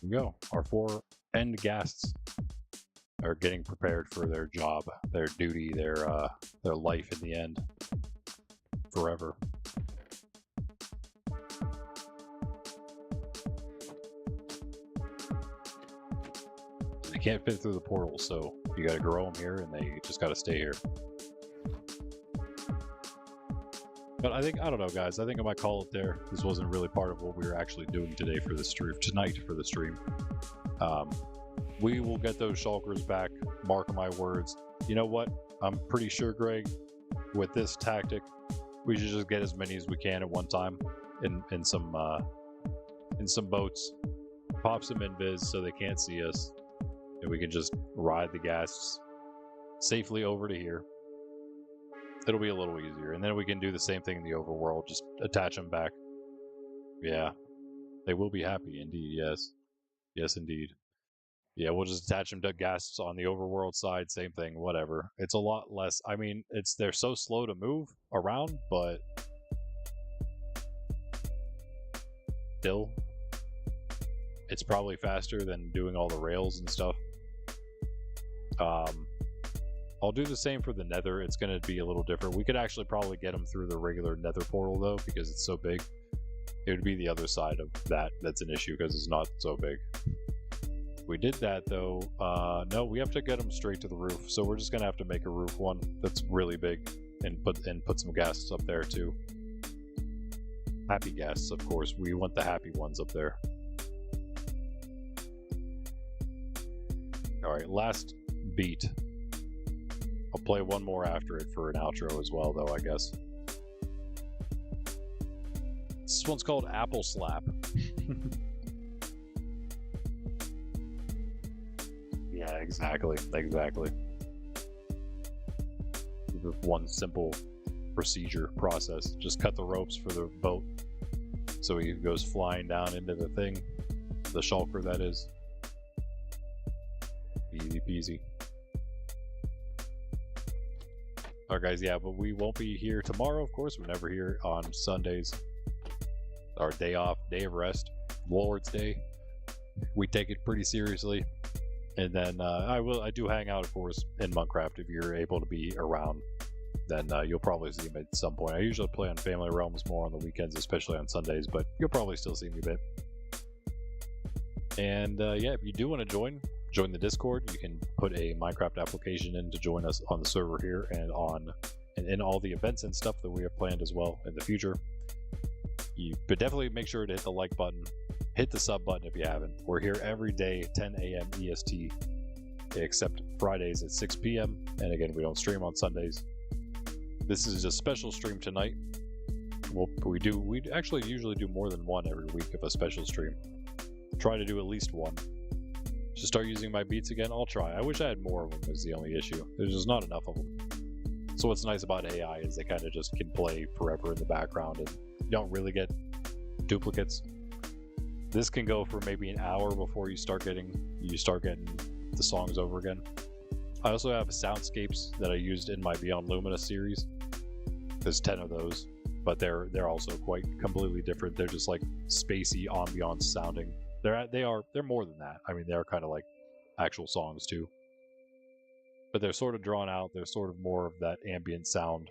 We go. Our 4 end guests are getting prepared for their job, their duty, their life in the end, forever. They can't fit through the portal, so you got to grow them here, and they just got to stay here. But I don't know, guys. I think I might call it there. This wasn't really part of what we were actually doing today for the stream, tonight for the stream. We will get those shulkers back. Mark my words. You know what? I'm pretty sure, Greg, with this tactic, we should just get as many as we can at one time in some boats. Pop some invis so they can't see us, and we can just ride the gas safely over to here. It'll be a little easier, and then we can do the same thing in the overworld. Just attach them back. Yeah, they will be happy indeed. Yes, indeed. Yeah, we'll just attach them to gas on the overworld side. Same thing. Whatever. It's a lot less. I mean, they're so slow to move around, but still, it's probably faster than doing all the rails and stuff. I'll do the same for the nether. It's going to be a little different. We could actually probably get them through the regular nether portal, though, because it's so big. It would be the other side of that that's an issue, because it's not so big. We did that, though. No, we have to get them straight to the roof, so we're just going to have to make a roof one that's really big and put some ghasts up there, too. Happy ghasts, of course. We want the happy ones up there. Alright, last beat. I'll play one more after it for an outro as well, though, I guess. This one's called Apple Slap. Yeah, exactly. One simple process. Just cut the ropes for the boat so he goes flying down into the thing. The shulker, that is. Easy peasy. Alright, guys, yeah, but we won't be here tomorrow, of course. We're never here on Sundays. Our day off, day of rest, Lord's Day. We take it pretty seriously. And then I do hang out, of course, in Minecraft. If you're able to be around, then you'll probably see me at some point. I usually play on Family Realms more on the weekends, especially on Sundays, but you'll probably still see me a bit. And yeah, if you do want to join the Discord. You can put a Minecraft application in to join us on the server here and in all the events and stuff that we have planned as well in the future. But definitely make sure to hit the like button, hit the sub button if you haven't. We're here every day, 10 a.m. EST, except Fridays at 6 p.m. And again, we don't stream on Sundays. This is a special stream tonight. We actually usually do more than one every week of a special stream. Try to do at least one. To start using my beats again, I'll try. I wish I had more of them, is the only issue. There's just not enough of them. So what's nice about AI is they kind of just can play forever in the background and you don't really get duplicates. This can go for maybe an hour before you start getting the songs over again. I also have soundscapes that I used in my Beyond Lumina series. There's 10 of those, but they're also quite completely different. They're just like spacey ambiance sounding. They're more than that. I mean, they're kind of like actual songs too. But they're sort of drawn out. They're sort of more of that ambient sound,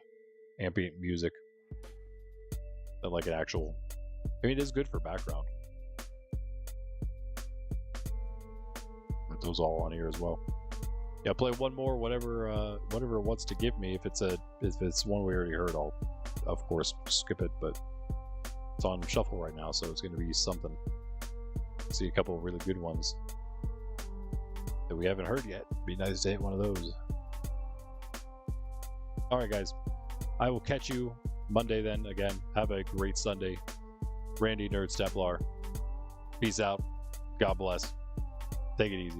ambient music. Than like an actual. I mean, it is good for background. Put those all on here as well. Yeah, play one more, whatever it wants to give me. If it's one we already heard, I'll of course skip it. But it's on shuffle right now, so it's going to be something. See a couple of really good ones that we haven't heard yet. Be nice to hit one of those. Alright, guys. I will catch you Monday then. Again, have a great Sunday. Randy Nerd Steplar. Peace out. God bless. Take it easy.